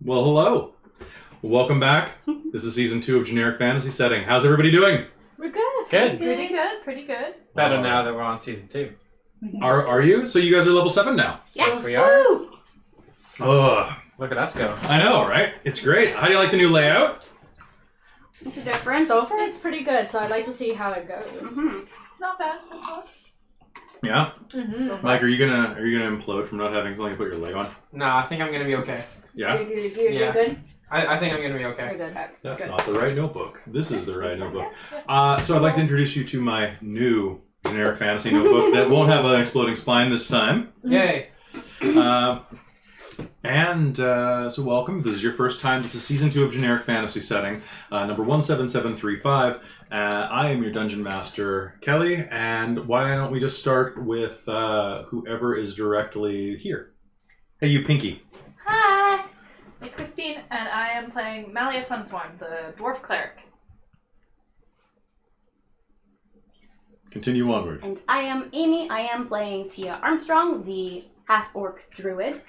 Well, hello. Welcome back. This is season 2 of Generic Fantasy Setting. How's everybody doing? We're good. Good. Pretty good. Better now that we're on season 2. Are you? So you guys are level 7 now? Yes, we are. Woo! Ugh. Look at us go. I know, right? It's great. How do you like the new layout? It's different. So far, it's pretty good. So I'd like to see how it goes. Not bad so far. Yeah. Mm-hmm. Mike, are you gonna implode from not having something to put your leg on? No, I think I'm gonna be okay. Yeah. You're Yeah. good. I think I'm gonna be You're okay. good. That's Good. not the right notebook. This is the right notebook. Yeah. So I'd like to introduce you to my new Generic Fantasy notebook that won't have an exploding spine this time. Yay. So welcome. This is your first time. This is season 2 of Generic Fantasy Setting, number 17735. I am your dungeon master, Kelly, and why don't we just start with whoever is directly here. Hey, you Pinky. Hi! It's Christine, and I am playing Malia Sunswarm, the dwarf cleric. Continue onward. And I am Amy. I am playing Tia Armstrong, the half-orc druid.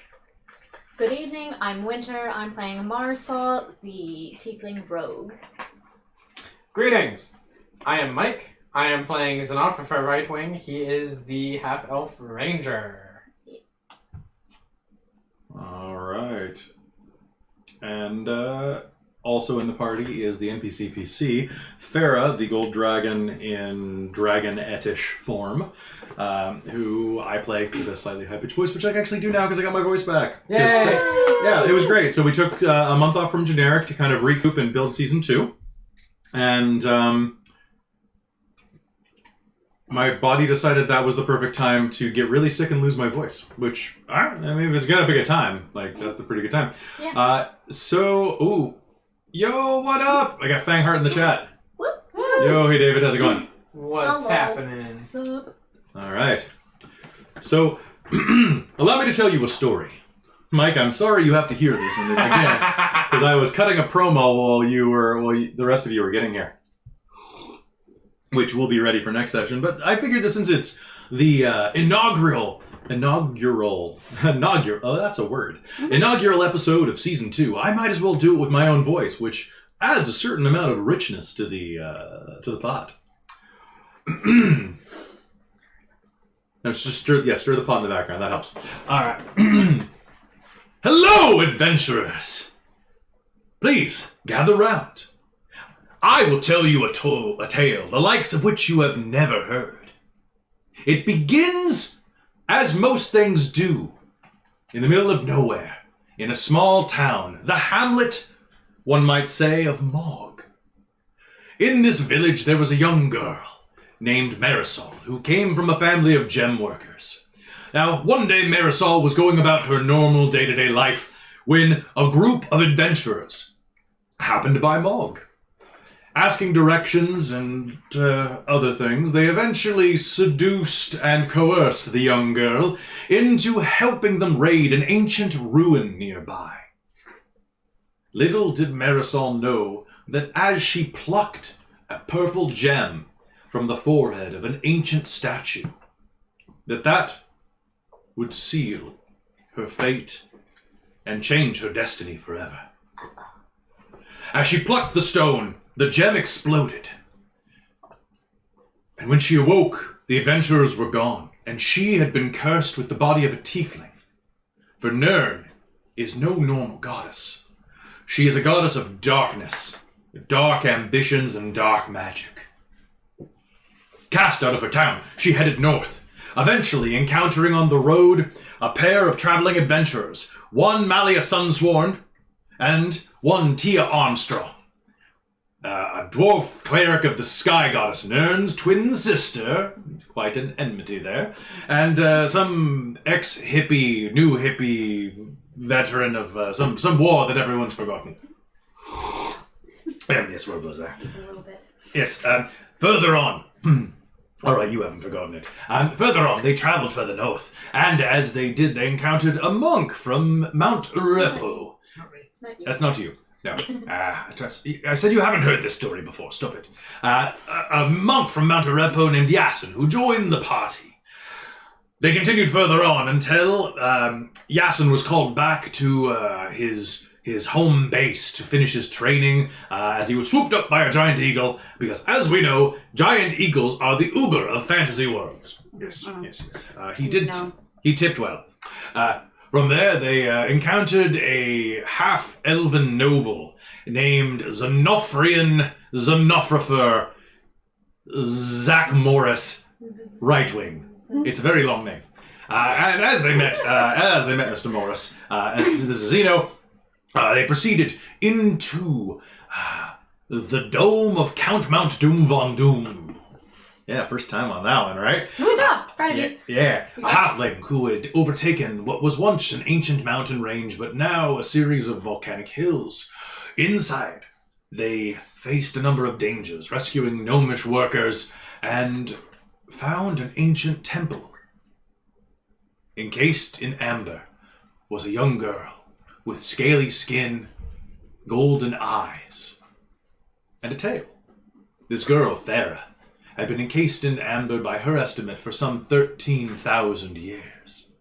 Good evening. I'm Winter. I'm playing Marisol, the tiefling rogue. Greetings. I am Mike. I am playing Xenographer Right Wing. He is the half-elf ranger. All right. And also in the party is the NPC Farah, the gold dragon in dragon-etish form, who I play with a slightly high-pitched voice, which I can actually do now because I got my voice back. Yay! Yeah, it was great. So we took a month off from Generic to kind of recoup and build season 2. And my body decided that was the perfect time to get really sick and lose my voice, which, I mean, if it's gonna be a good time, like, that's a pretty good time. Yeah. Yo, what up? I got Fangheart in the chat. Whoop. Yo, hey David, how's it going? What's Hello. happening? Sup? All right. So, allow me to tell you a story. Mike, I'm sorry you have to hear this again, because I was cutting a promo while the rest of you were getting here, which will be ready for next session. But I figured that since it's the inaugural, that's a word, inaugural episode of season 2, I might as well do it with my own voice, which adds a certain amount of richness to the pot. Let's just stir the pot in the background. That helps. All right. Hello, adventurers. Please gather round. I will tell you a tale, the likes of which you have never heard. It begins, as most things do, in the middle of nowhere, in a small town, the hamlet, one might say, of Mog. In this village there was a young girl named Marisol, who came from a family of gem workers. Now, one day Marisol was going about her normal day-to-day life when a group of adventurers happened by Mog. Asking directions and other things, they eventually seduced and coerced the young girl into helping them raid an ancient ruin nearby. Little did Marisol know that as she plucked a purple gem from the forehead of an ancient statue, that would seal her fate and change her destiny forever. As she plucked the stone, the gem exploded. And when she awoke, the adventurers were gone, and she had been cursed with the body of a tiefling. For Nern is no normal goddess. She is a goddess of darkness, dark ambitions, and dark magic. Cast out of her town, she headed north, eventually encountering on the road a pair of traveling adventurers, one Malia Sunswarm and one Tia Armstrong. A dwarf cleric of the sky goddess Nern's twin sister, quite an enmity there, and some new hippie veteran of some war that everyone's forgotten. Yes, where was I? A little bit. Yes, further on. All right, you haven't forgotten it. Further on, they traveled further north, and as they did, they encountered a monk from Mount Repo. Not you. That's not you. No. I said you haven't heard this story before. Stop it. A monk from Mount Repo named Yasin, who joined the party. They continued further on until Yasin was called back to his his home base to finish his training as he was swooped up by a giant eagle, because as we know, giant eagles are the Uber of fantasy worlds. Yes. He tipped well. From there, they encountered a half-elven noble named Xenofrian Xenofrifer Zach Morris Rightwing. It's a very long name. And as they met Mr. Morris, as Zeno, they proceeded into the dome of Count Mount Doom Von Doom. Yeah, first time on that one, right? Good job. Proud of you. Yeah. A halfling who had overtaken what was once an ancient mountain range, but now a series of volcanic hills. Inside, they faced a number of dangers, rescuing gnomish workers, and found an ancient temple. Encased in amber was a young girl with scaly skin, golden eyes, and a tail. This girl, Farah, had been encased in amber by her estimate for some 13,000 years.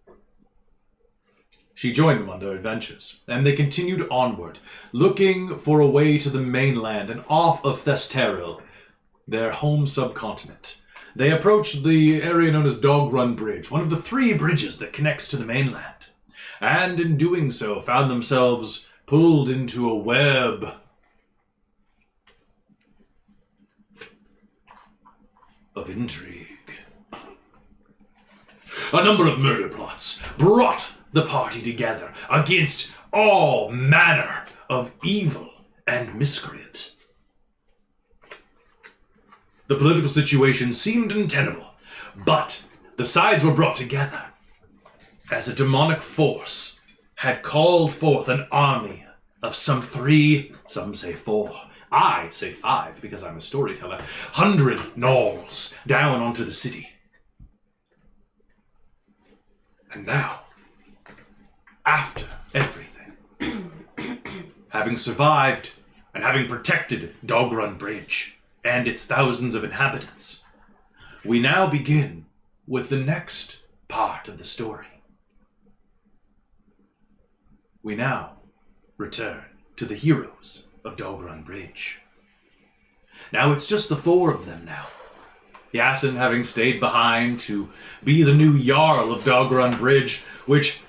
She joined them on their adventures, and they continued onward, looking for a way to the mainland and off of Thesteril, their home subcontinent. They approached the area known as Dogrun Bridge, one of the 3 bridges that connects to the mainland, and in doing so found themselves pulled into a web of intrigue. A number of murder plots brought the party together against all manner of evil and miscreant. The political situation seemed untenable, but the sides were brought together as a demonic force had called forth an army of some 3, some say 4, I say 5 because I'm a storyteller, 100 gnolls down onto the city. And now, after everything, having survived and having protected Dogrun Bridge and its thousands of inhabitants, we now begin with the next part of the story. We now return to the heroes of Dogrun Bridge. Now it's just the 4 of them now. Yasin having stayed behind to be the new Jarl of Dogrun Bridge, which,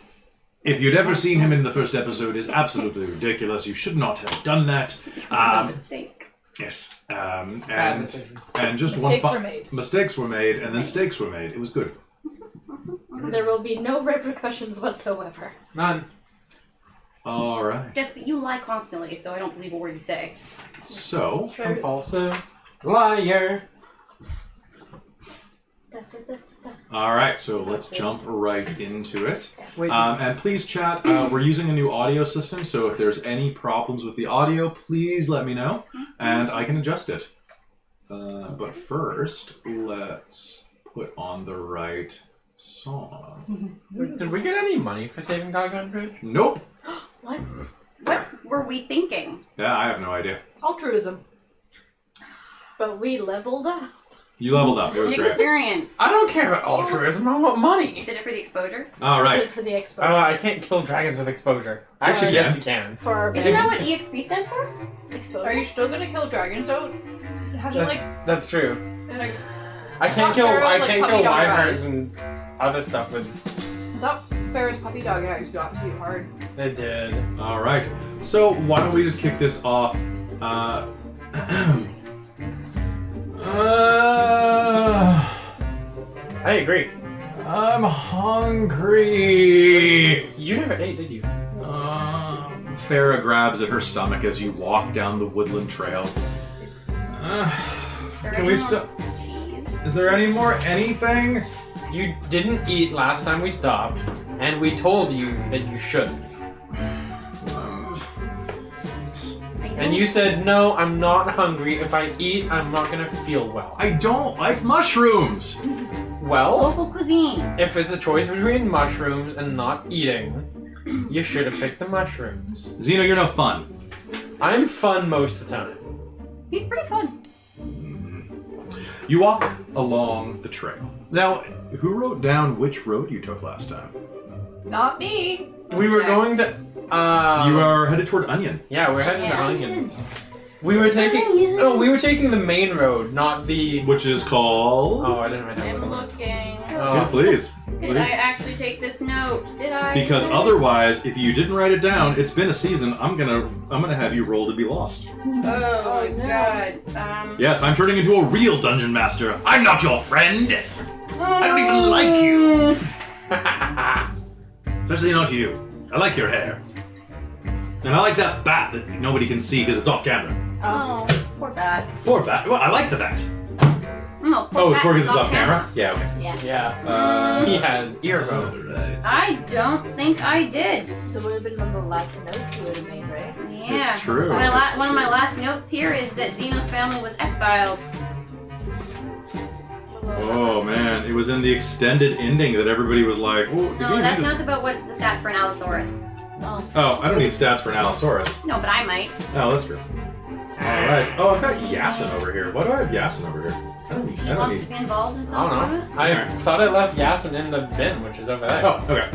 if you'd ever seen him in the first episode, is absolutely ridiculous. You should not have done that. It's a mistake. Yes. Bad decision. And just mistakes were made, and then stakes were made. It was good. There will be no repercussions whatsoever. None. All right. Just, but you lie constantly, so I don't believe a word you say. So, Compulsive liar. all right. So let's jump right into it. Wait. And please, chat. We're using a new audio system, so if there's any problems with the audio, please let me know, and I can adjust it. But first, let's put on the right song. Did we get any money for saving Dogrun Bridge? Nope. What? What were we thinking? Yeah, I have no idea. Altruism. But we leveled up. You leveled up. It was The great. experience. I don't care about altruism. I want money. Did it for the exposure? All Good right. for the exposure. I can't kill dragons with exposure. Actually, Yeah. yes, you can. For our Isn't that benefit. what EXP stands for? Exposure. Are you still gonna kill dragons out? How to That's true. like I can't kill. Pharaoh's I like can't puppy kill dog wyverns eyes. and other stuff with. I thought Pharaoh's puppy dog eggs got too hard. It did. All right. So why don't we just kick this off? I agree. I'm hungry. You never ate, did you? Farah grabs at her stomach as you walk down the woodland trail. Can we stop? Cheese. Is there any more anything? You didn't eat last time we stopped, and we told you that you shouldn't. And you said, no, I'm not hungry. If I eat, I'm not gonna feel well. I don't like mushrooms. Well, Local cuisine. if it's a choice between mushrooms and not eating, you should have picked the mushrooms. Zeno, you're no fun. I'm fun most of the time. He's pretty fun. You walk along the trail. Now, who wrote down which road you took last time? Not me. We were going to... You are headed toward Onion. Yeah, we're heading to Yeah. Onion. We were taking the main road, not the. Which is called... Oh, I didn't write I'm down. looking. Yeah, please. Did I actually take this note? Did I? Because otherwise, if you didn't write it down, it's been a season. I'm gonna have you roll to be lost. Oh my god. Yes, I'm turning into a real dungeon master. I'm not your friend. I don't even like you. Especially not you. I like your hair. And I like that bat that nobody can see because it's off camera. Oh, poor bat. Poor bat. Well, I like the bat. No, poor Oh, bat it's because is it's off camera? Yeah, okay. Yeah. He has earbuds. Right. I don't think I did. So it would have been one of the last notes you would have made, right? Yeah. It's true. One It's of my true. last notes here is that Xeno's family was exiled. Oh man, it was in the extended ending that everybody was like, "Oh, No, that's notes about what the stats for an Allosaurus. Oh, I don't need stats for an Allosaurus. No, but I might. Oh, that's true. All right. Oh, I've got Yasin over here. Why do I have Yasin over here? I He don't wants need. to be involved in I something. don't know. I thought I left Yasin in the bin, which is over there. Oh, okay.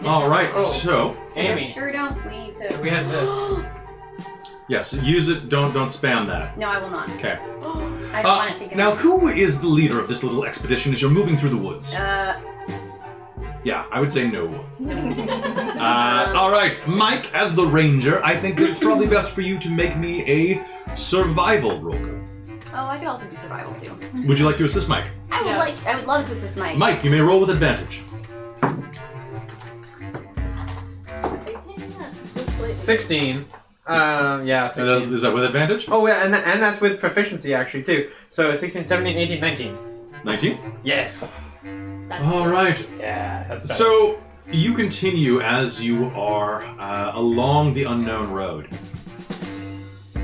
All right. Oh. So, Amy. Sure don't. We need to. We had this. yes, use it. Don't spam that. No, I will not. Okay. I just want it taken. Now, who is the leader of this little expedition as you're moving through the woods? Yeah, I would say no. All right, Mike, as the ranger, I think that it's probably best for you to make me a survival roll. Oh, I could also do survival too. Would you like to assist Mike? I would love to assist Mike. Mike, you may roll with advantage. 16. Yeah, 16. Is that with advantage? Oh, yeah, and that's with proficiency, actually, too. So 16, 17, 18, 19. 19? Yes. All right. Yeah, that's better. So, you continue as you are along the unknown road.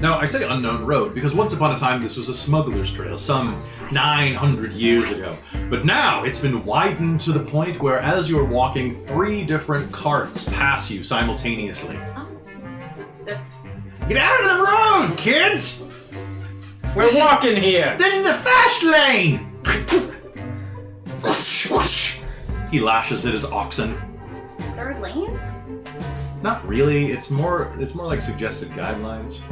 Now, I say unknown road because once upon a time this was a smuggler's trail some 900 years ago. But now it's been widened to the point where as you're walking, 3 different carts pass you simultaneously. That's. Get out of the road, kids! We're walking here! This is the fast lane! He lashes at his oxen. Third lanes? Not really. It's more like suggested guidelines.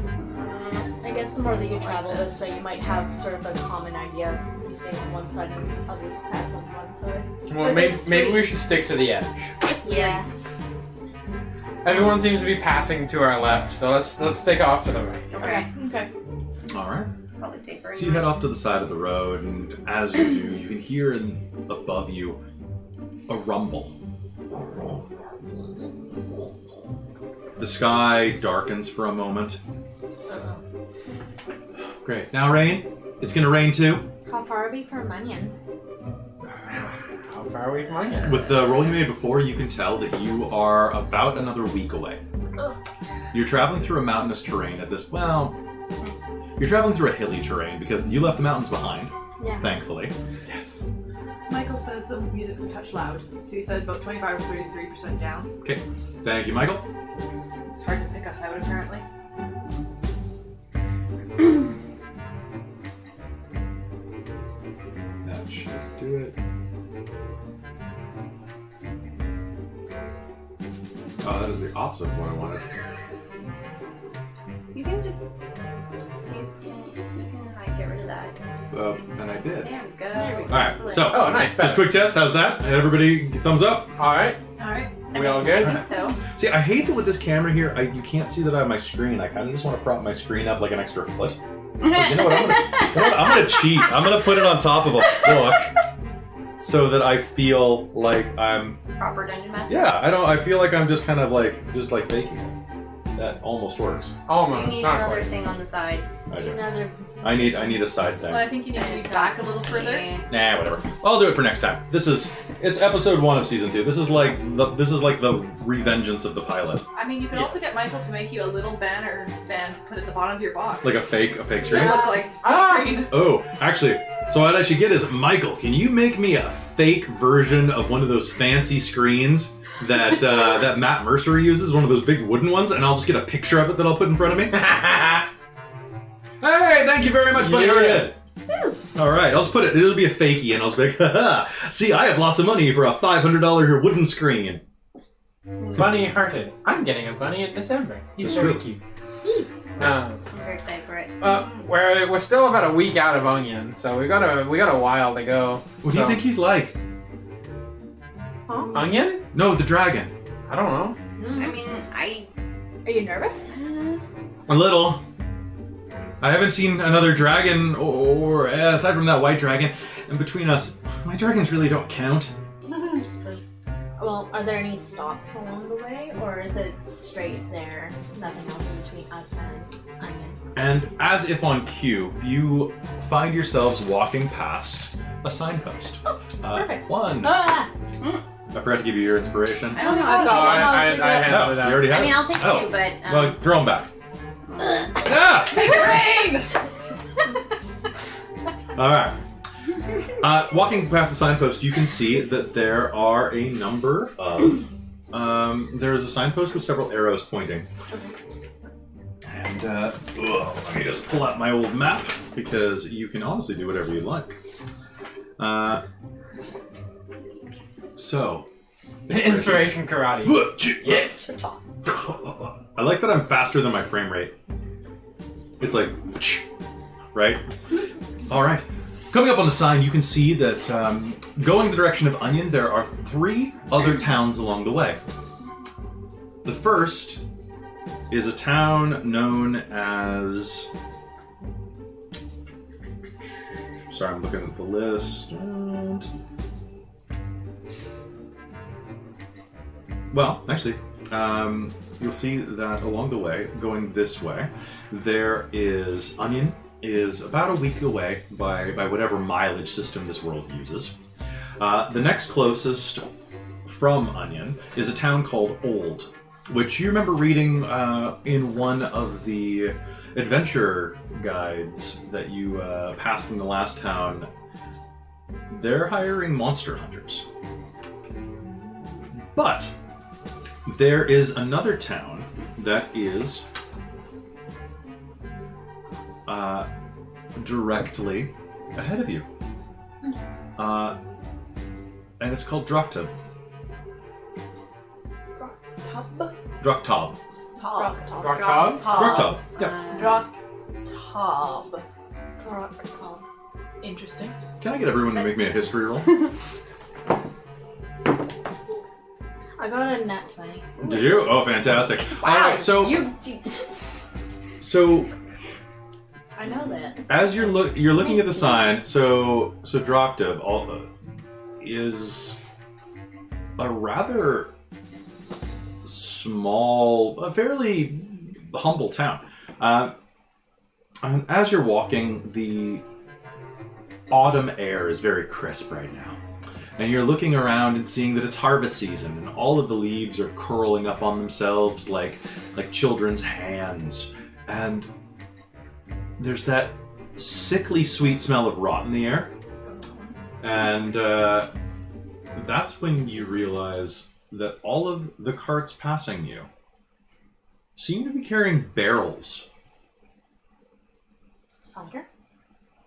I guess the more that you travel this way, you might have sort of a common idea of you stay on one side and others pass on one side. Well, But there's maybe 3. we should stick to the edge. Yeah. Everyone seems to be passing to our left, so let's stick off to the right. Okay. Okay. All right. Probably safer. So you head off to the side of the road, and as you do, you can hear above you a rumble. The sky darkens for a moment. Great. Now rain. It's gonna rain too. How far are we from Onion? How far are we from Onion? With the roll you made before, you can tell that you are about another week away. You're traveling through a mountainous terrain at this. Well, you're traveling through a hilly terrain because you left the mountains behind. Yeah. Thankfully. Yes. Michael says the music's a touch loud, so he said about 25 or 33% down. Okay. Thank you, Michael. It's hard to pick us out, apparently. That should do it. Oh, that is the opposite of what I wanted. You can just. You can get rid of that. And I did. There we go. Alright, so, Oh, nice. just Better. a quick test. How's that? Everybody, thumbs up. All right. Alright. We all good? I think so. See, I hate that with this camera here, you can't see that I have my screen. I kind of just want to prop my screen up like an extra foot. But you know what? I'm gonna cheat. I'm gonna put it on top of a book so that I feel like I'm. Proper dungeon master. Yeah, I feel like I'm just kind of like faking it. That almost works. You Almost. need Not another quite. thing on the side. I do. Another. I need a side thing. Well, I think you need to be back a little further. Yeah. Nah, whatever. I'll do it for next time. It's episode 1 of season 2. This is like the revengeance of the pilot. I mean, you could also Yes. get Michael to make you a little banner band to put at the bottom of your box. Like a fake to screen. look like Ah! a screen. Oh, actually, so what I should get is Michael. Can you make me a fake version of one of those fancy screens that that Matt Mercer uses, one of those big wooden ones, and I'll just get a picture of it that I'll put in front of me? Hey, thank you very much, buddy. Yeah. Very good. All right, I'll just put it. It'll be a fakie, and I'll just be like, haha, see, I have lots of money for a $500 wooden screen. Bunny hearted. I'm getting a bunny in December. He's That's very true. cute. I'm very excited for it. We're still about a week out of onions, so we got a while to go. What do you think he's like? Onion? No, the dragon. I don't know. I mean, Are you nervous? A little. I haven't seen another dragon, or aside from that white dragon. And between us, my dragons really don't count. Well, are there any stops along the way, or is it straight there? Nothing else in between us and Onion. And as if on cue, you find yourselves walking past a signpost. Perfect. One. Ah! I forgot to give you your inspiration. I don't know. Oh, I Oh, handled you that. already have I mean, it? I'll take Oh. two, but Well, throw them back. Ah! All right. Walking past the signpost, you can see that there are a number of. There is a signpost with several arrows pointing. And let me just pull out my old map because you can honestly do whatever you like. So, Inspiration karate. Yes. I like that I'm faster than my frame rate. It's like, right? All right. Coming up on the sign, you can see that going the direction of Onion, there are 3 other towns along the way. The first is a town known as... Sorry, I'm looking at the list. Well, actually, you'll see that along the way, going this way, there is Onion is about a week away by whatever mileage system this world uses. The next closest from Onion is a town called Old, which you remember reading in one of the adventure guides that you passed in the last town. They're hiring monster hunters. But there is another town that is directly ahead of you. And it's called Droktob. Droktob. Droktob? Droktob. Yeah. Droktob. Interesting. Can I get everyone to make me a history roll? I got a nat 20. Did you? Oh, fantastic. wow, All right, so I know that. as you're looking at the sign, so Droktob is a rather small, a fairly humble town. And as you're walking, the autumn air is very crisp right now. And you're looking around and seeing that it's harvest season, and all of the leaves are curling up on themselves like children's hands. And there's that sickly sweet smell of rot in the air. And that's when you realize that all of the carts passing you seem to be carrying barrels. Cider?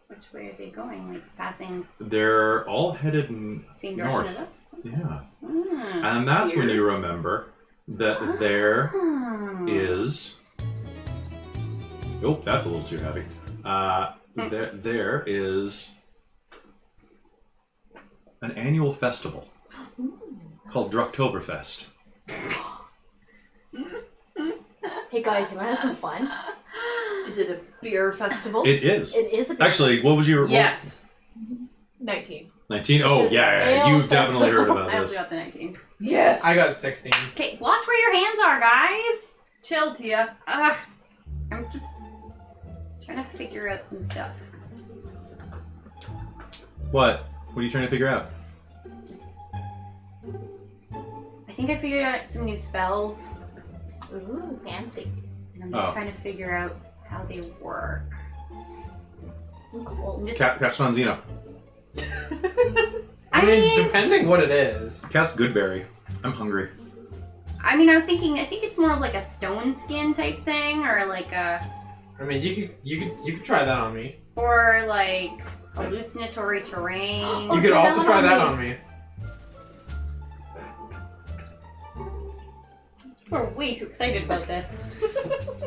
which way are they going? Like passing They're all headed same direction north. as us? Yeah. Mm. And that's when Weird. you remember that there is... Oh, that's a little too heavy. There is an annual festival called Drakoberfest. Hey guys, you want to have some fun? Is it a beer festival? It is. It is a big Actually, what was your... Yes. 19. 19? Oh, It's a yeah. ale You've definitely heard festival. about I also this. got the 19. Yes. I got 16. Okay, watch where your hands are, guys. Chill, Tia. I'm just trying to figure out some stuff. What? What are you trying to figure out? I think I figured out some new spells, Ooh, fancy. and I'm just Oh. trying to figure out how they work. Cool. I'm just, Cast Fonzino. I mean, depending what it is. Cast Goodberry. I'm hungry. I mean, I was thinking. I think it's more of like a stone skin type thing, or like a, I mean, you could try that on me. or like hallucinatory terrain. Oh, You could try also that try on that me. on me. We're way too excited about this.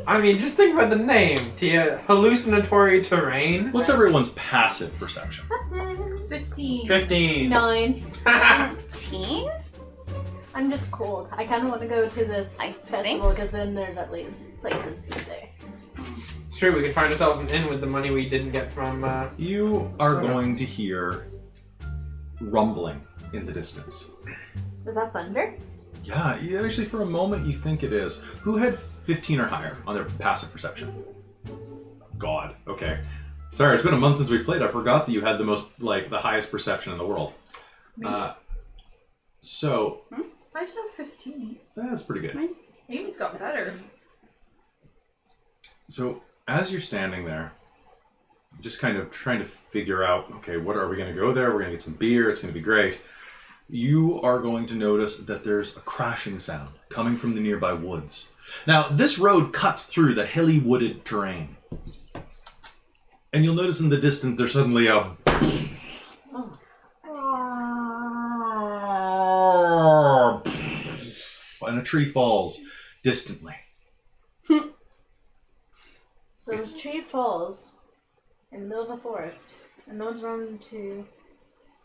I mean, just think about the name, Tia. Hallucinatory terrain. What's everyone's passive perception? 15. 15. 9. 17? I'm just cold. I kind of want to go to this I festival because then there's at least places to stay. It's true, we could find ourselves an inn with the money we didn't get from, You are Okay. going to hear rumbling in the distance. Is that thunder? Yeah, actually, for a moment, you think it is. Who had 15 or higher on their passive perception? God. Okay. Sorry, it's been a month since we played. I forgot that you had the highest perception in the world. So I just have 15. that's pretty good. Nice. Amy's got better. So as you're standing there, just kind of trying to figure out, okay, what are we going to go there? We're going to get some beer. It's going to be great. You are going to notice that there's a crashing sound coming from the nearby woods. Now, this road cuts through the hilly wooded terrain. And you'll notice in the distance there's suddenly a... And a tree falls distantly. So this tree falls in the middle of the forest, and no one's around to...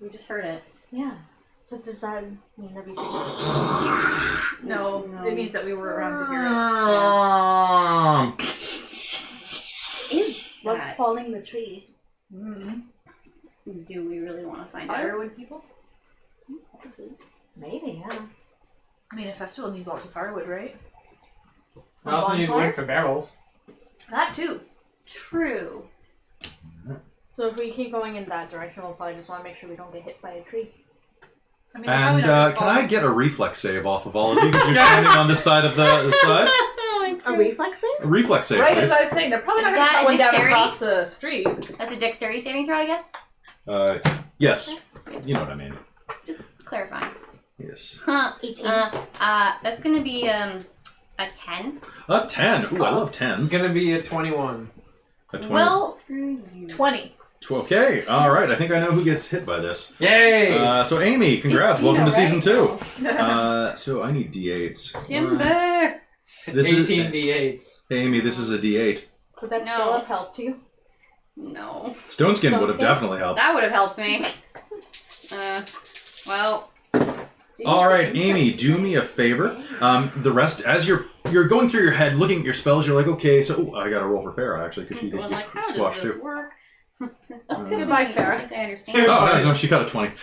We just heard it. Yeah. So does that mean that we can... No, it means that we were around to hear it. Is What's that? falling the trees? Mm-hmm. Do we really want to find out? Firewood people? Maybe, yeah. I mean, a festival needs lots of firewood, right? I also need bonfire? wood for barrels. That too. True. So if we keep going in that direction, we'll probably just want to make sure we don't get hit by a tree. I mean, they're probably And not gonna can fall. I get a reflex save off of all of you? Because you're standing on this side of the side. A reflex save? A reflex save, Right please. as I was saying, they're probably Is not going to that cut one down dexterity? across the street. That's a dexterity saving throw, I guess? Yes. You know what I mean. Just clarifying. Yes. 18. That's gonna be a 10. A 10. Ooh, I love 10s. It's gonna be a 21. A 20. Well, screw you. 20. Okay, alright. I think I know who gets hit by this. Yay! So Amy, congrats. It's Welcome to Tina, season 2. right? So I need D8s. Timber! This 18 is D8s. Hey, Amy, this is a D8. Would that No. still have helped you? No. Stone skin would have Stone skin? definitely helped. That would have helped me. Well. Alright, Amy, do me a favor. The rest, as you're going through your head, looking at your spells, you're like, okay, so I gotta roll for Farah actually, because she Going gets like, how squashed does this too. work? Goodbye, Farah. I understand. Oh, no, she got a 20.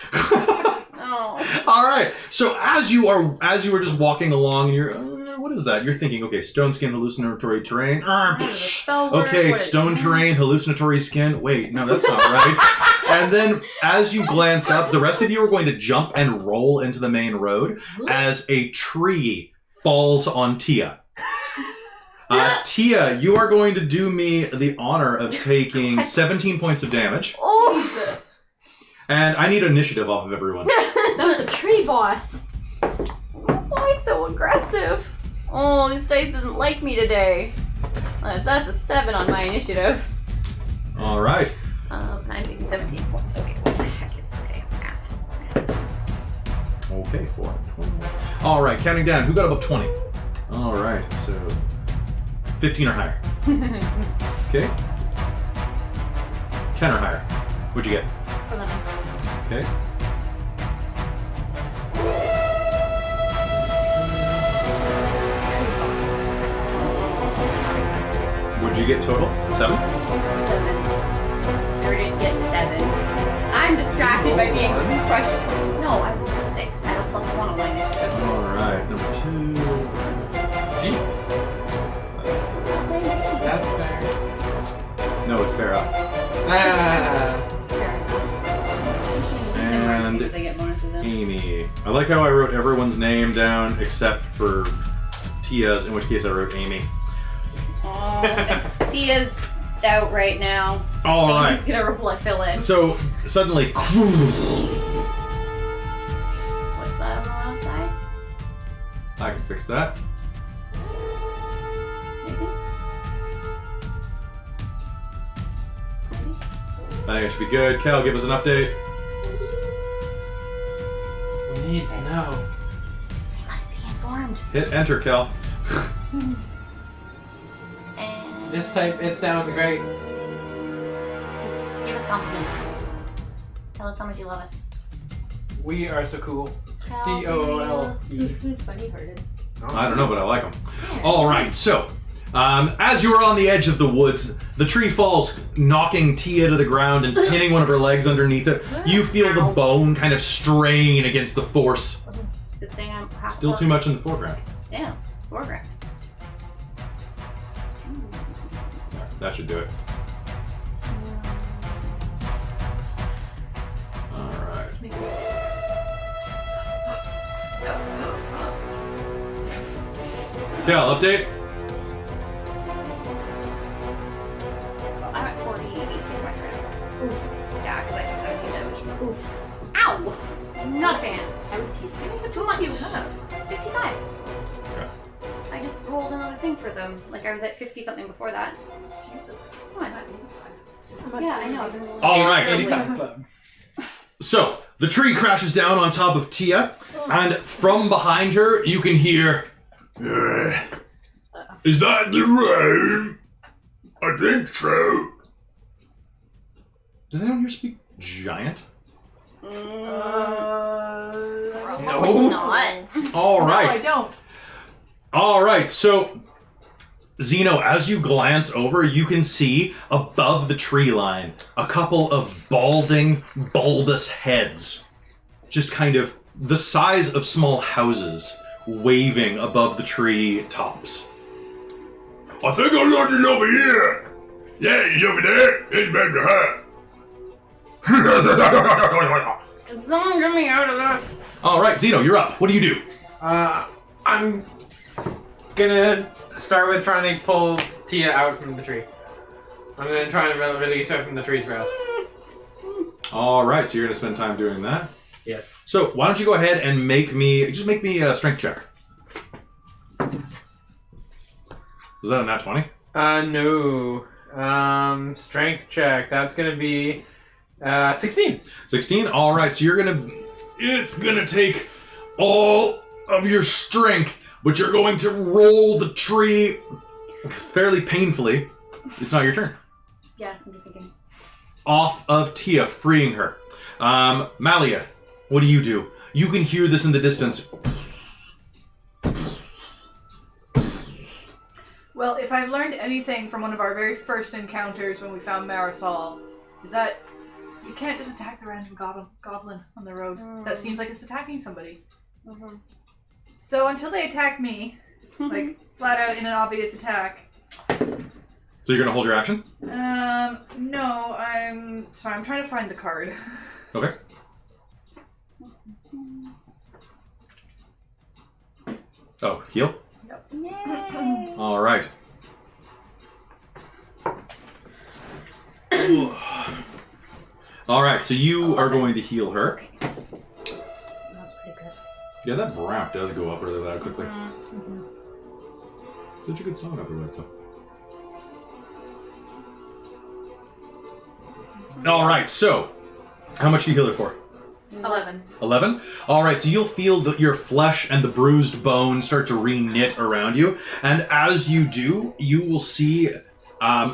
Oh. All right. So as you were just walking along, and you're, what is that? You're thinking, okay, stone skin, hallucinatory terrain. How does a spell work? Okay, What is- stone terrain, hallucinatory skin. Wait, no, that's not right. And then as you glance up, the rest of you are going to jump and roll into the main road as a tree falls on Tia. Tia, you are going to do me the honor of taking 17 points of damage. Oh! Jesus. And I need initiative off of everyone. That was a tree boss. Why so aggressive? Oh, this dice doesn't like me today. That's a 7 on my initiative. All right. I'm taking 17 points. Okay, what the heck is okay? Math. Okay, 4. All right, counting down. Who got above 20? All right, so 15 or higher. Okay. 10 or higher. What'd you get? 11. Okay. What'd you get total? 7? 7. Sure didn't get 7. I'm distracted by being crushed. No, I rolled 6. I have a +1 on my initiative. All right, number 2. Jeez. This is not very many. That's fair. No, it's fair up. Ah. Fair enough. And Because I get bonuses in. Amy. I like how I wrote everyone's name down except for Tia's, in which case I wrote Amy. Oh, Tia's out right now. All right. Amy's gonna fill in. So suddenly, What's that on the outside? I can fix that. Maybe? I think it should be good. Cal, give us an update. We need to know. They must be informed. Hit enter, Cal. And Just type, it sounds great. just give us compliments. Tell us how much you love us. We are so cool. How do COOLE. Who's funny hearted? I don't know, but I like them. All right, so as you are on the edge of the woods, the tree falls, knocking Tia to the ground and pinning one of her legs underneath it. You feel the bone kind of strain against the force. It's a good thing I'm half Still too much in the foreground. Yeah, foreground. That should do it. All right. Yeah, I'll update. I'm at 48 hit points right now. Oof. Yeah, because I took 17 damage. Oof. Ow! Not a fan. Too much. 65. Okay. I just rolled another thing for them. Like I was at 50 something before that. Jesus. Come on. I'm Yeah, I know. I've been rolling. All right. 85 club. So the tree crashes down on top of Tia, and from behind her you can hear. Is that the rain? I think so. Does anyone here speak giant? Probably No. not. All No, I right. don't. All right. So, Zeno, as you glance over, you can see above the tree line a couple of balding, bulbous heads, just kind of the size of small houses, waving above the tree tops. I think I'm looking over here. Yeah, he's over there. He's back behind. Someone get me out of this. All right, Zeno, you're up. What do you do? I'm gonna start with trying to pull Tia out from the tree. I'm gonna try and release her from the tree's grasp. All right, so you're gonna spend time doing that. Yes. So why don't you go ahead and make me a strength check. Was that a nat 20? No. Strength check. That's gonna be 16. 16? All right, so it's gonna take all of your strength, but you're going to roll the tree fairly painfully. It's not your turn. Yeah, I'm just thinking. Off of Tia, freeing her. Malia, what do? You can hear this in the distance. Well, if I've learned anything from one of our very first encounters when we found Marisol, is that you can't just attack the random goblin on the road. That seems like it's attacking somebody. Mm-hmm. So until they attack me, like flat out in an obvious attack, So you're gonna hold your action? no, I'm trying to find the card. Okay. Oh, heal? Yay! All right. All right, so you are going to heal her. That's pretty good. Yeah, that ramp does go up really quickly. Such a good song otherwise, though. All right, so how much do you heal her for? 11. 11? Alright, so you'll feel that your flesh and the bruised bone start to re-knit around you, and as you do, you will see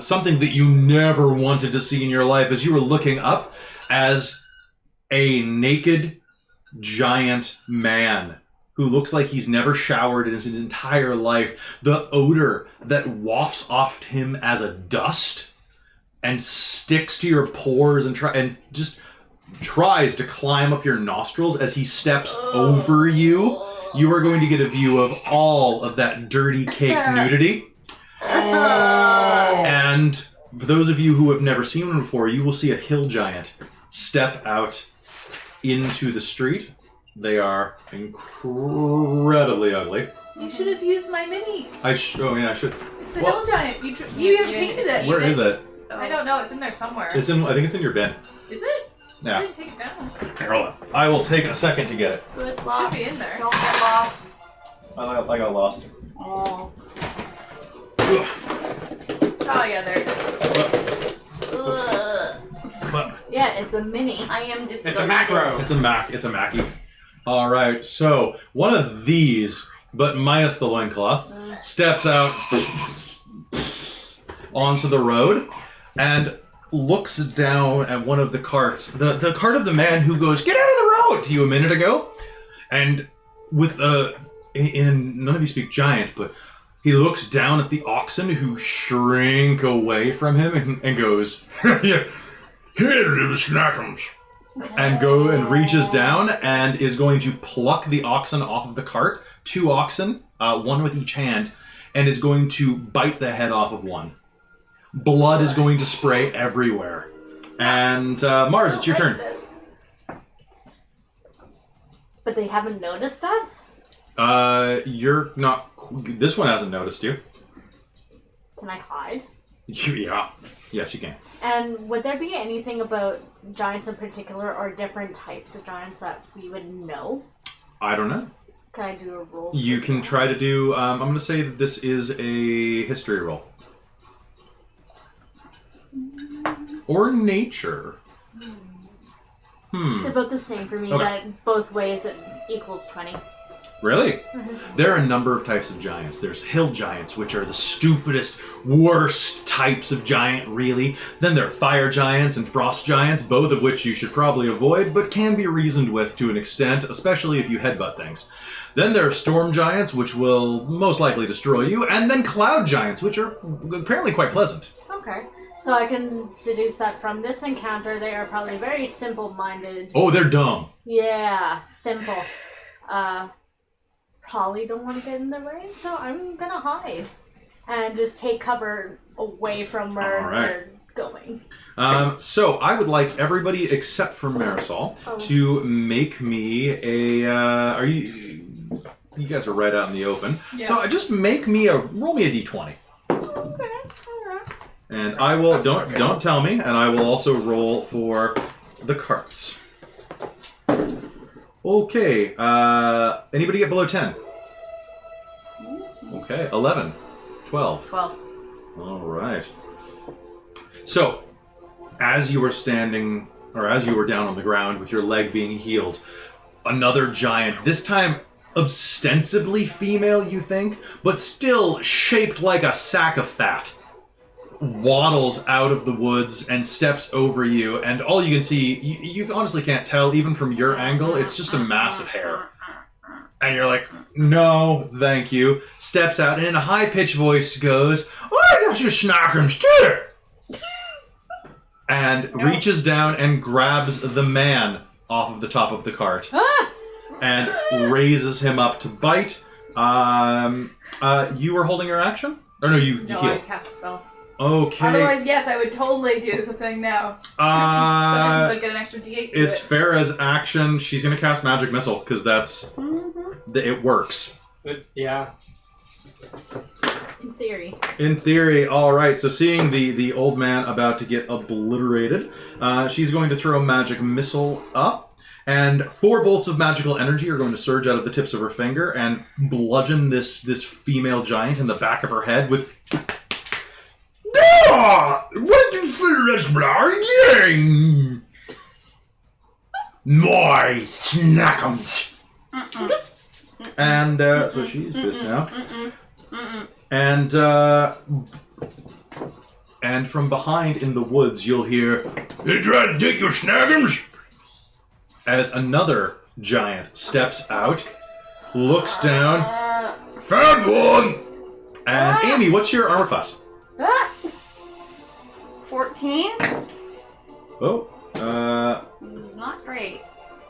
something that you never wanted to see in your life as you were looking up as a naked, giant man who looks like he's never showered in his entire life. The odor that wafts off him as a dust and sticks to your pores and just tries to climb up your nostrils as he steps over you. You are going to get a view of all of that dirty cake nudity. And for those of you who have never seen one before, you will see a hill giant step out into the street. They are incredibly ugly. You should have used my mini. Oh yeah, I should. It's a hill giant. You haven't painted it. Where is it? I don't know. It's in there somewhere. I think it's in your bin. Is it? I Yeah. didn't take it down. Here, hold on. I will take a second to get it. So it's Should locked. be in there. Don't get lost. I got lost. Oh. Oh yeah, there it is. Ugh. Yeah, it's a mini. I am disgusted. It's a macro. It's a Mackie. All right. So one of these but minus the loincloth, steps out onto the road and looks down at one of the carts. The cart of the man who goes, "Get out of the road!" to you a minute ago. And with none of you speak giant, but he looks down at the oxen who shrink away from him and goes, "Here, little snackums." And reaches down and is going to pluck the oxen off of the cart. 2 oxen, one with each hand, and is going to bite the head off of one. Blood is going to spray everywhere. And Mars, it's your turn. But they haven't noticed us? You're not... This one hasn't noticed you. Can I hide? Yeah. Yes, you can. And would there be anything about giants in particular or different types of giants that we would know? I don't know. Can I do a roll? You can try to do... I'm going to say that this is a history roll. Or nature. They're both the same for me, Okay. but both ways it equals 20. Really? There are a number of types of giants. There's hill giants, which are the stupidest, worst types of giant, really. Then there are fire giants and frost giants, both of which you should probably avoid, but can be reasoned with to an extent, especially if you headbutt things. Then there are storm giants, which will most likely destroy you, and then cloud giants, which are apparently quite pleasant. Okay. So I can deduce that from this encounter, they are probably very simple-minded. Oh, they're dumb. Yeah, simple. Probably don't want to get in their way, so I'm gonna hide. And just take cover away from where they're going. So I would like everybody except for Marisol to make me a... You guys are right out in the open. Yeah. So just roll me a d20. Okay. And I will, don't tell me, and I will also roll for the carts. Okay, anybody get below 10? Okay, 11, 12. 12. All right. So, as you were standing, or as you were down on the ground with your leg being healed, another giant, this time ostensibly female, you think, but still shaped like a sack of fat, waddles out of the woods and steps over you, and all you can see, you honestly can't tell, even from your angle, it's just a mass of hair. And you're like, "No, thank you." Steps out and in a high-pitched voice goes, "I got your snackums too!" And reaches down and grabs the man off of the top of the cart. And raises him up to bite. You were holding your action? Or no, you No, heal. I cast a spell. Okay. Otherwise, yes, I would totally do the thing now. So just since I get an extra D8 to It's it. fair as action. She's going to cast Magic Missile, because that's... it works. Yeah. In theory. In theory, alright. So seeing the old man about to get obliterated, she's going to throw Magic Missile up, and 4 bolts of magical energy are going to surge out of the tips of her finger and bludgeon this female giant in the back of her head with... What do you feel like? My snackums. And so she's pissed now. And from behind in the woods, you'll hear, "They tried to take your snackums?" As another giant steps out, looks down, "Found one!" And Amy, what's your armor class? 14? Oh, Not great.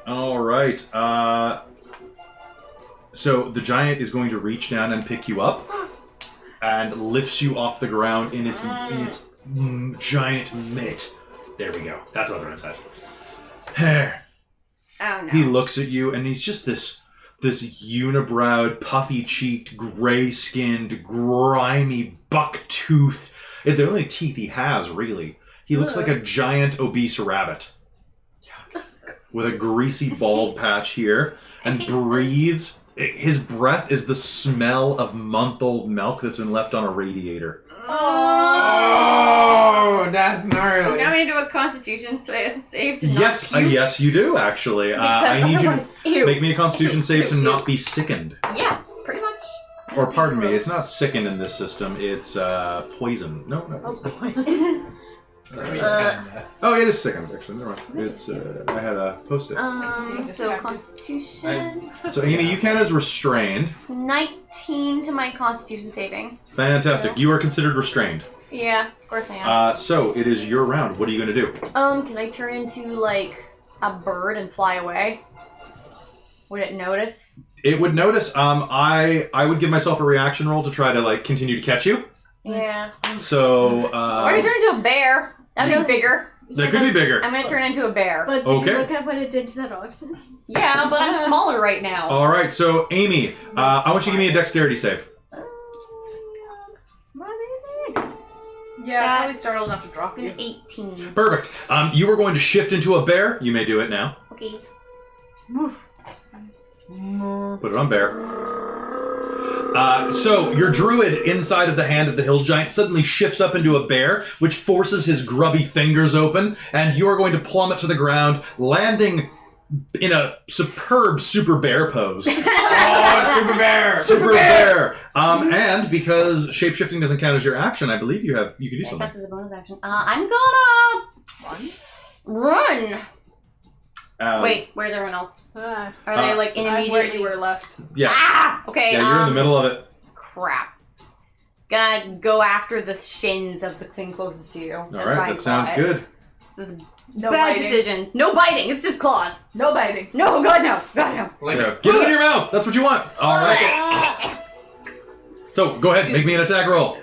alright. So the giant is going to reach down and pick you up and lifts you off the ground in its giant mitt. There we go. That's what the says. Hair. Oh no. He looks at you and he's just this unibrowed, puffy-cheeked, gray-skinned, grimy, buck-toothed. The only teeth he has, really. He looks like a giant, obese rabbit. With a greasy bald patch here. And breathes. His breath is the smell of month-old milk that's been left on a radiator. Oh, that's gnarly. You want me to do a Constitution save to not Yes, puke? yes, you do, actually. Because I need you otherwise, to ew. make me a Constitution save to not be sickened. Yeah, pretty much. Or pardon me, it's not sicken in this system. It's poison. No. poison. Oh, it is sicken actually. Never mind. It's I had a post-it. So Constitution. So Amy, you count as restrained. 19 to my Constitution saving. Fantastic. You are considered restrained. Yeah, of course I am. So it is your round. What are you going to do? Can I turn into like a bird and fly away? Would it notice? It would notice. I would give myself a reaction roll to try to like continue to catch you. Yeah. So. Or I turn into a bear. That'd be bigger. That could be bigger. I'm gonna turn into a bear. But did Okay. you look at what it did to that oxen? Yeah, but I'm smaller right now. All right. So Amy, I want you to give me a dexterity save. Yeah, probably startled enough to drop you. 18. Perfect. You were going to shift into a bear. You may do it now. Okay. Put it on bear. So your druid inside of the hand of the hill giant suddenly shifts up into a bear, which forces his grubby fingers open, and you are going to plummet to the ground, landing in a superb super bear pose. Oh, super bear! Super bear! And because shapeshifting doesn't count as your action, I believe you can do Yeah, something. counts as a bonus action. I'm gonna run. Wait, where's everyone else? Are they like I'm immediately where you were left. Yeah. Ah! Okay. Yeah, you're in the middle of it. Crap. Gonna go after the shins of the thing closest to you. All right, that sounds good. This is No bad biting. decisions. No biting. It's just claws. No biting. No, God no. God no. Like, Yeah. Get it in your mouth. That's what you want. All right. So go ahead, make me an attack roll.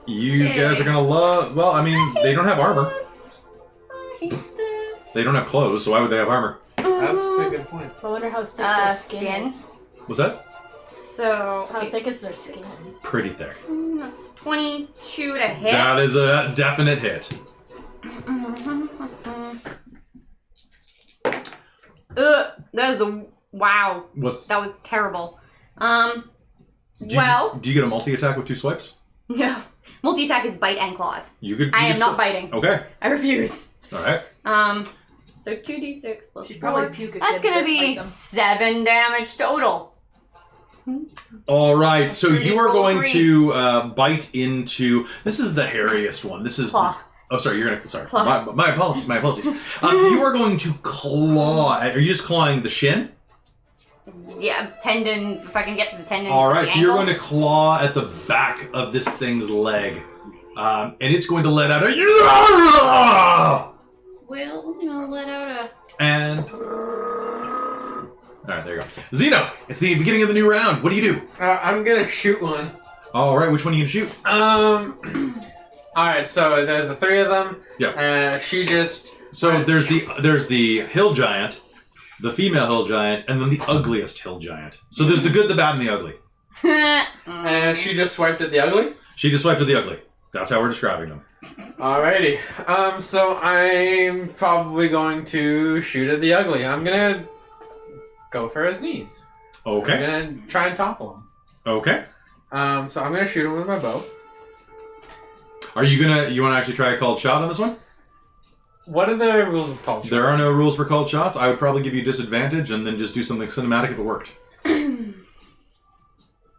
You guys are gonna love. Well, I mean, they don't have armor. I hate this. They don't have clothes, so why would they have armor? that's a good point. I wonder how thick their skin Skin. is. What's that? So How thick is their skin? Pretty thick. That's 22 to hit. That is a definite hit. That was the wow. What's That was terrible. do you get a multi-attack with 2 swipes? No. Multi-attack is bite and claws. You could. I am not biting. Okay. I refuse. All right. So 2d6 plus She'd 4. probably puke a That's kid gonna that be bites 'em. 7 damage total. All right. So you are roll going 3. to bite into. This is the hairiest one. This is. Claw. Oh, sorry. You're gonna. Sorry. Claw. My apologies. My apologies. You are going to claw. Are you just clawing the shin? Yeah, tendon. If I can get the tendons. All of right. the So you're ankle. going to claw at the back of this thing's leg, and it's going to let out a. Will let out a. And. All right. There you go. Zeno. It's the beginning of the new round. What do you do? I'm gonna shoot one. All right. Which one are you gonna shoot? Alright, so there's the 3 of them. Yeah. She just. So there's the hill giant, the female hill giant, and then the ugliest hill giant. So there's the good, the bad, and the ugly. And she just swiped at the ugly. She just swiped at the ugly. That's how we're describing them. Alrighty. So I'm probably going to shoot at the ugly. I'm gonna go for his knees. Okay. I'm gonna try and topple him. Okay. So I'm gonna shoot him with my bow. Are you want to actually try a called shot on this one? What are the rules of culture? There are no rules for called shots. I would probably give you disadvantage and then just do something cinematic if it worked.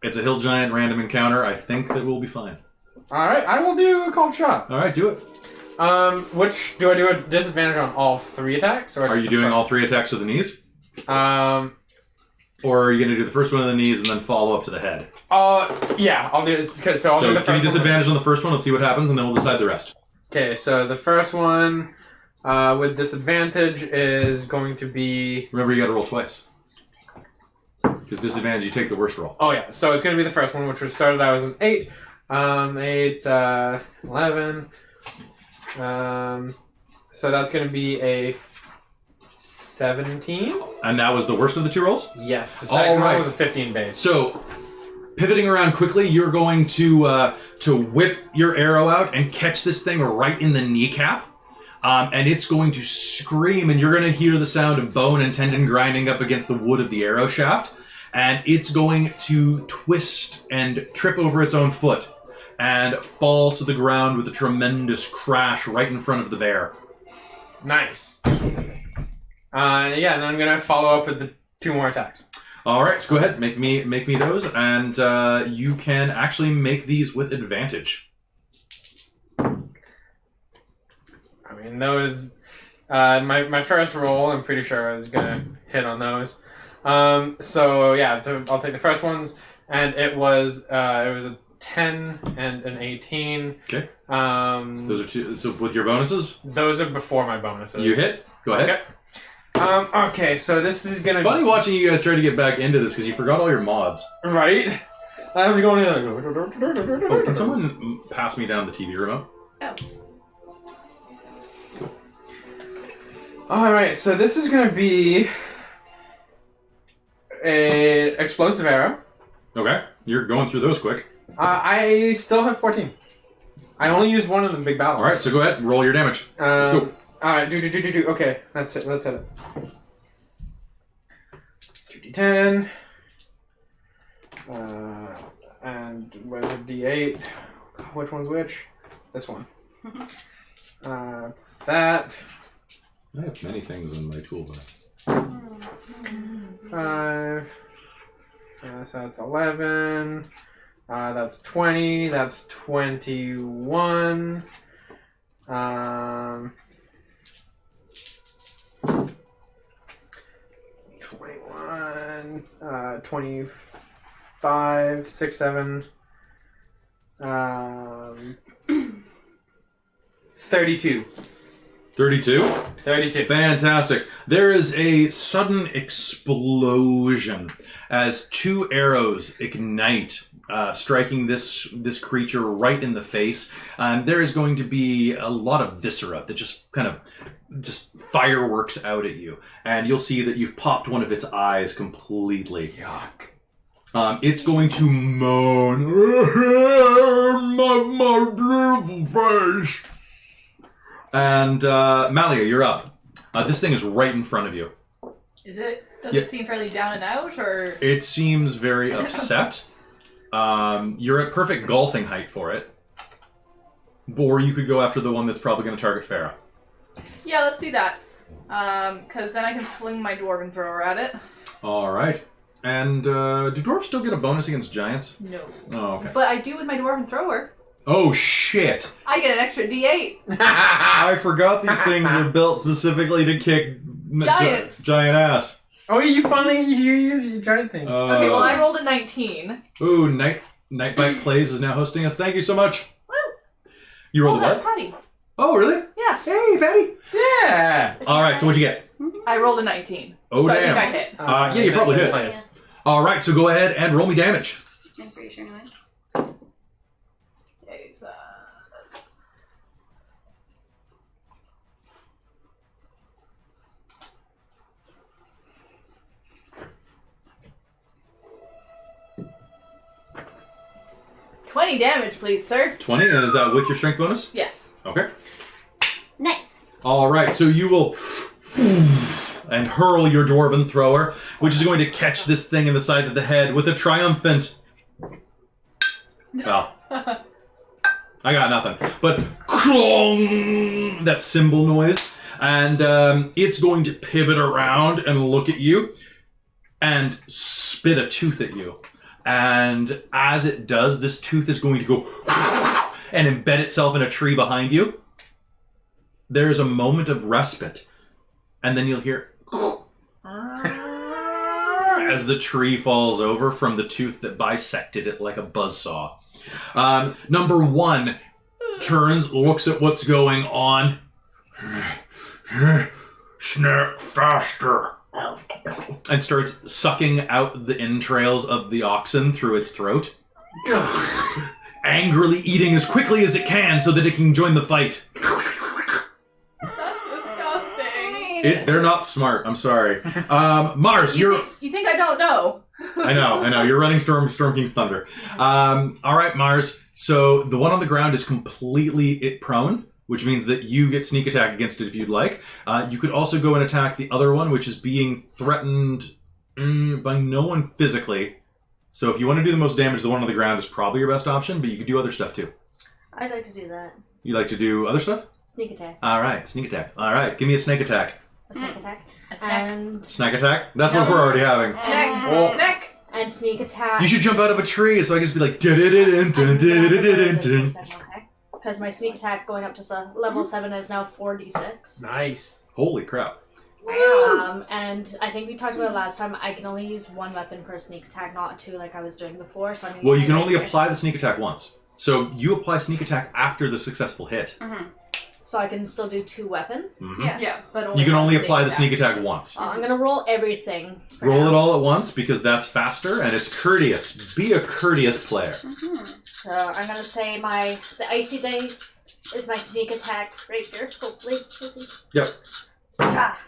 It's a hill giant random encounter. I think that we'll be fine. Alright, I will do a cold shot. All right, do it. Which do I do a disadvantage on all 3 attacks? Or Are you doing all 3 attacks to the knees? Or Or are you going to do the first one to the knees and then follow up to the head? yeah, I'll do this because I'll do So the give me first disadvantage on the first one. Let's see what happens, and then we'll decide the rest. Okay, so the first one with disadvantage is going to be. Remember, you got to roll twice. Because disadvantage, you take the worst roll. Oh yeah, so it's going to be the first one, which was started. I was an 8, 11. So that's going to be a 17. And that was the worst of the 2 rolls? Yes, the second All right. one was a 15 base. So, pivoting around quickly, you're going to whip your arrow out and catch this thing right in the kneecap. And it's going to scream, and you're going to hear the sound of bone and tendon grinding up against the wood of the arrow shaft. And it's going to twist and trip over its own foot and fall to the ground with a tremendous crash right in front of the bear. Nice. Yeah, and then I'm going to follow up with the 2 more attacks. All right, so go ahead, make me those, and you can actually make these with advantage. I mean, those. My first roll, I'm pretty sure I was gonna hit on those. So yeah, I'll take the first ones, and it was a 10 and an 18. Okay. Those are two. So with your bonuses, those are before my bonuses. You hit. Go ahead. Okay. Okay, so this is gonna. It's funny watching you guys try to get back into this because you forgot all your mods. Right. I'm going in. Oh, can someone pass me down the TV remote? Oh. All right, so this is gonna be a explosive arrow. Okay, you're going through those quick. I still have 14. I only used one in the big battle. All right, so go ahead and roll your damage. Let's go. All right, do. Okay, that's it. Let's hit it. 2d10. And where's the d8? Which one's which? This one. That. I have many things in my toolbox. 5. So that's 11. That's 20. That's 21. 21. 25. 6, 7. 32. 32? 32. Fantastic. There is a sudden explosion as 2 arrows ignite, striking this creature right in the face. There is going to be a lot of viscera that just fireworks out at you. And you'll see that you've popped one of its eyes completely. Yuck. It's going to moan, my beautiful face. And Malia, you're up. This thing is right in front of you. Is it? Does it seem fairly down and out, or? It seems very upset. You're at perfect golfing height for it. Or you could go after the one that's probably going to target Farah. Yeah, let's do that. Because then I can fling my dwarven thrower at it. All right. And do dwarves still get a bonus against giants? No. Oh, okay. But I do with my dwarven thrower. Oh, shit. I get an extra D8. I forgot these things are built specifically to kick Giants. Giant ass. Oh, you use your giant thing. Okay, well, I rolled a 19. Ooh, Nightbite Plays is now hosting us. Thank you so much. Woo! You rolled a that's what? Patty. Oh, really? Yeah. Hey, Patty. Yeah. All right, so what'd you get? I rolled a 19. Oh, so damn. I think I hit. Yeah, you probably hit. Yes. All right, so go ahead and roll me damage. I'm pretty sure anyway. Okay, so... $20 damage, please, sir. 20, and is that with your strength bonus? Yes. Okay. Nice. All right, so you will and hurl your dwarven thrower, which is going to catch this thing in the side of the head with a triumphant. Oh. I got nothing. But clong, that cymbal noise, and it's going to pivot around and look at you and spit a tooth at you. And as it does, this tooth is going to go and embed itself in a tree behind you. There's a moment of respite, and then you'll hear as the tree falls over from the tooth that bisected it like a buzzsaw. Number 1 turns, looks at what's going on. Snack faster. And starts sucking out the entrails of the oxen through its throat. Angrily eating as quickly as it can so that it can join the fight. That's disgusting. They're not smart, I'm sorry. Mars, you're... You think I don't know? I know. You're running Storm King's Thunder. All right, Mars. So the one on the ground is completely prone, which means that you get sneak attack against it if you'd like. You could also go and attack the other one, which is being threatened by no one physically. So if you want to do the most damage, the one on the ground is probably your best option, but you could do other stuff too. I'd like to do that. You like to do other stuff? Sneak attack. All right, sneak attack. All right, give me a snake attack. A snake attack. A and Snack attack? That's what we're already having. Snack. Oh. Snack. and sneak attack. You should jump out of a tree so I can just be like dun-dun-dun-dun-dun-dun-dun. Okay. Because my sneak attack going up to level 7 is now 4d6. Nice. Holy crap. And I think we talked about it last time, I can only use one weapon per sneak attack, not two like I was doing before. So Well, you can only apply the sneak attack once. So you apply sneak attack after the successful hit. So I can still do 2 weapon. Mm-hmm. Yeah, but You can only apply the sneak attack once. I'm gonna roll everything. Roll it all at once because that's faster and it's courteous. Be a courteous player. So I'm gonna say the icy dice is my sneak attack right here. Hopefully, Yep. Ah.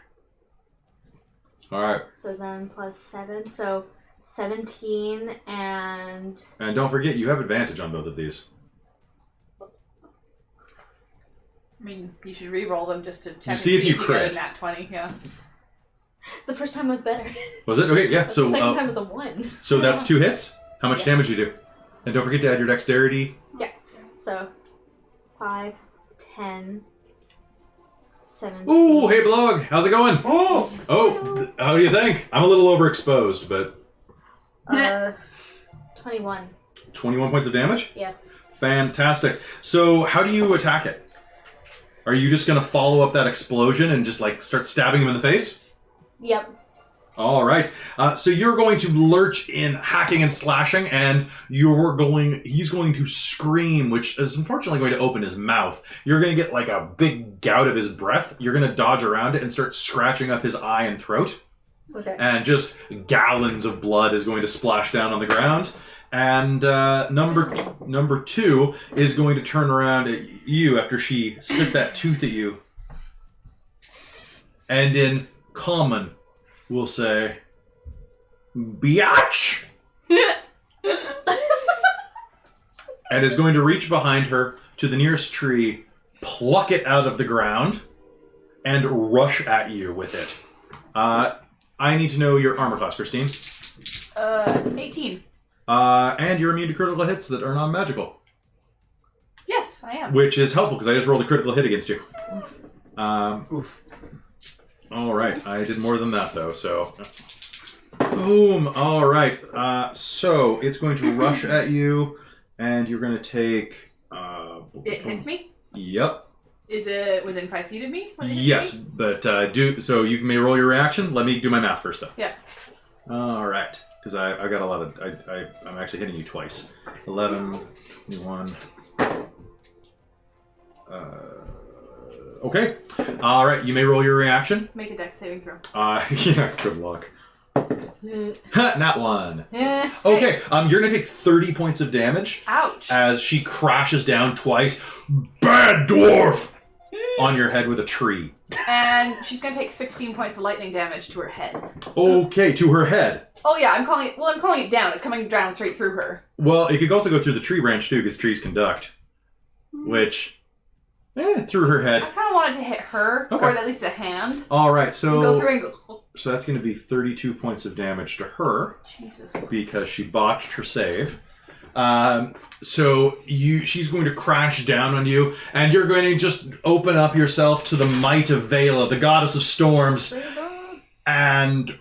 All right. So then plus 7, so 17 and And don't forget, you have advantage on both of these. I mean, you should re-roll them just to check. See if you get crit. a nat 20. Yeah. the first time was better. Was it? Okay, yeah. The So second time was a 1. so that's 2 hits. How much damage you do? And don't forget to add your dexterity. So 5, 10, 17. Ooh, hey Blog, how's it going? Oh! How do you think? I'm a little overexposed, but 21. 21 points of damage? Yeah. Fantastic. So how do you attack it? Are you just going to follow up that explosion and just like start stabbing him in the face? Yep. All right. So you're going to lurch in, hacking and slashing, and he's going to scream, which is unfortunately going to open his mouth. You're going to get like a big gout of his breath. You're going to dodge around it and start scratching up his eye and throat. Okay. And just gallons of blood is going to splash down on the ground. And number 2 is going to turn around at you after she spit that tooth at you. And in common, we'll say, biatch! And is going to reach behind her to the nearest tree, pluck it out of the ground, and rush at you with it. I need to know your armor class, Christine. 18. And you're immune to critical hits that are non-magical. Yes, I am. Which is helpful, because I just rolled a critical hit against you. Oof. Alright, I did more than that, though, so... Boom! Alright, so it's going to rush at you, and you're going to take... It hits me? Yep. Is it within 5 feet of me? When it hits Yes, me? but so you may roll your reaction. Let me do my math first, though. Yeah. Alright, because I got a lot of... I'm actually hitting you twice. 11, 21... Okay. All right. You may roll your reaction. Make a dex saving throw. Yeah. Good luck. Not 1. Okay. You're gonna take 30 points of damage. Ouch. As she crashes down twice. Bad dwarf! On your head with a tree. And she's gonna take 16 points of lightning damage to her head. Okay, to her head. Oh yeah, I'm calling it down. It's coming down straight through her. Well, it could also go through the tree branch too, because trees conduct. Which, through her I head. kind of wanted to hit her, Okay. or at least a hand. All right, so Go through and go. So that's going to be 32 points of damage to her. Jesus. Because she botched her save. So she's going to crash down on you, and you're going to just open up yourself to the might of Vela, the goddess of storms, and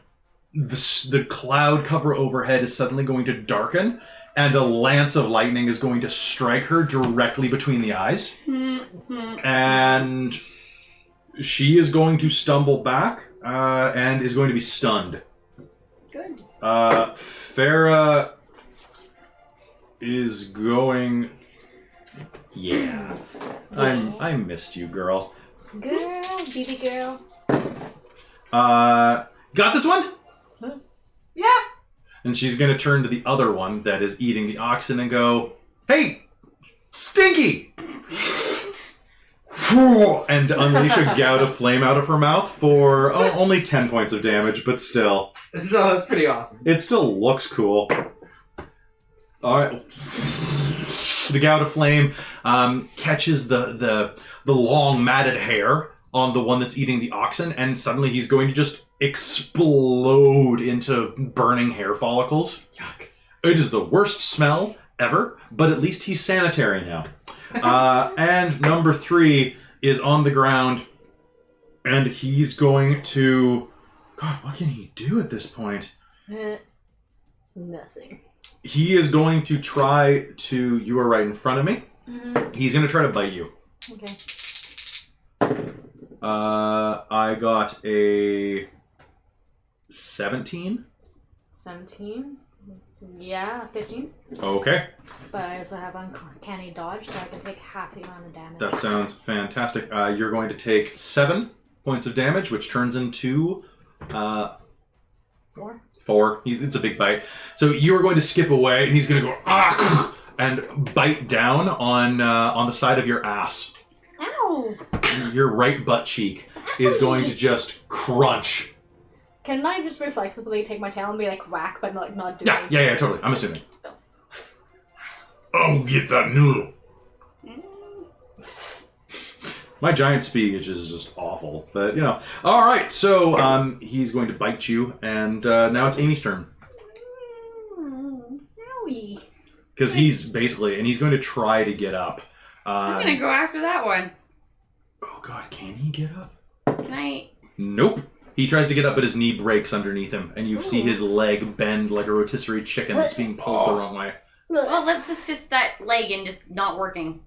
the cloud cover overhead is suddenly going to darken, and a lance of lightning is going to strike her directly between the eyes, and she is going to stumble back and is going to be stunned. Good. Farah is going... Yeah. I missed you, girl. Girl, baby girl. Got this one? Yeah. And she's going to turn to the other one that is eating the oxen and go, "Hey, Stinky!" And unleash a gout of flame out of her mouth for only 10 points of damage, but still. That's pretty awesome. It still looks cool. Alright. The gout of flame catches the long matted hair on the one that's eating the oxen, and suddenly he's going to just explode into burning hair follicles. Yuck. It is the worst smell ever, but at least he's sanitary now. And number 3 is on the ground, and he's going to God, what can he do at this point? Nothing. He is going to try to... You are right in front of me. Mm-hmm. He's going to try to bite you. Okay. I got a 17. 17? Yeah, 15. Okay. But I also have uncanny dodge, so I can take half the amount of damage. That sounds fantastic. You're going to take 7 points of damage, which turns into... 4. 4. It's a big bite. So you're going to skip away, and he's going to go... Ah! And bite down on the side of your ass. Ow! Your right butt cheek is going to just crunch. Can I just reflexively take my tail and be like whack, but not do anything? Yeah, totally. I'm assuming. Oh, get that noodle. My giant speech is just awful, but you know. All right, so he's going to bite you, and now it's Amy's turn. Owie. Because he's basically, and he's going to try to get up. I'm gonna go after that one. Oh God, can he get up? Can I? Nope. He tries to get up, but his knee breaks underneath him, and you see his leg bend like a rotisserie chicken that's being pulled the wrong way. Well, let's assist that leg in just not working.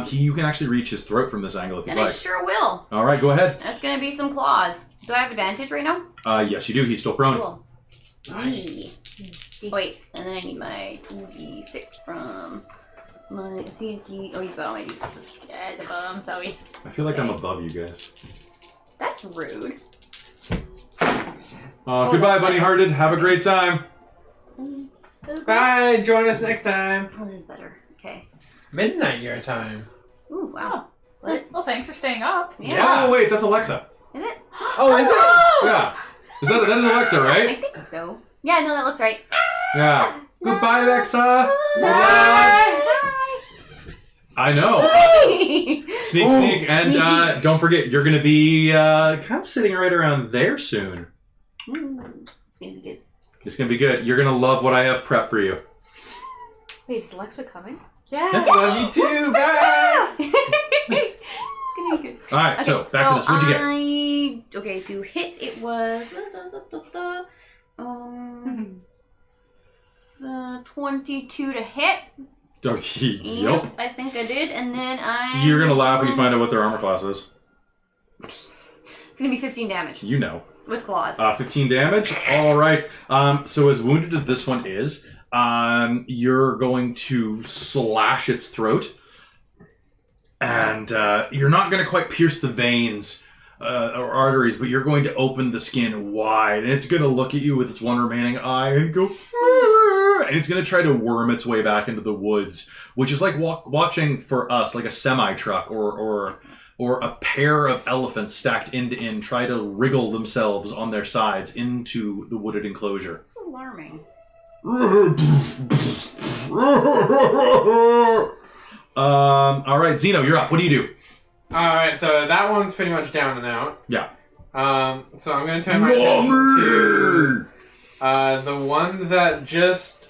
You can actually reach his throat from this angle if you'd And I like. sure will. All right, go ahead. That's gonna be some claws. Do I have advantage right now? Yes, you do. He's still prone. Cool. Nice. Wait, and then I need my 2d6 from my TNT. Oh, you've got all my d6s. Yeah, the bum, sorry. I feel like I'm above you guys. That's rude. Goodbye, Bunny Hearted. Have a great time. Bye. Join us next time. Oh, this is better. Okay. Midnight your time. Ooh, wow. What? Well, thanks for staying up. Yeah. Oh wait, that's Alexa. Is it? Oh, is it? Yeah. That is Alexa, I right? think so. Yeah, no, that looks right. Yeah. Goodbye, Alexa. Good luck. I know. Sneak, sneak, and sneaky. don't forget, you're going to be kind of sitting right around there soon. It's gonna be good. It's going to be good. You're going to love what I have prepped for you. Wait, is Alexa coming? Yeah. Love you too. Bye. All right, Okay, so back to this. What'd you get? Okay, to hit it was 22 to hit. Oh, yup. I think I did, and then You're going to laugh when you find out what their armor class is. It's gonna be 15 damage You know. with claws. 15 damage. All right. So as wounded as this one is, you're going to slash its throat, and you're not going to quite pierce the veins or arteries, but you're going to open the skin wide, and it's going to look at you with its one remaining eye and go, and it's going to try to worm its way back into the woods, which is like watching for us, like a semi-truck or a pair of elephants stacked end to end try to wriggle themselves on their sides into the wooded enclosure. It's alarming. All right, Zeno, you're up. What do you do? All right, so that one's pretty much down and out. Yeah. So I'm gonna turn my attention to the one that just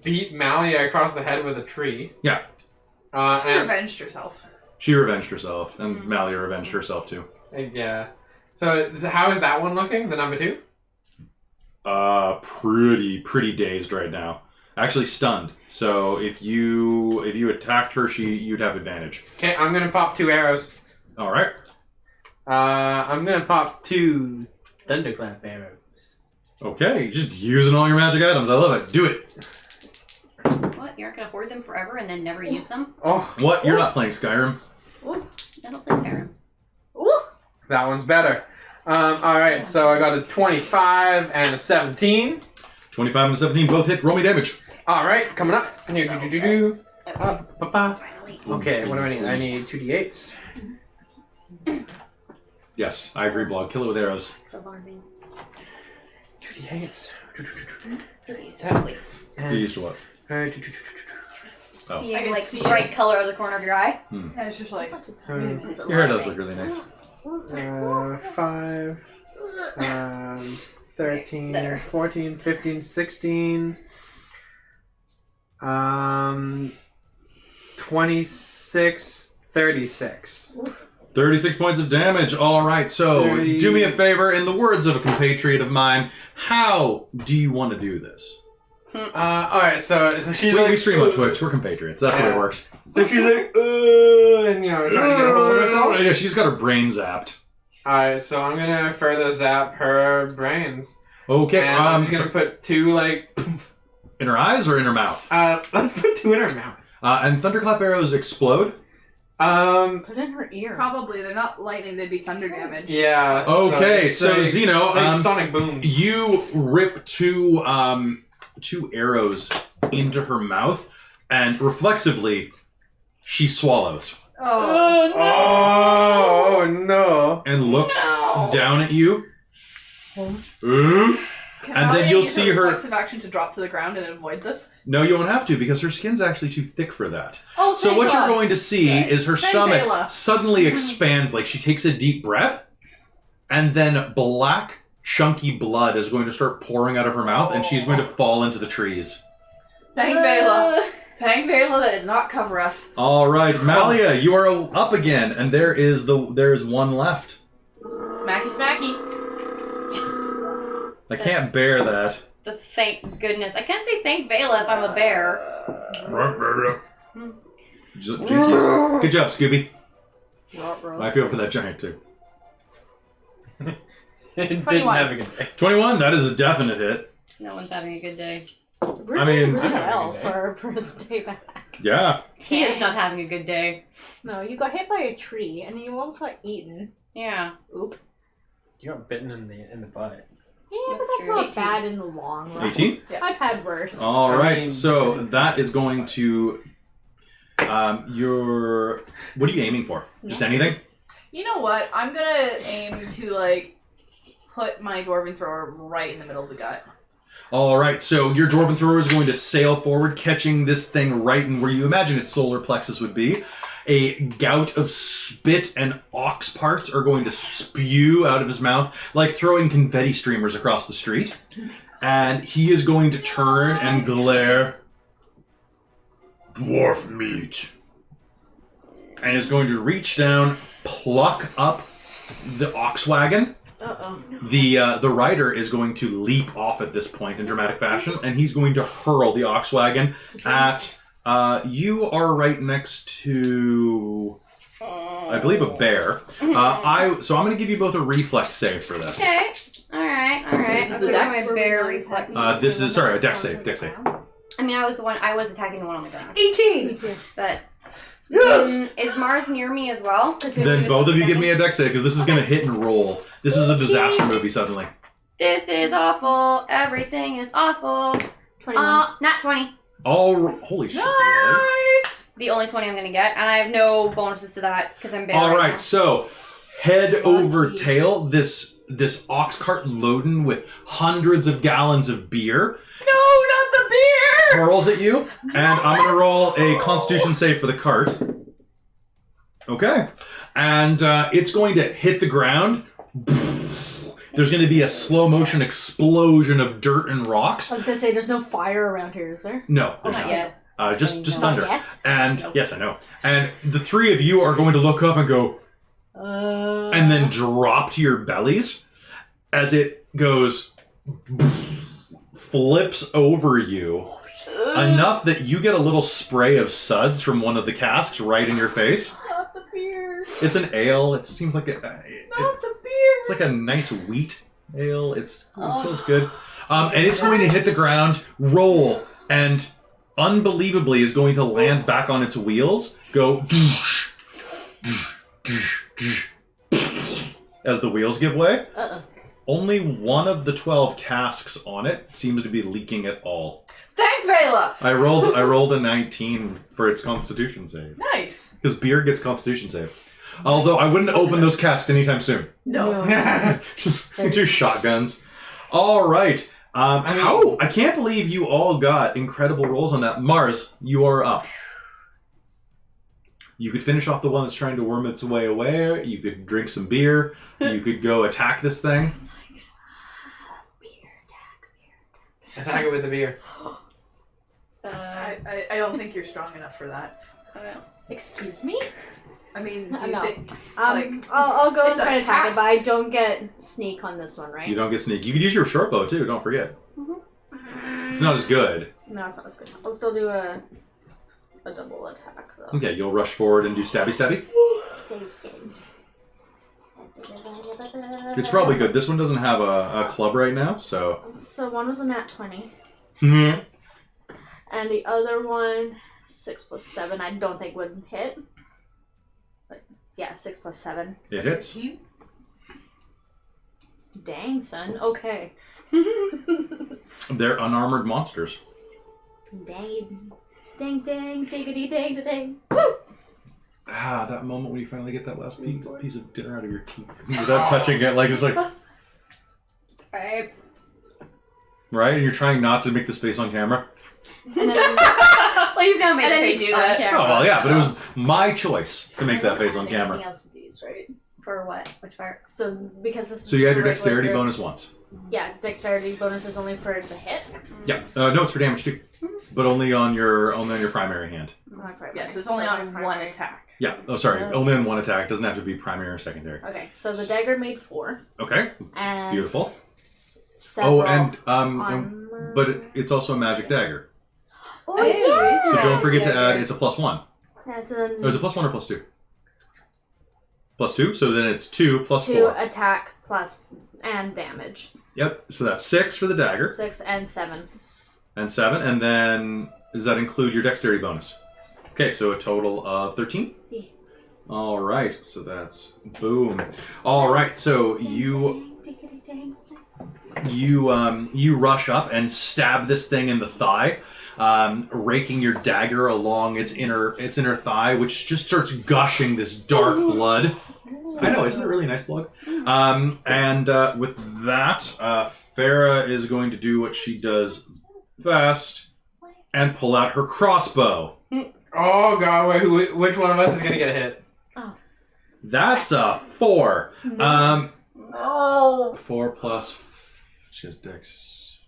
beat Malia across the head with a tree. Yeah. She And revenged herself. She revenged herself, and Malia revenged herself too. yeah. So how is that one looking? The number 2? Pretty dazed right now. Actually stunned. So if you attacked her, you'd have advantage. Okay, I'm gonna pop 2 arrows. All right. I'm gonna pop 2 thunderclap arrows. Okay, just using all your magic items. I love it. Do it. What? You're not gonna hoard them forever and then never use them? Oh, What? You're not playing Skyrim. I don't play Skyrim. Ooh! that one's better. All right, so I got a 25 and a 17. 25 and 17 both hit. Roll me damage. All right, coming up. Here, do. Ba-ba. Finally. Okay, what do I need? I need 2d8s. Yes, I agree, Blog. Kill it with arrows. It's alarming. 2d8s. Totally. Get used to what? See Oh. I can like see bright it. color out of the corner of your eye. And it's just like, So, It's Your hair does look really nice. 5, 13, Better. 14, 15, 16, 26, 36. 36 points of damage. All right, so 30. do me a favor. In the words of a compatriot of mine, how do you want to do this? Alright, so she's We like... stream on Twitch. We're compatriots. That's the way it works. So she's like, and, you know, trying to get a hold of herself. Yeah, she's got her brain zapped. Alright, so I'm gonna further zap her brains. Okay, And I'm just gonna put 2, like... in her eyes or in her mouth? Let's put 2 in her mouth. And thunderclap arrows explode. Put in her ear. Probably. They're not lightning, they'd be thunder damage. Yeah. Okay, so like, Zeno, like sonic booms. you rip 2 arrows into her mouth, and reflexively, she swallows Oh no. and looks down at you. And then you'll see her. Reflexive action to drop to the ground and avoid this. No, you won't have to because her skin's actually too thick for that. Oh, So what you're going to see is her Thank stomach Bela. suddenly expands, like she takes a deep breath, and then black, chunky blood is going to start pouring out of her mouth, and she's going to fall into the trees. Thank Vela. Thank Vela that did not cover us. All right, Malia, you are up again, and there is one left. Smacky, smacky. I can't bear that. The thank goodness. I can't say thank Vela if I'm a bear. Jinkies. Good job, Scooby. I feel for that giant too. It didn't 21. have a good day. 21, that is a definite hit. No one's having a good day. We're I doing mean- really I'm having a well good for our first day back. Yeah. He is not having a good day. No, you got hit by a tree, and you almost got eaten. Yeah. Oop. You got bitten in the butt. Yeah, That's but that's true. not 18. bad in the long run. 18? I've had worse. All I right, mean- so that is going to your. What are you aiming for? Just anything? You know what? I'm gonna aim to, like, put my Dwarven Thrower right in the middle of the gut. All right, so your dwarven thrower is going to sail forward, catching this thing right in where you imagine its solar plexus would be. A gout of spit and ox parts are going to spew out of his mouth, like throwing confetti streamers across the street. And he is going to turn and glare. Dwarf meat. And is going to reach down, pluck up the ox wagon. Uh-oh. The rider is going to leap off at this point in dramatic fashion, and he's going to hurl the ox wagon at. You are right next to, I believe, a bear. So I'm going to give you both a reflex save for this. Okay. Alright. This is a I'll dex? my bear reflex. This is sorry, a dex save. Dex save. I mean, I was attacking the one on the ground. 18! Me too. But Yes. is Mars near me as well? Then both of you give me a dex save because this is going to hit and roll. This is a disaster movie suddenly. This is awful. Everything is awful. 21. Not 20. Holy shit! Really? Nice! The only 20 I'm gonna get, and I have no bonuses to that because I'm bear. All right right, now. so head over tail. This ox cart loaded with hundreds of gallons of beer No, not the beer! hurls at you, and I'm gonna roll a Constitution save for the cart. Okay, and it's going to hit the ground. There's going to be a slow motion explosion of dirt and rocks. I was gonna say, there's no fire around here, is there? No, there's Not not. yet. Just Not thunder. yet? And yes, I know. And the three of you are going to look up and go, and then drop to your bellies as it goes, flips over you enough that you get a little spray of suds from one of the casks right in your face. Not the beer! It's an ale. It seems like Not the beer! it's like a nice wheat ale. It smells good. And it's going to hit the ground, roll, and unbelievably is going to land back on its wheels, go as the wheels give way. Uh-oh. Only one of the 12 casks on it seems to be leaking at all. Thank Vela! I rolled a 19 for its Constitution save. Nice. Because beer gets Constitution save. Although I wouldn't open those casks anytime soon. No. Two shotguns. All right. I can't believe you all got incredible rolls on that. Mars, you are up. You could finish off the one that's trying to worm its way away. You could drink some beer. You could go attack this thing. Attack it with the beer. I don't think you're strong enough for that. Excuse me? I mean, do you No. think... I'll go and it's try to attack it, attacks. but I don't get sneak on this one, right? You don't get sneak. You could use your short bow too. Don't forget. It's not as good. No, it's not as good. I'll still do a double attack though. Okay, you'll rush forward and do stabby stabby. It's probably good. This one doesn't have a club right now, so. So one was a nat 20, Yeah. and the other one 6 plus 7. I don't think would hit. But yeah, 6 plus 7. It hits. Dang, son. Okay. They're unarmored monsters. Dang, diggity, dang, dang. Ah, that moment when you finally get that last piece of dinner out of your teeth without touching it, like it's like. Right. Right, and you're trying not to make this face on camera. And then, Well, you've now made And a then you face do on that. camera. Oh well, yeah, but it was my choice to make that face on camera. Anything else to these, right? For what? Which part? So because this. So you had your is dexterity regular- bonus once. Yeah, dexterity bonus is only for the hit. Yeah, no, it's for damage too, but only on your primary hand. Yeah, so it's only on one attack. Yeah. Oh, sorry. So- Only on one attack. Doesn't have to be primary or secondary. Okay, so the dagger made 4. Okay. And Beautiful. Several Oh, and armor- but it's also a magic dagger. Oh yeah. So don't forget to Yeah. add. It's a +1. Yeah, so then Oh, is it +1 or +2? +2. So then it's 2 plus 2 4. attack plus and damage. Yep. So that's 6 for the dagger 6 and 7. and 7, and then does that include your dexterity bonus? Okay, so a total of 13. Yeah. All right. So that's boom. All right. So you rush up and stab this thing in the thigh, raking your dagger along its inner thigh, which just starts gushing this dark blood. I know, isn't it really nice blood? And with that, Farah is going to do what she does best and pull out her crossbow. Oh god, wait, which one of us is gonna get hit? That's a 4. Oh. 4 plus. She has dex.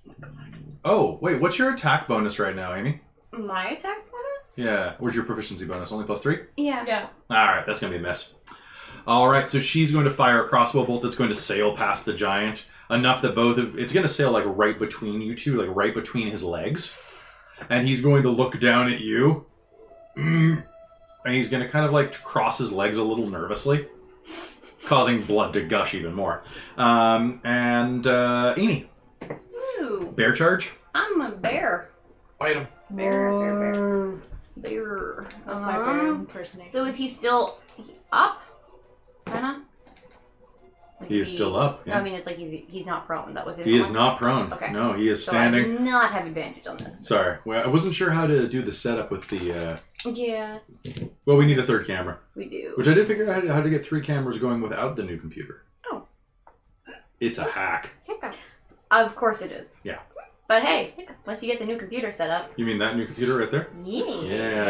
Oh, wait, what's your attack bonus right now, Amy? My attack bonus? Yeah, where's your proficiency bonus? Only +3? Yeah. Yeah. Alright, that's gonna be a mess. Alright, so she's going to fire a crossbow bolt that's going to sail past the giant, enough that it's gonna sail like right between you two, like right between his legs. And he's going to look down at you. And he's gonna kind of like cross his legs a little nervously, causing blood to gush even more. Amy, Ooh, bear charge? I'm a bear. Bite him. Bear. That's my bear impersonator. So is he still up? Kinda? Like, He is still up. No, Yeah. I mean, it's like he's not prone. That was it. He is not prone. Okay. No, he is So standing. I do not have advantage on this. Sorry, well, I wasn't sure how to do the setup with the. Yes, Well, we need a third camera, we do. which I did figure out how to get 3 cameras going without the new computer. Oh. It's a hack. Hiccups. Of course it is. Yeah. But hey, once you get the new computer set up. You mean that new computer right there? Yeah. Yeah,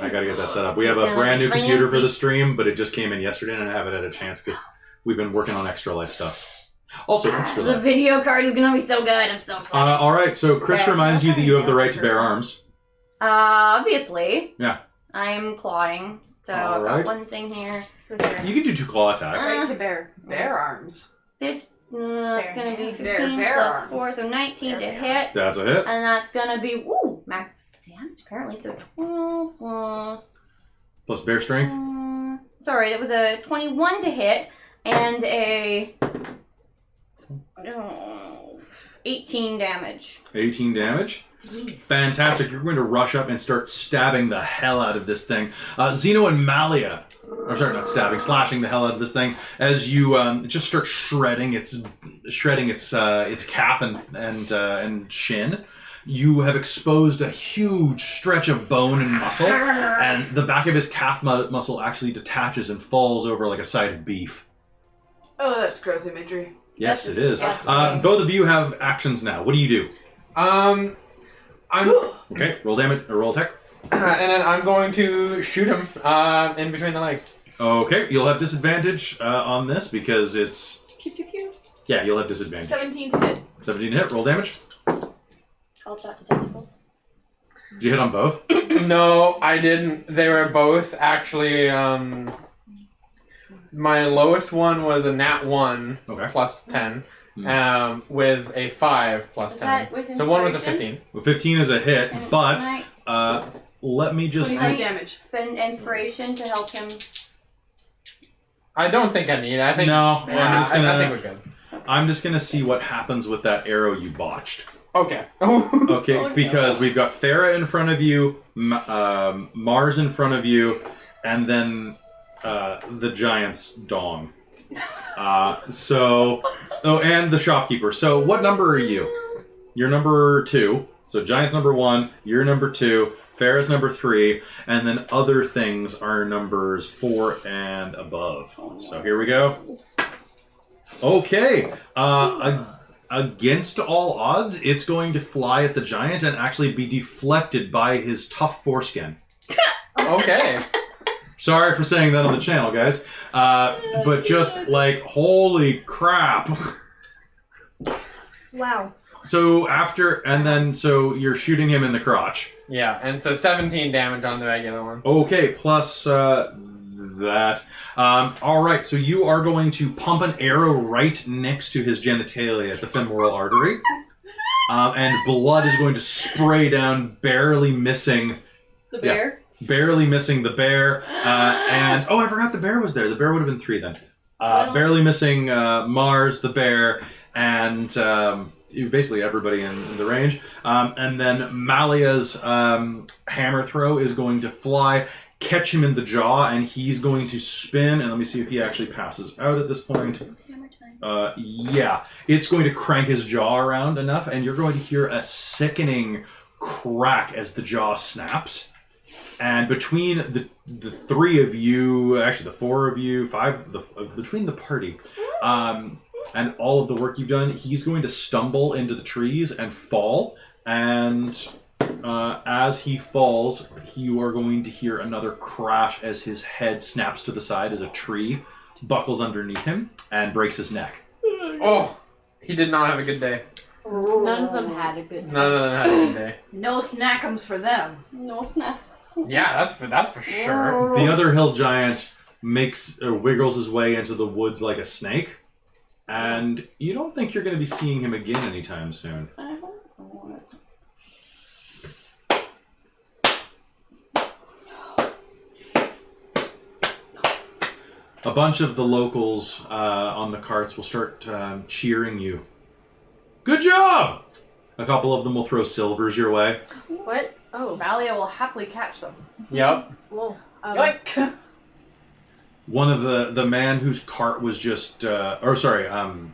I gotta get that set up. We have It's a gonna brand new look computer for fancy. the stream, but it just came in yesterday, and I haven't had a chance because we've been working on Extra Life stuff. Also, Extra The Life. video card is gonna be so good. I'm so excited. All right, so Chris reminds you that you have the right to bear arms. Obviously. Yeah. I'm clawing. So All I've got right. one thing here. You can do 2 claw attacks. Right to bear arms. It's gonna be 15 Bear plus arms. 4, so 19 to Bear hit. That's a hit. And that's gonna be, woo, max damage apparently. So 12 Plus bear strength. sorry, that was a 21 to hit and a 18 damage. 18 damage. Fantastic. You're going to rush up and start stabbing the hell out of this thing. Xeno and Malia, or sorry, not stabbing, slashing the hell out of this thing as you just start shredding its calf and shin. You have exposed a huge stretch of bone and muscle, and the back of his calf muscle actually detaches and falls over like a side of beef. Oh, that's gross imagery. Yes, That's it is. disgusting. Both of you have actions now. What do you do? I'm Okay, roll damage or roll attack. and then I'm going to shoot him in between the legs. Okay, you'll have disadvantage on this because it's... Pew, pew, pew. Yeah, you'll have disadvantage. 17 to hit. 17 to hit, roll damage. Called shot to testicles. Did you hit on both? No, I didn't. They were both actually My lowest one was a nat 1 Okay. plus 10, Hmm. with a 5 plus Is 10. that with So one was a inspiration? 15. Well, 15 is a hit, Can but I let me just. 22 damage. spend inspiration to help him? I don't think I need it. I think No, yeah, I'm just gonna- I think we're good. I'm just gonna see what happens with that arrow you botched. Okay. Okay, Oh, no. because we've got Farah in front of you, Mars in front of you, and then the giant's dong. And the shopkeeper. So what number are you? You're number 2. So giant's number 1, you're number 2, Farah's number 3, and then other things are numbers 4 and above. So here we go. Okay. Against all odds, it's going to fly at the giant and actually be deflected by his tough foreskin. Okay. Sorry for saying that on the channel, guys. But just like, holy crap. Wow. So so you're shooting him in the crotch. Yeah, and so 17 damage on the regular one. Okay, plus that. All right, so you are going to pump an arrow right next to his genitalia at the femoral artery. And blood is going to spray down, barely missing... The bear? Yeah, barely missing the bear. And... Oh, I forgot the bear was there. The bear would have been 3 then. Barely missing Mars, the bear, and... basically everybody in the range. And then Malia's hammer throw is going to fly, catch him in the jaw, and he's going to spin. And let me see if he actually passes out at this point. It's hammer time. Yeah. It's going to crank his jaw around enough, and you're going to hear a sickening crack as the jaw snaps. And between the 3 of you, actually the 4 of you, 5, between the party, and all of the work you've done, he's going to stumble into the trees and fall. And as he falls, you are going to hear another crash as his head snaps to the side as a tree buckles underneath him and breaks his neck. Oh, he did not have a good day. None of them had a good time. None of them had a good day. No snackums for them. No snap. Yeah, that's for sure. The other hill giant wiggles his way into the woods like a snake. And you don't think you're going to be seeing him again anytime soon. I don't want it. A bunch of the locals on the carts will start cheering you. Good job! A couple of them will throw silvers your way. What? Oh. Valia will happily catch them. Yep. Whoa. Yoink! One of the man whose cart was just, the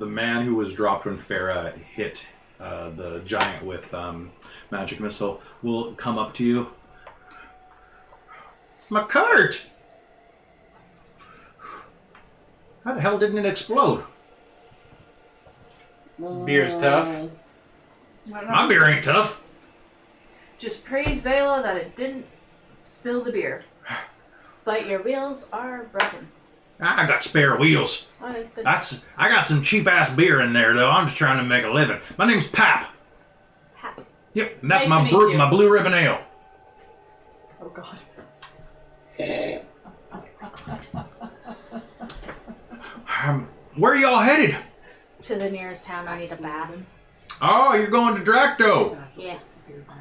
man who was dropped when Farah hit the giant with magic missile will come up to you. My cart! How the hell didn't it explode? Beer's tough. My beer ain't tough. Just praise Vela that it didn't spill the beer. But your wheels are broken. I got spare wheels. Okay, good. I got some cheap ass beer in there though. I'm just trying to make a living. My name's Pap. Hap. Yep, and that's Nice to meet you. my blue ribbon ale. Oh god. Where are y'all headed? To the nearest town, I need a bath. Oh, you're going to Dracto. Yeah.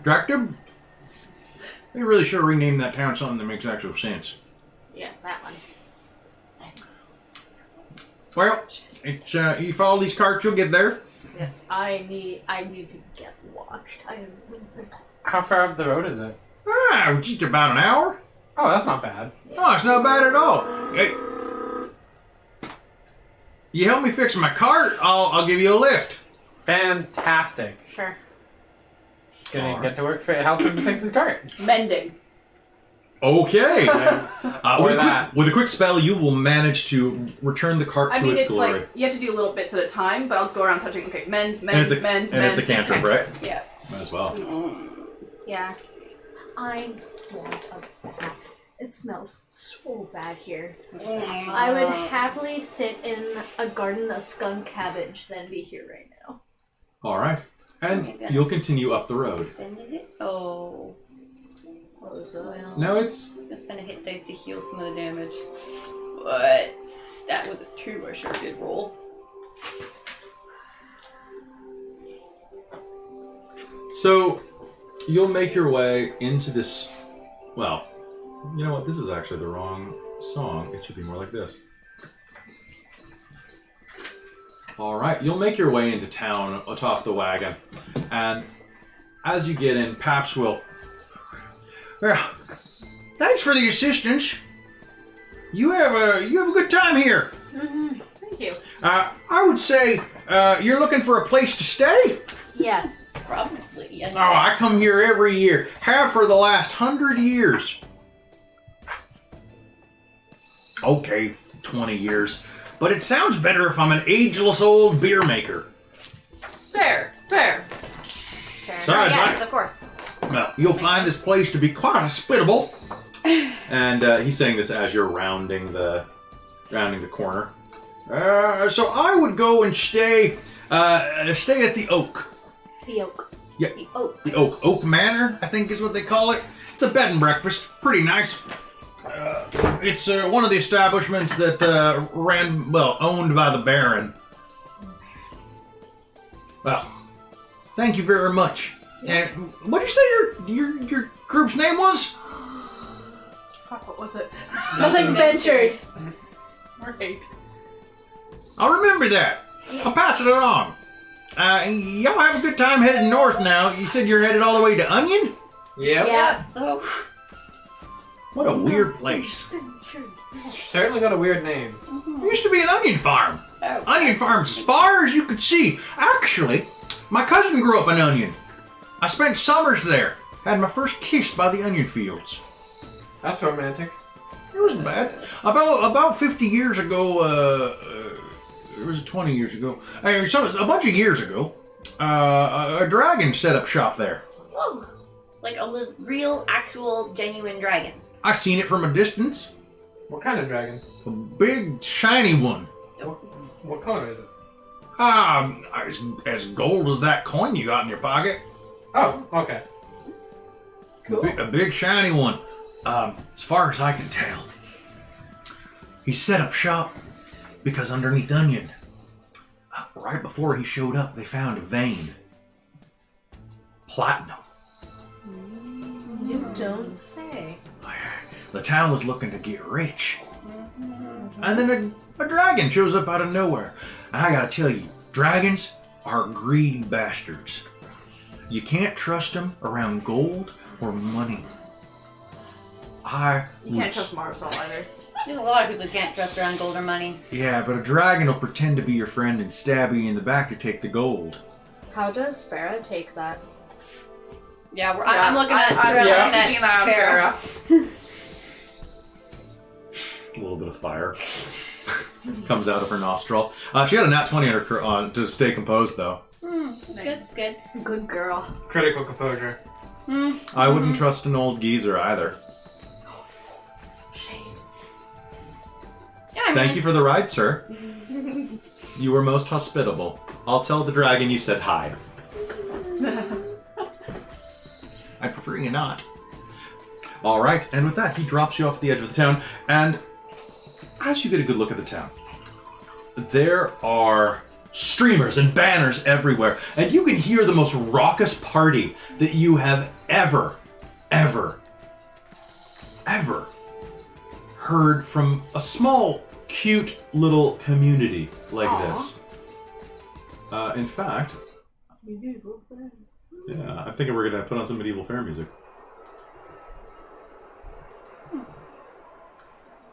Dracto? They really should have renamed that town something that makes actual sense. Yeah, that one. Well, it's you follow these carts, you'll get there. Yeah. I need to get washed. How far up the road is it? Just about an hour. Oh, that's not bad. No, it's not bad at all. Hey, you help me fix my cart, I'll give you a lift. Fantastic. Sure. Gonna get to work for help him fix his cart. Mending. Okay. Or that. With a quick spell, you will manage to return the cart I to mean, its it's glory. like, you have to do little bits at a time, but I'll just go around touching, okay, mend, And it's a- mend, and it's a cantrip, right? Yeah. Might as well. Yeah. I want a bath. It smells so bad here. I would happily sit in a garden of skunk cabbage than be here right now. All right. And my goodness. you'll continue up the road. Oh. What was that? No, it's... I was gonna spend a hit dice to heal some of the damage. But that was a 2. I sure did roll. So, you'll make your way into this. Well, you know what? This is actually the wrong song. It should be more like this. Alright, you'll make your way into town atop the wagon. And as you get in, Paps will. Well, thanks for the assistance. You have a good time here. Thank you. I would say you're looking for a place to stay? Yes. Probably. Yeah. Oh, I come here every year. Have for the last 100 years. Okay, 20 years. But it sounds better if I'm an ageless old beer maker. Fair. Besides, Yes, of course. well, you'll find this place to be quite hospitable. And he's saying this as you're rounding the corner. So I would go and stay at the Oak. The oak. Yeah, The oak. the Oak Manor, I think is what they call it. It's a bed and breakfast, pretty nice. It's one of the establishments that owned by the Baron. Well, thank you very much. And what did you say your group's name was? Fuck, what was it? Nothing ventured. Right. I'll remember that. I'll pass it along. Y'all have a good time heading north now. You said you're headed all the way to Onion? Yep. Yeah. So, What a weird place. Ventured. Certainly got a weird name. There used to be an onion farm. oh, Onion farms as far as you could see. Actually, my cousin grew up in Onion. I spent summers there. Had my first kiss by the onion fields. That's romantic. It wasn't bad. About 50 years ago, it was 20 years ago. A bunch of years ago, a dragon set up shop there. whoa. Like a real, actual, genuine dragon. I seen it from a distance. What kind of dragon? A big, shiny one. What color is it? As gold as that coin you got in your pocket. Oh, okay. Cool. A big, shiny one. As far as I can tell, he set up shop because underneath Onion, right before he showed up, they found a vein. Platinum. You don't say. The town was looking to get rich. And then a dragon shows up out of nowhere. And I gotta tell you, dragons are greedy bastards. You can't trust them around gold or money. You can't trust Marisol either. There's a lot of people who can't trust around gold or money. Yeah, but a dragon will pretend to be your friend and stab you in the back to take the gold. How does Farah take that? Yeah, I'm looking at keeping an eye on Farrah. Farrah. A little bit of fire comes out of her nostril. She had a nat 20 on to stay composed, though. It's good. Good girl. Critical composure. I wouldn't trust an old geezer either. Shade. Yeah, Thank you for the ride, sir. You were most hospitable. I'll tell the dragon you said hi. I'd prefer you not. All right, and with that, he drops you off the edge of the town, and as you get a good look at the town, there are streamers and banners everywhere, and you can hear the most raucous party that you have ever heard from a small, cute little community like this. In fact, yeah, I'm thinking we're going to put on some medieval fair music.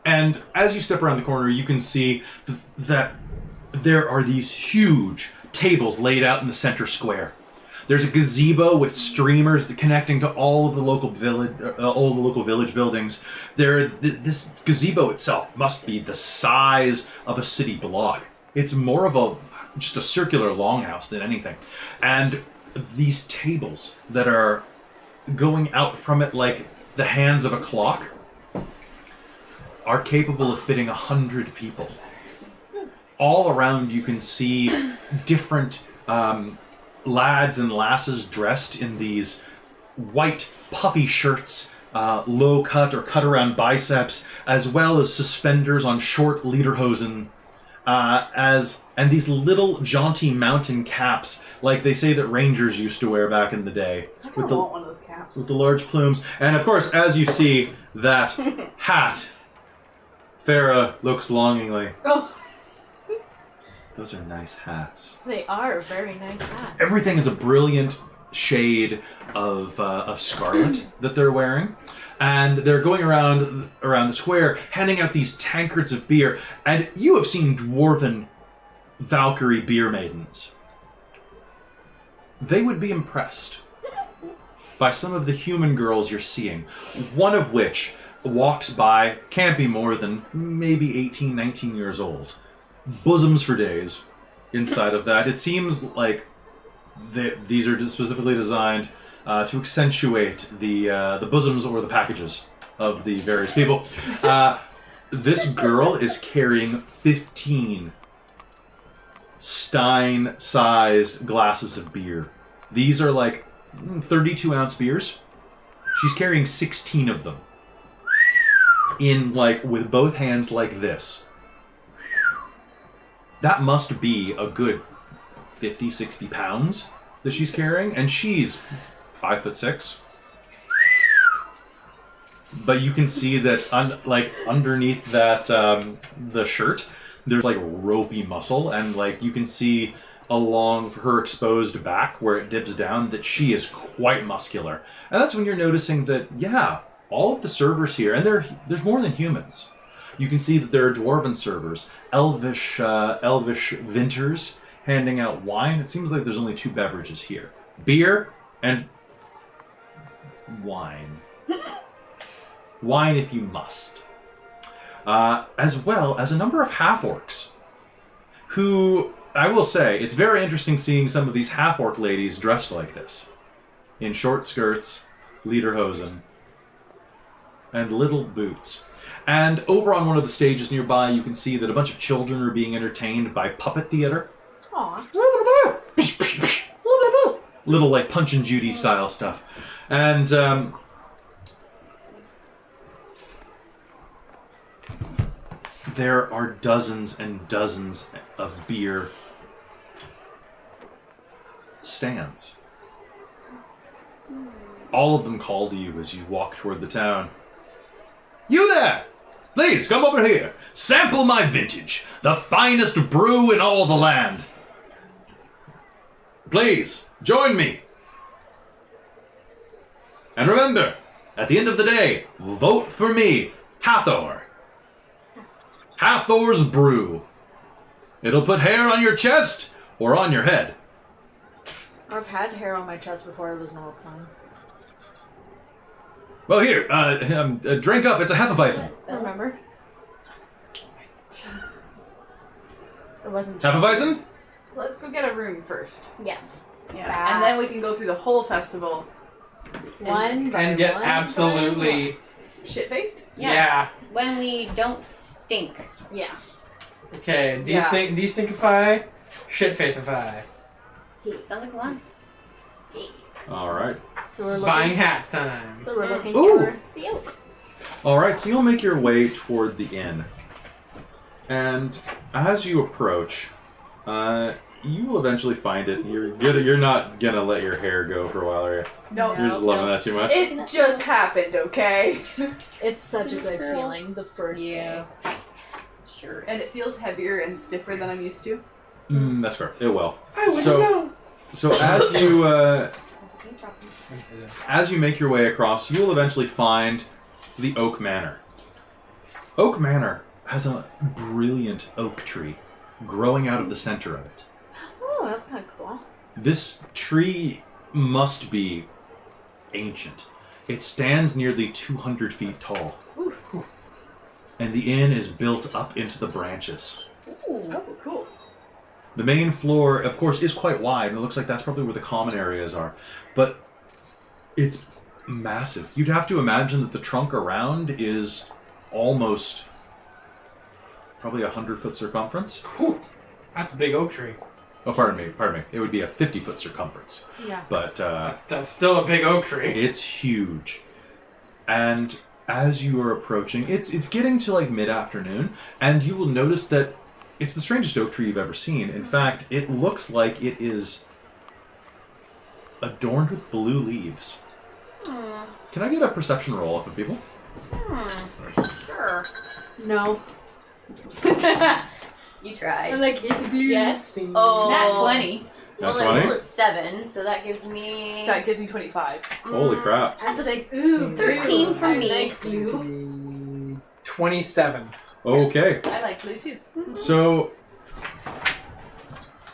And as you step around the corner, you can see that there are these huge tables laid out in the center square. There's a gazebo with streamers connecting to all of the local village buildings. This gazebo itself must be the size of a city block. It's more of just a circular longhouse than anything. And these tables that are going out from it like the hands of a clock are capable of fitting 100 people. All around you can see different lads and lasses dressed in these white puffy shirts low cut or cut around biceps, as well as suspenders on short lederhosen, and these little jaunty mountain caps, like they say that rangers used to wear back in the day. I kind of want one of those caps. With the large plumes. And of course, as you see that hat, Farah looks longingly. Oh. Those are nice hats. They are very nice hats. Everything is a brilliant shade of scarlet that they're wearing. And they're going around the square, handing out these tankards of beer. And you have seen dwarven Valkyrie beer maidens. They would be impressed by some of the human girls you're seeing. One of which walks by, can't be more than maybe 18, 19 years old. Bosoms for days inside of that. It seems like these are specifically designed to accentuate the bosoms or the packages of the various people. This girl is carrying 15 Stein-sized glasses of beer. These are like 32-ounce beers. She's carrying 16 of them in with both hands like this. That must be a good 50, 60 pounds that she's carrying, and she's 5'6". But you can see that underneath that the shirt, there's ropey muscle, and you can see along her exposed back where it dips down that she is quite muscular. And that's when you're noticing that, yeah, all of the servers here, and there's more than humans. You can see that there are dwarven servers, elvish vinters handing out wine. It seems like there's only 2 beverages here: beer and wine. Wine if you must. As well as a number of half-orcs, who, I will say, it's very interesting seeing some of these half-orc ladies dressed like this, in short skirts, lederhosen, and little boots. And over on one of the stages nearby, you can see that a bunch of children are being entertained by puppet theater. Aww. Little Punch and Judy style stuff. And there are dozens and dozens of beer stands. All of them call to you as you walk toward the town. You there! Please, come over here. Sample my vintage. The finest brew in all the land. Please, join me. And remember, at the end of the day, vote for me, Hathor. Hathor's brew. It'll put hair on your chest or on your head. I've had hair on my chest before. It was not fun. Well, here, drink up. It's a Hefeweizen. Remember? It wasn't. Hefeweizen? Let's go get a room first. Yes. Yeah. And then we can go through the whole festival. One by And get one absolutely... Shit-faced? Yeah. When we don't stink. Yeah. Okay, de-stinkify, shit-faceify. Sounds like one. All right. So we're Buying looking. hats time. So we're looking Ooh. for the oak. All right, so you'll make your way toward the inn. And as you approach, you will eventually find it. You're not gonna let your hair go for a while, are you? No. You're just loving that too much? It just happened, okay? It's such a good feeling the first day. Sure. And it feels heavier and stiffer than I'm used to. That's fair. It will. I wouldn't know. So as you Sounds like you dropped me. as you make your way across, you will eventually find the Oak Manor. Oak Manor has a brilliant oak tree growing out of the center of it. Oh, that's kind of cool. This tree must be ancient. It stands nearly 200 feet tall. Oof. And the inn is built up into the branches. Ooh. Oh, cool. The main floor, of course, is quite wide, and it looks like that's probably where the common areas are. But it's massive. You'd have to imagine that the trunk around is almost probably 100-foot circumference. Whew. That's a big oak tree. Oh, pardon me. It would be a 50-foot circumference. Yeah. But That's still a big oak tree. it's huge. And as you are approaching, it's getting to like mid-afternoon, and you will notice that it's the strangest oak tree you've ever seen. In fact, it looks like it is adorned with blue leaves. Can I get a perception roll off of people? Sure. No. You tried. I'm like, it's blue. Yes. Oh. Nat 20. Nat Well, 20? it was 7, so that gives me... That gives me 25. Holy crap. I was like, ooh, 13 for I me. like blue. 27. Okay. I like blue too. So,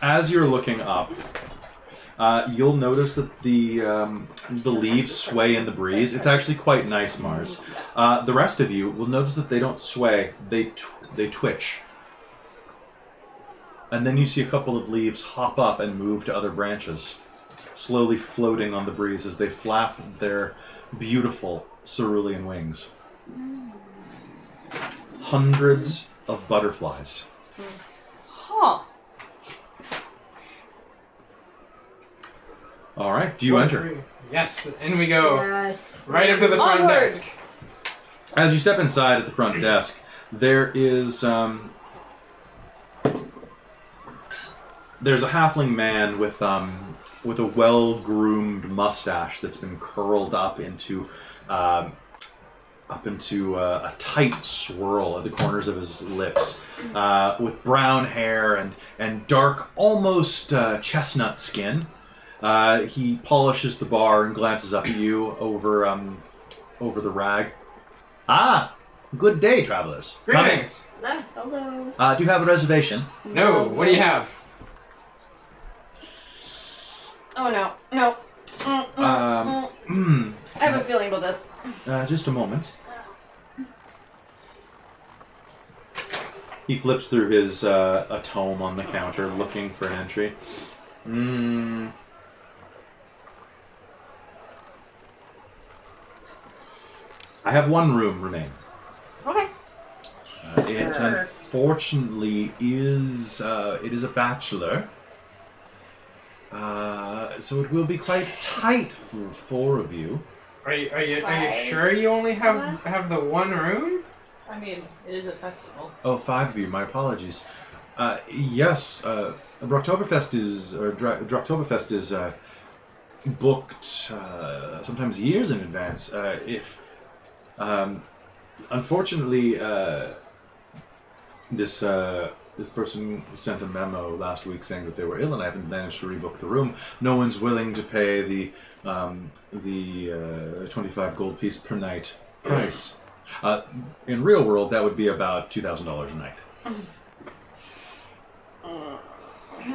as you're looking up, you'll notice that the leaves sway in the breeze. It's actually quite nice, Mars. The rest of you will notice that they don't sway; they twitch. And then you see a couple of leaves hop up and move to other branches, slowly floating on the breeze as they flap their beautiful cerulean wings. Hundreds of butterflies. Huh. All right, do you enter? Yes, in we go. Yes. Right up to the front Onward. desk. As you step inside at the front desk, there is there's a halfling man with a well-groomed mustache that's been curled up into a tight swirl at the corners of his lips, with brown hair and dark, almost chestnut skin. He polishes the bar and glances up at you over the rag. Ah, good day, travelers. Greetings. Hello. Do you have a reservation? No, what do you have? Oh no, no. I have a feeling about this. Just a moment. He flips through his a tome on the counter, looking for an entry. I have one room remaining. Okay. It unfortunately is it is a bachelor. So it will be quite tight for 4 of you. Are you Five. sure you only have the one room? I mean, it is a festival. Oh, 5 of you. My apologies. Yes, Drakoberfest is booked sometimes years in advance. Unfortunately, this person sent a memo last week saying that they were ill, and I haven't managed to rebook the room. No one's willing to pay the 25 gold piece per night price. In real world, that would be about $2,000 a night.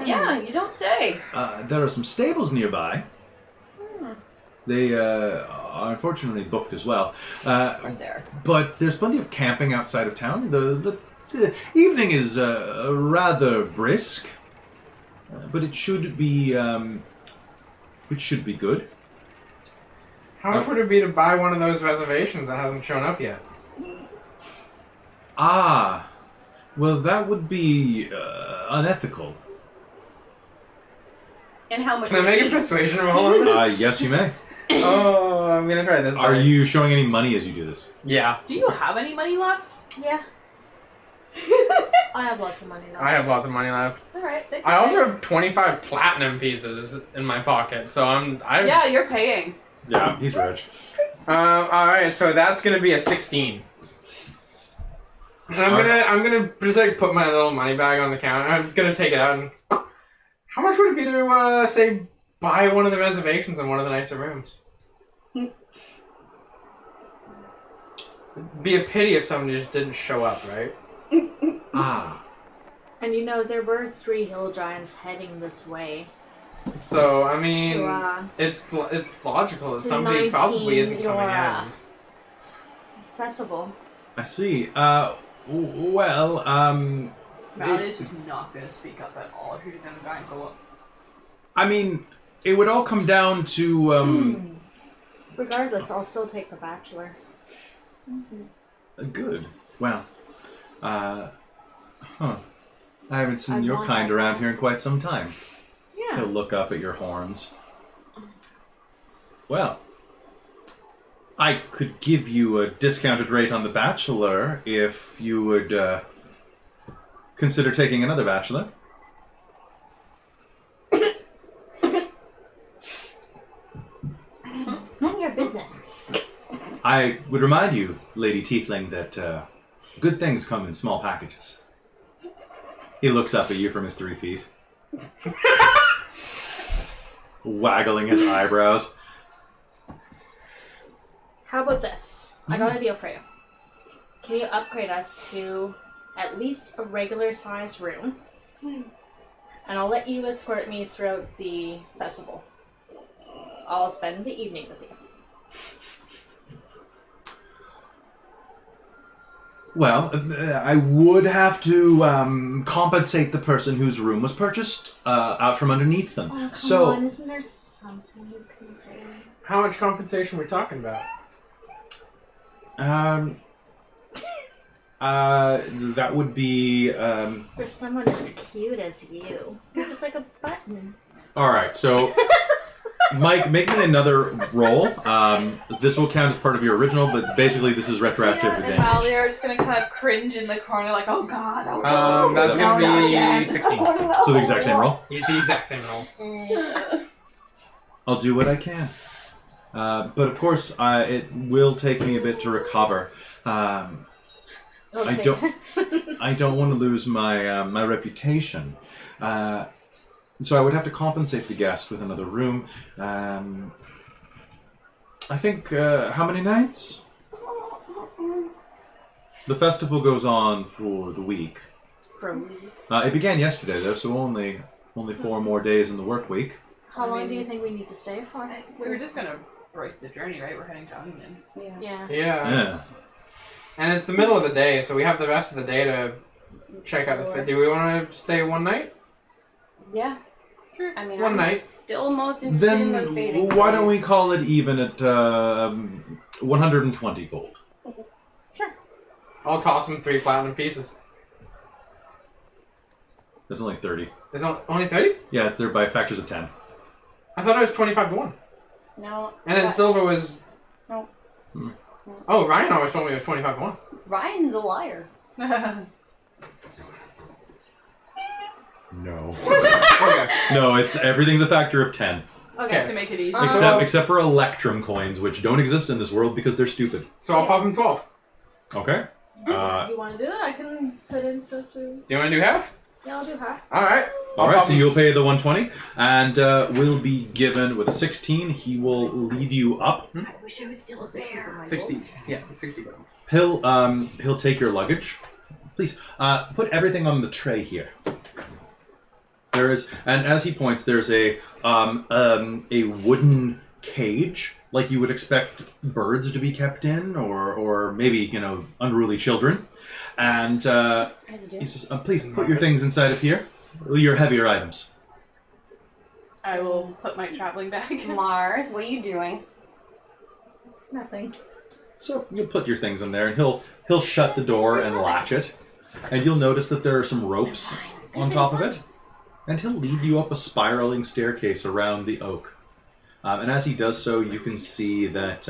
Yeah, you don't say. There are some stables nearby. They are unfortunately booked as well. Of course they are. But there's plenty of camping outside of town. The evening is rather brisk, but it should be good. How much would it be to buy one of those reservations that hasn't shown up yet? Ah, well, that would be unethical. And how much Can I would make it a be? persuasion roll on this? Yes, you may. Oh, I'm gonna try this. Are dice. you showing any money as you do this? Yeah, Do you have any money left? Yeah. I have lots of money now. I have lots of money left. Alright. I also have 25 platinum pieces in my pocket, so Yeah, you're paying. Yeah, he's rich. Alright, so that's gonna be a 16. And I'm gonna just like put my little money bag on the counter. I'm gonna take it out and how much would it be to say buy one of the reservations in one of the nicer rooms? It'd be a pity if someone just didn't show up, right? Ah, And you know, there were 3 hill giants heading this way. So I mean, To, it's logical that to somebody probably isn't 19, your, coming in. Festival. I see. Well, Malleus is not going to speak up at all if you're going to try and go up. I mean, it would all come down to Regardless, I'll still take the bachelor. good. Well, I haven't seen I your want kind that around one. here in quite some time. Yeah. He'll look up at your horns. Well, I could give you a discounted rate on the bachelor if you would consider taking another bachelor. None of your business. I would remind you, Lady Tiefling, that good things come in small packages. He looks up at you from his 3 feet, waggling his eyebrows. How about this? I got a deal for you. Can you upgrade us to at least a regular sized room? And I'll let you escort me throughout the festival. I'll spend the evening with you. Well, I would have to compensate the person whose room was purchased out from underneath them. Oh, come on, isn't there something you can do? How much compensation are we talking about? That would be For someone as cute as you. You're just like a button. all right. So, Mike, make me another roll. This will count as part of your original, but basically this is retroactive And advantage. Molly are just gonna kind of cringe in the corner, like, oh god, oh no. That's no, gonna not be again. 16. So the exact same roll. Yeah, the exact same roll. I'll do what I can. But of course, it will take me a bit to recover. I don't want to lose my my reputation. So I would have to compensate the guest with another room. I think how many nights? The festival goes on for the week. For a week. It began yesterday though, so only 4 more days in the work week. How long do you think we need to stay for? We were just gonna break the journey, right? We're heading to Ungman. Yeah. Yeah. And it's the middle of the day, so we have the rest of the day to check out the fit. Do we want to stay one night? Yeah. Sure. I mean, One I'm night. still most interested in those Then bathing why don't we sites. call it even at 120 gold? I'll toss him 3 platinum pieces. That's only 30. Is it only 30? Yeah, they're by factors of 10. I thought it was 25 to 1. No. And then silver was... No. Oh, Ryan always told me it was 25 to 1. Ryan's a liar. No. Okay. No, everything's a factor of 10. Okay, to make it easy. Except for Electrum coins, which don't exist in this world because they're stupid. So I'll pop him 12. Okay? You want to do that? I can put in stuff too. Do you want to do half? Yeah, I'll do half. Alright. Alright, so you'll pay the 120, and will be given with a 16. He will lead you up. I wish I was still there. 60. Yeah, 60 gold. He'll take your luggage. Please, put everything on the tray here. There is, and as he points, there's a wooden cage, like you would expect birds to be kept in, or maybe, unruly children. And he says, please put your things inside of here, your heavier items. I will put my traveling bag. Mars, what are you doing? Nothing. So you'll put your things in there, and he'll shut the door and latch it, and you'll notice that there are some ropes on top of it, and he'll lead you up a spiraling staircase around the oak. And as he does so, you can see that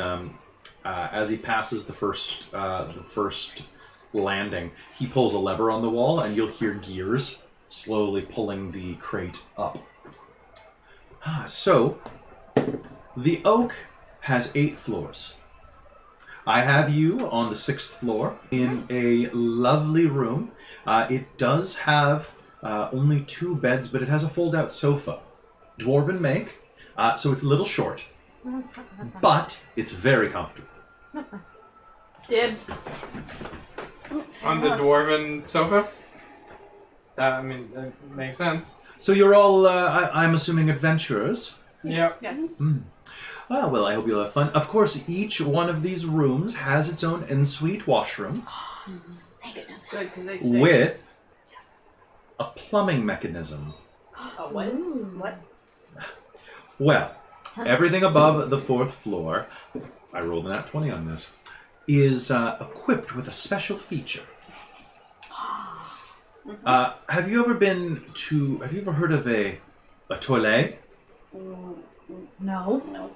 as he passes the first landing, he pulls a lever on the wall, and you'll hear gears slowly pulling the crate up. So, the oak has 8 floors. I have you on the 6th floor in a lovely room. It does have only 2 beds, but it has a fold-out sofa. Dwarven make, so it's a little short, That's fine. but it's very comfortable. That's fine. Dibs. On the dwarven sofa? That makes sense. So you're all, I'm assuming, adventurers? Yep. Yes. Well, I hope you'll have fun. Of course, each one of these rooms has its own en-suite washroom Thank goodness. Good, because they stay. with a plumbing mechanism. Oh, what? What? Well, Sounds everything above the 4th floor, I rolled an nat 20 on this, is equipped with a special feature. Have you ever heard of a toilet? No. No.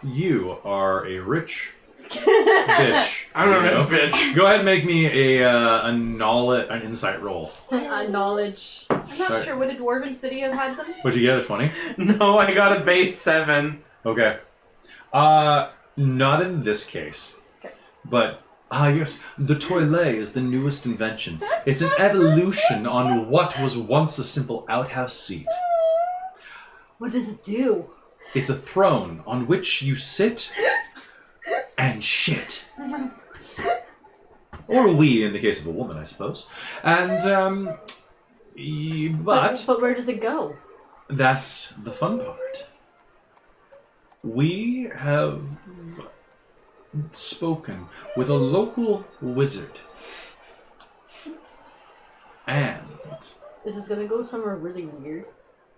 You are a rich bitch. I'm a Zeno. rich bitch. Go ahead and make me an insight roll. Knowledge. I'm not Right. sure. Would a dwarven city have had them? What'd you get? A 20? No, I got a base 7. Okay. Not in this case. Okay. But, yes, the toilet is the newest invention. It's an evolution on what was once a simple outhouse seat. What does it do? It's a throne on which you sit and shit. Or we, in the case of a woman, I suppose. And, But where does it go? that's the fun part. We have spoken with a local wizard. And Is this gonna go somewhere really weird?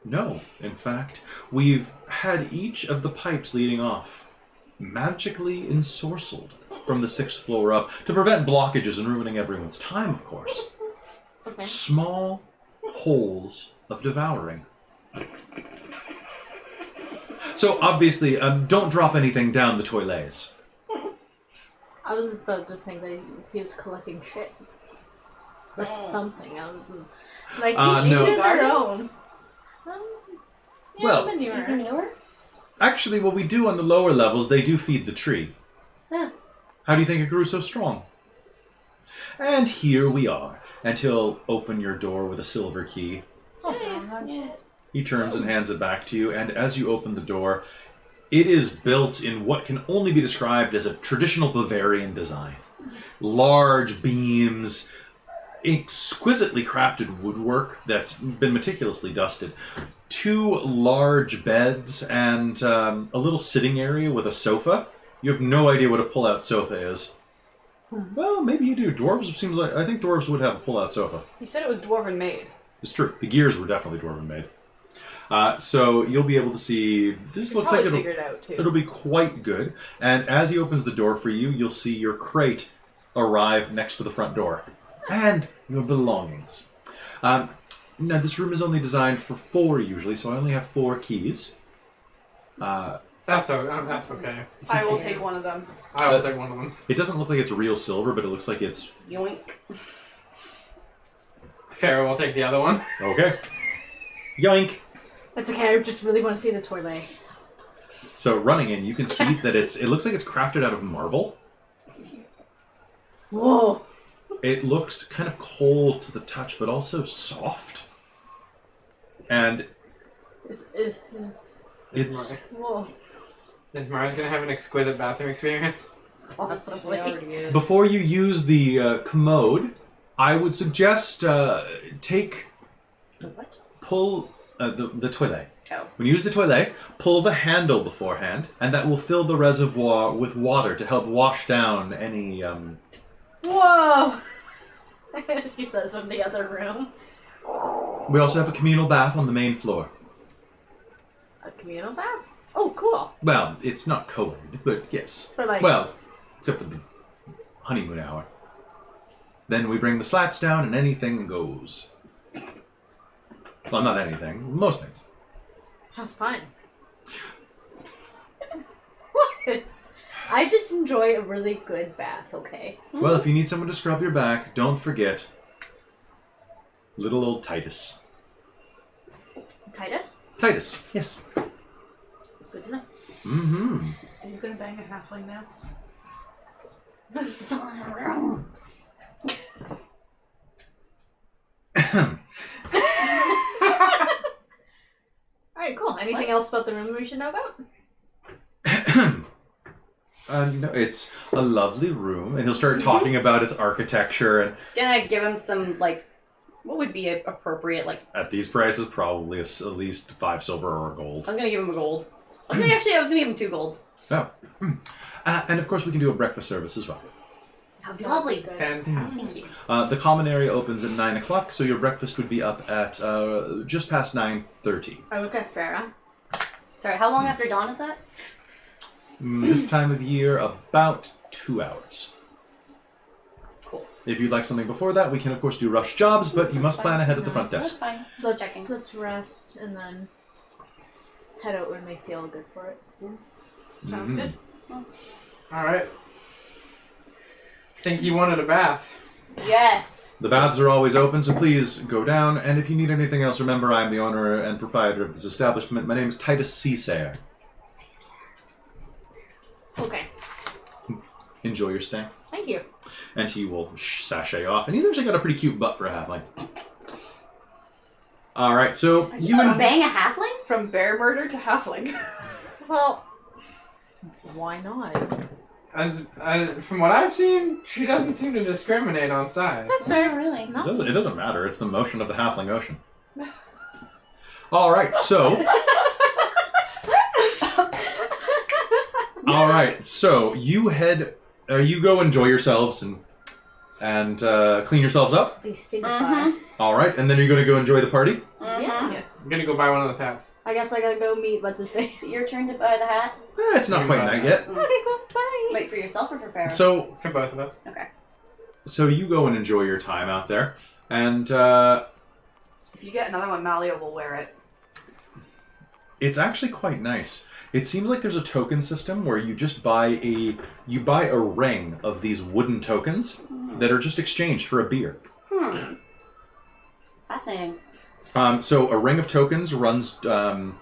no, in fact, we've had each of the pipes leading off magically ensorcelled from the 6th floor up to prevent blockages and ruining everyone's time, of course. Okay. Small holes of devouring. So obviously, don't drop anything down the toilets. I was about to think that he was collecting shit. Or something. Like, each no. do their own. Gardens? Well, manure. Is it manure? Actually, what we do on the lower levels, they do feed the tree. Huh. How do you think it grew so strong? And here we are. And he'll open your door with a silver key. Yeah. He turns and hands it back to you, and as you open the door, it is built in what can only be described as a traditional Bavarian design. Large beams, exquisitely crafted woodwork that's been meticulously dusted, 2 large beds, and a little sitting area with a sofa. You have no idea what a pull-out sofa is. Well, maybe you do. I think dwarves would have a pull-out sofa. You said it was dwarven made. It's true. The gears were definitely dwarven made. So you'll be able to see. This looks like Figure it out too. it'll be quite good. And as he opens the door for you, you'll see your crate arrive next to the front door, and your belongings. Now this room is only designed for 4 usually, so I only have 4 keys. That's okay. I will take one of them. I will take one of them. It doesn't look like it's real silver, but it looks like it's Yoink. Farrah will take the other one. okay. Yoink. That's okay, I just really want to see the toilet. So running in, you can see that it looks like it's crafted out of marble. Whoa. It looks kind of cold to the touch, but also soft. And it's Whoa. Is Mars gonna have an exquisite bathroom experience? Possibly. Already is. before you use the commode, I would suggest pull the toilet. Oh. When you use the toilet, pull the handle beforehand, and that will fill the reservoir with water to help wash down any. Whoa. She says from the other room. We also have a communal bath on the main floor. A communal bath? Oh, cool. Well, it's not co-ed, but yes. But like, Well, except for the honeymoon hour. Then we bring the slats down and anything goes. Well, not anything. Most things. sounds fine. What? I just enjoy a really good bath, okay? Well, if you need someone to scrub your back, don't forget little old Titus. Titus? Titus, yes. Good to know. Mm-hmm. Are you gonna bang a halfling now? I'm still in a room. Alright, cool. Anything else about the room we should know about? No, it's a lovely room, and he'll start talking about its architecture, and Gonna give him some, like, what would be appropriate, like, at these prices, probably at least 5 silver or a gold. I was gonna give him a gold. I was gonna give him 2 gold. Oh. And of course, we can do a breakfast service as well. Lovely. Good. And Thank you. The common area opens at 9 o'clock, so your breakfast would be up at just past 9:30. I look at Farah. Sorry, how long after dawn is that? This time of year, about 2 hours. Cool. If you'd like something before that, we can of course do rush jobs, but you must plan ahead at the front desk. That's fine. Just checking. Let's rest and then head out when we feel good for it. Sounds good. All right. Think you wanted a bath? Yes. The baths are always open, so please go down. And if you need anything else, remember I am the owner and proprietor of this establishment. My name is Titus Cesaire. Okay. Enjoy your stay. Thank you. And he will sashay off. And he's actually got a pretty cute butt for a halfling. Alright, so you and... Bang a halfling? From bear murder to halfling. Well, why not? As from what I've seen, she doesn't seem to discriminate on size. That's fair, really. It doesn't matter. It's the motion of the halfling ocean. Alright, so... Alright, so you go enjoy yourselves and clean yourselves up. Destigify. Alright, and then you're going to go enjoy the party? Yeah. Yes. I'm gonna go buy one of those hats. I guess I gotta go meet what's his face. Is it your turn to buy the hat? It's not quite night yet. Okay, cool. Bye. Wait for yourself or for Farrah? So For both of us. Okay. So you go and enjoy your time out there, and If you get another one, MacLeod will wear it. it's actually quite nice. It seems like there's a token system where you just buy a ring of these wooden tokens that are just exchanged for a beer. Fascinating. So a ring of tokens runs 10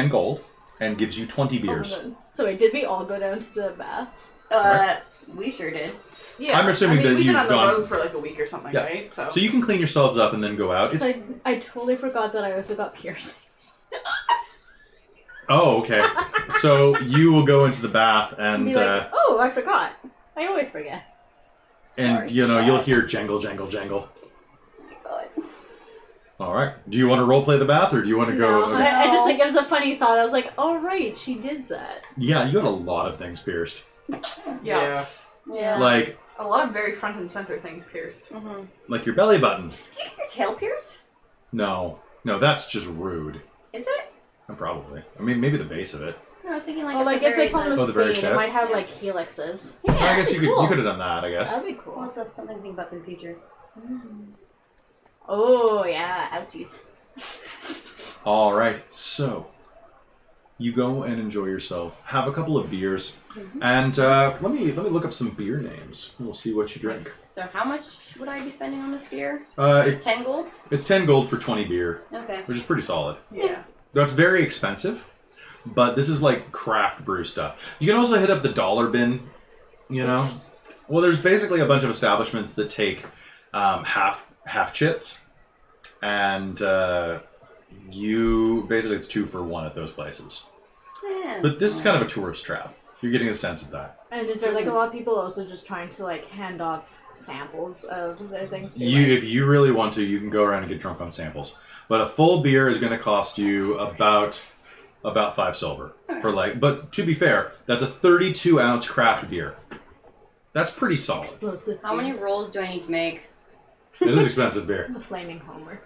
gold and gives you 20 beers. So wait, did we all go down to the baths? Right. We sure did. Yeah. I'm assuming that we've you've been on the gone- road for like a week or something, Yeah. right? So So you can clean yourselves up and then go out. So I totally forgot that I also got piercings. Oh, okay. So you will go into the bath and Be like, oh, I forgot. I always forget. you'll hear jangle, jangle, jangle. Oh my god. All right. Do you want to roleplay the bath, or do you want to go? No, I just think it was a funny thought. I was like, oh right, she did that. Yeah, you got a lot of things pierced. yeah. Yeah. Like A lot of very front and center things pierced. your belly button. Did you get your tail pierced? No, that's just rude. Is it? Probably. I mean, maybe the base of it. No, I was thinking like. Well, at like the if very it's on the Oh, the very spine, it tip? might have like helixes. Yeah. I guess you cool. could have done that. I guess. That'd be cool. Well, that's something to think about for the future. Oh yeah, ouchies. All right. So you go and enjoy yourself. Have a couple of beers, and let me look up some beer names. We'll see what you drink. So how much would I be spending on this beer? It's 10 gold? 10 gold for 20 beer, Okay. which is pretty solid. Yeah. That's very expensive, but this is like craft brew stuff. You can also hit up the dollar bin, Well, there's basically a bunch of establishments that take half chits, and it's 2 for 1 at those places. Yeah. But this is kind of a tourist trap. You're getting a sense of that. And is there like a lot of people also just trying to like hand off samples of their things to If you really want to, you can go around and get drunk on samples. But a full beer is going to cost you about 5 silver for But to be fair, that's a 32-ounce craft beer. That's pretty solid. explosive How many beer. rolls do I need to make? It is expensive beer. The Flaming Homer.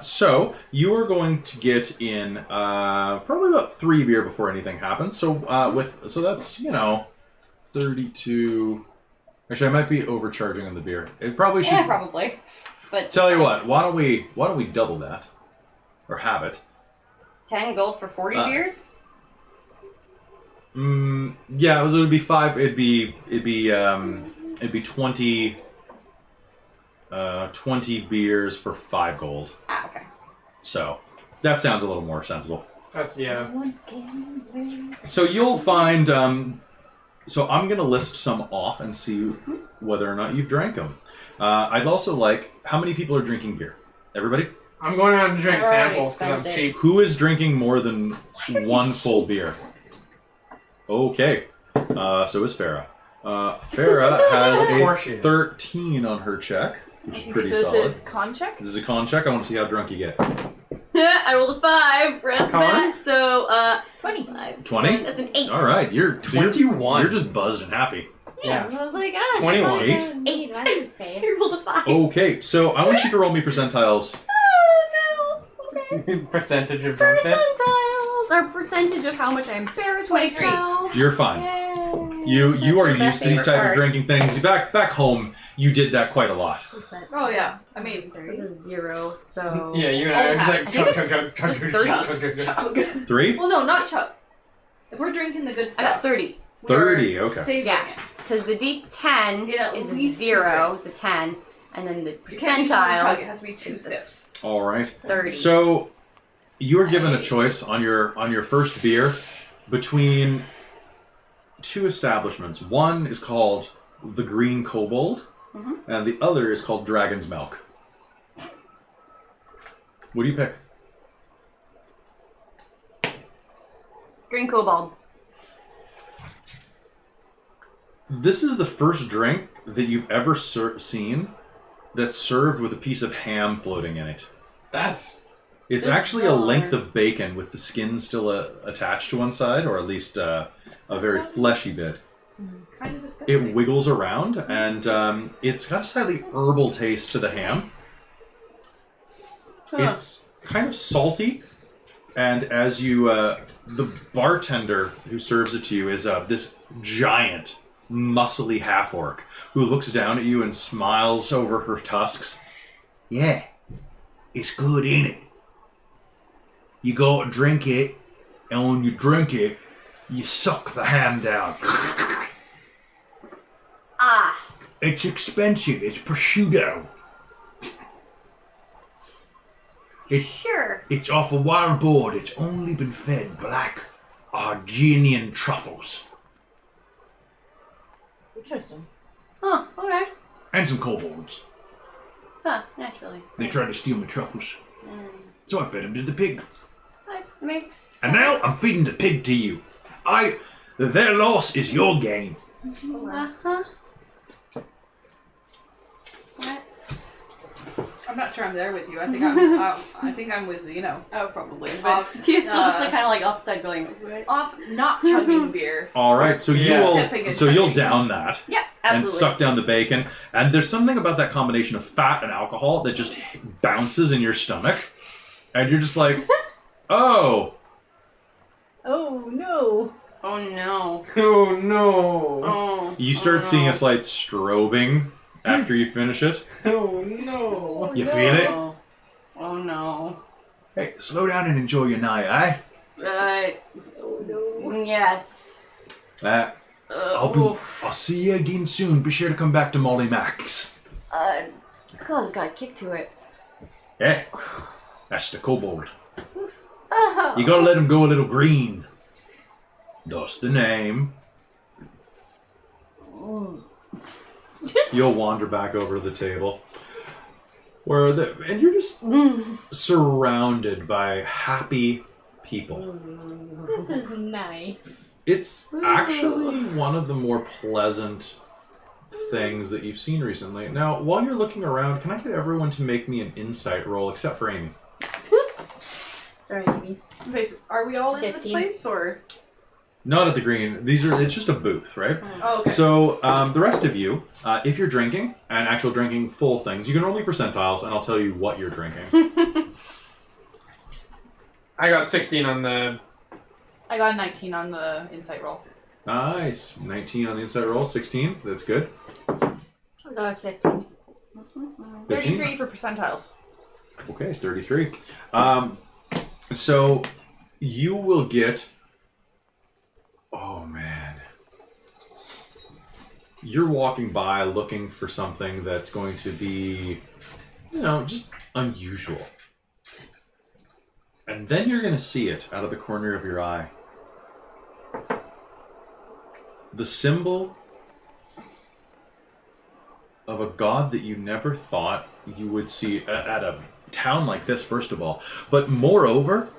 So you are going to get in probably about 3 beer before anything happens. So that's 32. Actually, I might be overcharging on the beer. It probably should. Yeah, probably. But Tell you what. Why don't we double that, or have it? 10 gold for 40 beers? Yeah. It would be 5. It'd be 20. 20 beers for 5 gold. Ah, okay. So that sounds a little more sensible. That's Someone's getting this. So you'll find. So I'm gonna list some off and see whether or not you've drank them. I'd also like. How many people are drinking beer? Everybody. I'm going around to drink I've already samples because I'm spent it. cheap. Who is drinking more than 1 full beer? Okay. So is Farrah. Farrah has Of course she a is. 13 on her check, which is pretty So solid. this is con check? This is a con check. I want to see how drunk you get. I rolled a 5 right off the Come on. bat, so 25. 20? That's an 8. All right, you're 21. You're just buzzed and happy. Yeah, I was like, ah, 21. 8. I rolled a 5. Okay, so I want you to roll me percentiles. Oh no. Okay. Percentage of drunkenness. Percentiles are percentage of how much I embarrass 23. myself. You're fine. Yay. You are my used to these favorite type of part. drinking things. Back home, you did that quite a lot. Oh yeah. I mean, This is 0, so. Yeah, you and I are just like I chug, think chug, chug, chug, just chug, 30. chug, chug, chug, chug. 3? well, no, not chug. If we're drinking the good I stuff. got 30. 30, we're okay. Savoring Yeah. it. Because the D10 Get at is a least 2 0, drinks. it's a 10, and then the You can't use one chug, it percentile has to be 2 is the- sips. All right. 30. So you are given a choice on your first beer between 2 establishments. One is called the Green Kobold, and the other is called Dragon's Milk. What do you pick? Green Kobold. This is the first drink that you've ever seen that's served with a piece of ham floating in it. It's actually a length of bacon with the skin still attached to one side, or at least a very fleshy bit. Kind of disgusting. It wiggles around, and it's got a slightly herbal taste to the ham. It's kind of salty, and as you, the bartender who serves it to you is this giant, muscly half-orc who looks down at you and smiles over her tusks. Yeah, it's good, ain't it? You gotta drink it, and when you drink it, you suck the ham down. Ah. It's expensive. It's prosciutto. Sure. It's off a wild boar. It's only been fed black Argenian truffles. Interesting. Huh, okay. And some kobolds. Huh, naturally. They tried to steal my truffles. So I fed them to the pig. That makes sense. And now I'm feeding the pig to you. Their loss is your gain. Uh-huh. What? I'm not sure I'm there with you. I think I'm with Zeno. Oh, probably. Off, But he's still just like kind of like offside going. Right? Off not chugging beer. All right, so Sipping and you'll chugging. down that. Yeah, And absolutely. suck down the bacon. And there's something about that combination of fat and alcohol that just bounces in your stomach. And you're just like, oh. Oh no. Oh no. Oh no. Oh. You start no. seeing a slight strobing after you finish it. Oh no. You feel it? Oh. Oh no. Hey, slow down and enjoy your night, eh? Oh no. Yes. I'll see you again soon. Be sure to come back to Molly Max. God, it's got a kick to it. Yeah, that's the kobold. You gotta let him go a little green. That's the name. You'll wander back over to the table. And you're just surrounded by happy people. This is nice. It's actually one of the more pleasant things that you've seen recently. Now, while you're looking around, can I get everyone to make me an insight roll, except for Amy? Sorry, Amy's. Okay, so are we all in this 15. place or? Not at the green. It's just a booth, right? Oh, okay. So, the rest of you, if you're drinking, and actual drinking full things, you can roll me percentiles, and I'll tell you what you're drinking. I got 16 on the. I got a 19 on the insight roll. Nice. 19 on the insight roll, 16. That's good. I got 15. 33 for percentiles. Okay, 33. So, you will get... Oh, man. You're walking by looking for something that's going to be, just unusual. And then you're going to see it out of the corner of your eye. The symbol of a god that you never thought you would see at a town like this, first of all. But moreover,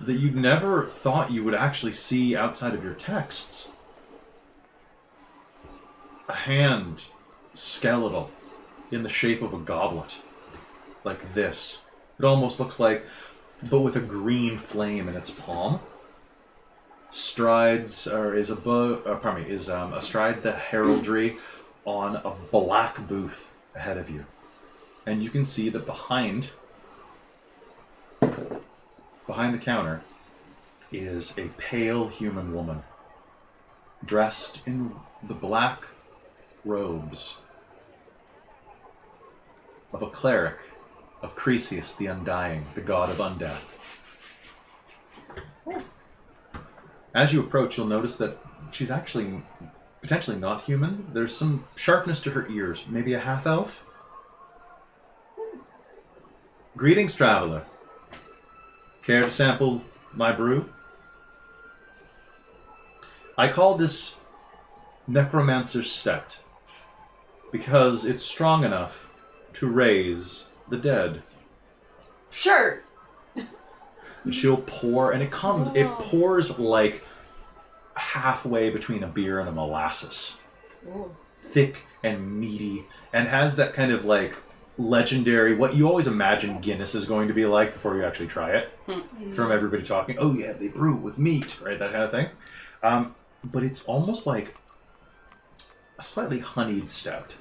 that you never thought you would actually see outside of your texts. A hand, skeletal, in the shape of a goblet. Like this. It almost looks like, but with a green flame in its palm. Astride the heraldry on a black booth ahead of you. And you can see that behind the counter is a pale human woman dressed in the black robes of a cleric of Cresius the Undying, the god of undeath. As you approach, you'll notice that she's actually potentially not human. There's some sharpness to her ears, maybe a half-elf. Greetings, traveler. Care to sample my brew? I call this Necromancer's Stout because it's strong enough to raise the dead. Sure. And she'll pour, and it pours like halfway between a beer and a molasses. Ooh. Thick and meaty, and has that kind of like legendary, what you always imagine Guinness is going to be like before you actually try it. From everybody talking, oh yeah, they brew with meat, right? That kind of thing. But it's almost like a slightly honeyed stout.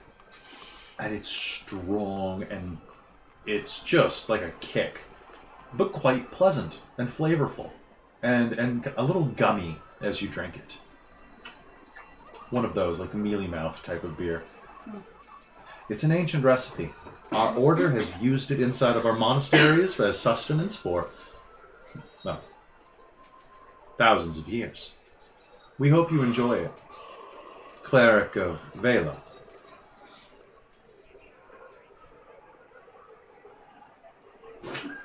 And it's strong, and it's just like a kick. But quite pleasant and flavorful. And a little gummy as you drink it. One of those, like the mealy mouth type of beer. It's an ancient recipe. Our order has used it inside of our monasteries as sustenance for, well, thousands of years. We hope you enjoy it. Cleric of Vela.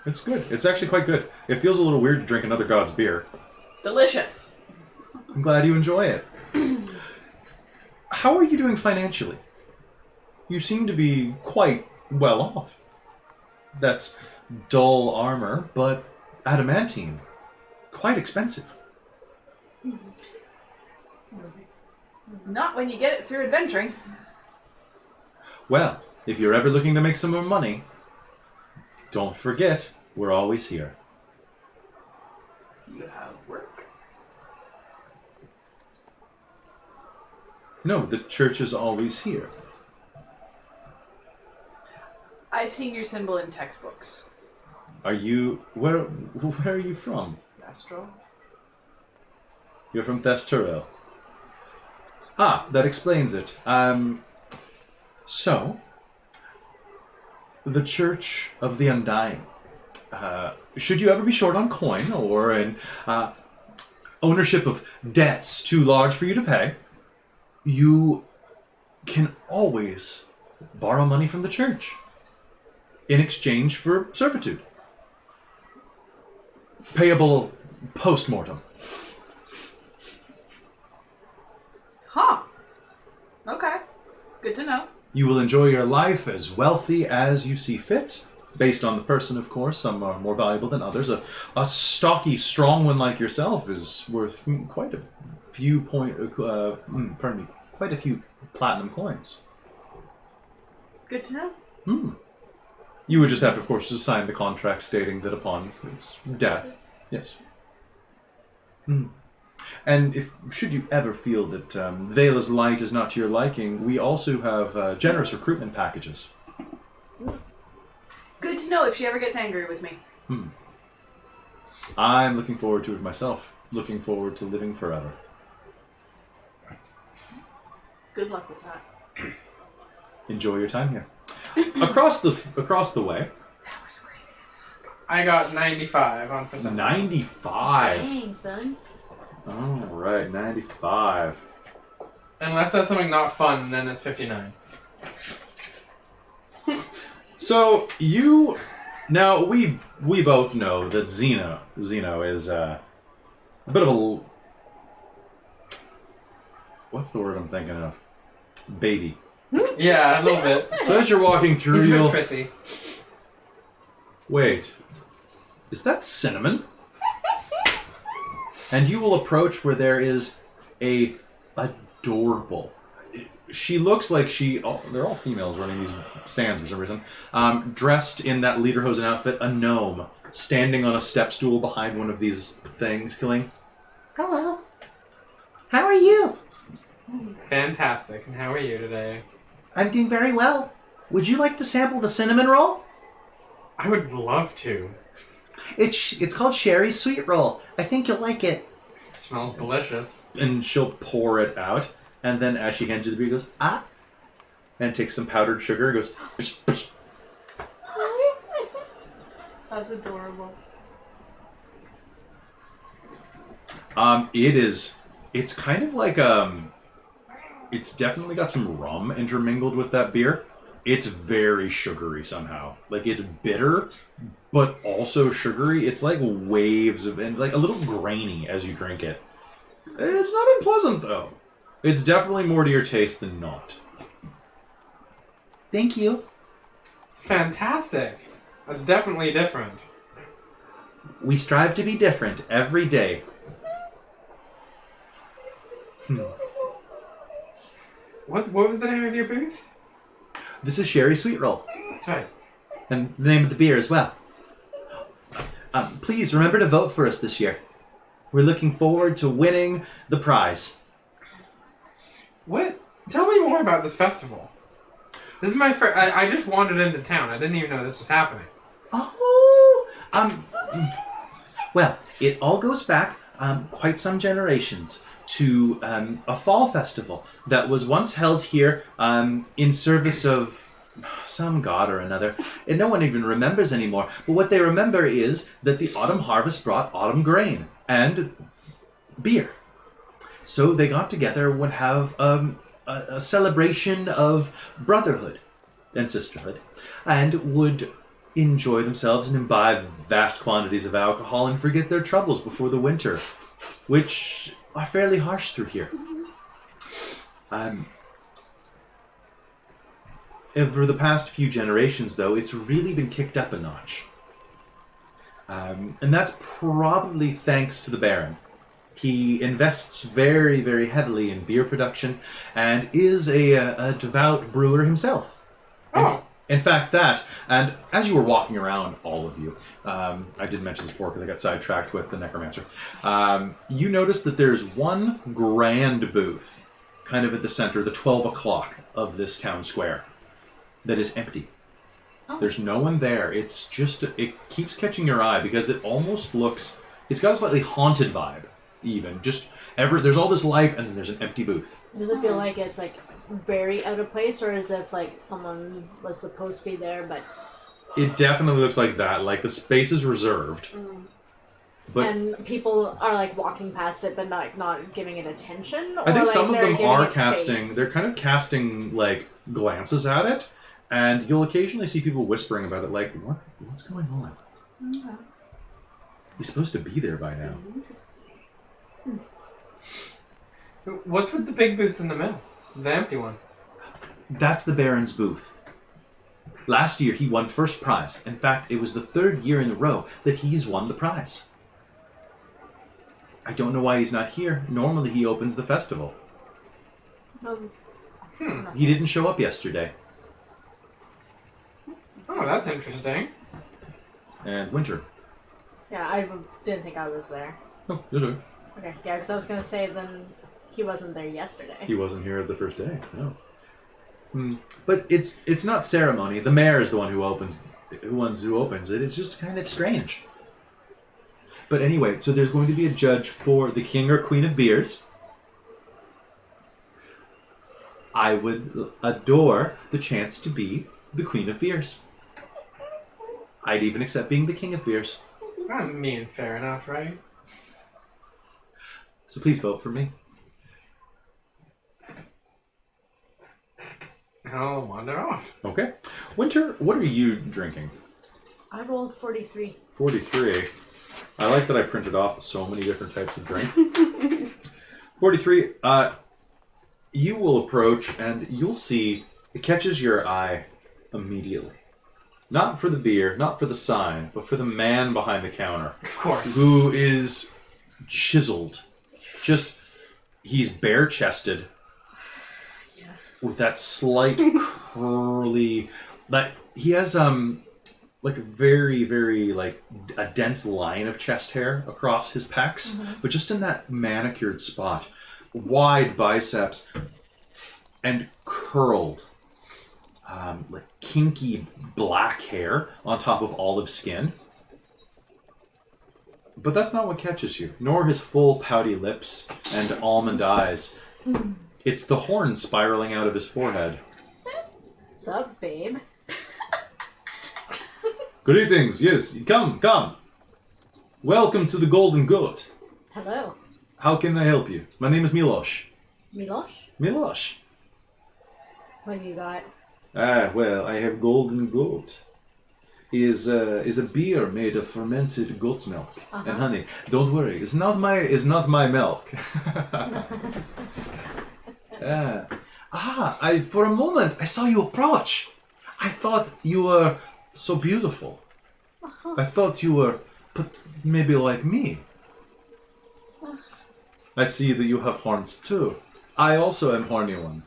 It's good. It's actually quite good. It feels a little weird to drink another god's beer. Delicious. I'm glad you enjoy it. How are you doing financially? You seem to be quite well off. That's dull armor, but adamantine. Quite expensive. Not when you get it through adventuring. Well, if you're ever looking to make some more money, don't forget, we're always here. You have work. No, the church is always here. I've seen your symbol in textbooks. Are you... Where are you from? Astro? You're from Thesturil. Ah, that explains it. So... The Church of the Undying. Should you ever be short on coin or in ownership of debts too large for you to pay, you can always borrow money from the church in exchange for servitude. Payable post-mortem. Huh. Okay. Good to know. You will enjoy your life as wealthy as you see fit. Based on the person, of course. Some are more valuable than others. A stocky, strong one like yourself is worth quite a few quite a few platinum coins. Good to know. You would just have to, of course, just sign the contract stating that upon his death. Yes. And should you ever feel that Vela's light is not to your liking, we also have generous recruitment packages. Good to know if she ever gets angry with me. I'm looking forward to it myself. Looking forward to living forever. Good luck with that. Enjoy your time here. Across the way. That was great as fuck. I got 95 on percentile. 95. Dang, son. All right, 95. Unless that's something not fun, then it's 59. So you now we both know that Zeno is a bit of a, what's the word I'm thinking of? Baby. Yeah, a little bit. So as you're walking through, He's a bit you'll prissy. wait. Is that cinnamon? And you will approach where there is a adorable. She looks like they're all females running these stands for some reason. Dressed in that lederhosen outfit, a gnome standing on a step stool behind one of these things, killing. Hello. How are you? Fantastic. And how are you today? I'm doing very well. Would you like to sample the cinnamon roll? I would love to. It's called Sherry's Sweet Roll. I think you'll like it. It smells delicious. And she'll pour it out, and then as she hands you the beer, goes, ah, and takes some powdered sugar, goes, psh, psh. That's adorable. It's kind of like it's definitely got some rum intermingled with that beer. It's very sugary somehow. Like it's bitter, but also sugary. It's like waves of, and like a little grainy as you drink it. It's not unpleasant though. It's definitely more to your taste than not. Thank you. It's fantastic. That's definitely different. We strive to be different every day. What was the name of your booth? This is Sherry Sweet Roll. That's right. And the name of the beer as well. Please remember to vote for us this year. We're looking forward to winning the prize. What? Tell me more about this festival. This is my first... I just wandered into town. I didn't even know this was happening. Oh! Well, it all goes back quite some generations to a fall festival that was once held here in service of some god or another. And no one even remembers anymore. But what they remember is that the autumn harvest brought autumn grain and beer. So they got together and would have a celebration of brotherhood and sisterhood and would enjoy themselves and imbibe vast quantities of alcohol and forget their troubles before the winter, which are fairly harsh through here. Over the past few generations, though, it's really been kicked up a notch. And that's probably thanks to the Baron. He invests very, very heavily in beer production and is a devout brewer himself. Oh. In fact, that, and as you were walking around, all of you, I did mention this before because I got sidetracked with the Necromancer, you noticed that there's one grand booth, kind of at the center, the 12 o'clock of this town square, that is empty. Oh. There's no one there. It's just, it keeps catching your eye because it almost looks, it's got a slightly haunted vibe, even. Just, there's all this life and then there's an empty booth. Does it feel like it's like very out of place, or is it like someone was supposed to be there but it definitely looks like that, like the space is reserved, but and people are like walking past it but not giving it attention, or I think like some of they're them giving are it casting space? they're kind of casting like glances at it, and you'll occasionally see people whispering about it, like what's going on. Okay. He's supposed to be there by now. What's with the big booth in the middle? The empty one. That's the Baron's booth. Last year he won first prize. In fact, it was the third year in a row that he's won the prize. I don't know why he's not here. Normally he opens the festival. He didn't show up yesterday. Oh, that's interesting. And Winter. Yeah, I didn't think I was there. Oh, yes, sir. Okay, yeah, because I was gonna say then he wasn't there yesterday. He wasn't here the first day. No. But it's not ceremony. The mayor is the one who opens it. It's just kind of strange. But anyway, so there's going to be a judge for the king or queen of beers. I would adore the chance to be the queen of beers. I'd even accept being the king of beers. I mean, fair enough, right? So please vote for me. I'll wander off. Okay. Winter, what are you drinking? I rolled 43. 43. I like that I printed off so many different types of drink. 43. You will approach and you'll see it catches your eye immediately. Not for the beer, not for the sign, but for the man behind the counter. Of course. Who is chiseled. He's bare-chested. Yeah. With that slight curly... That he has, like a very, very, like, a dense line of chest hair across his pecs, but just in that manicured spot. Wide biceps and curled, like kinky black hair on top of olive skin. But that's not what catches you, nor his full pouty lips and almond eyes. It's the horns spiraling out of his forehead. Sup, babe? Greetings, yes, come. Welcome to the Golden Goat. Hello. How can I help you? My name is Milosh. Milosh? Milosh. What do you got? Well, I have golden goat. Is a beer made of fermented goat's milk and honey. Don't worry, it's not my milk. For a moment I saw you approach. I thought you were so beautiful. I thought you were, but maybe like me. I see that you have horns too. I also am horny one.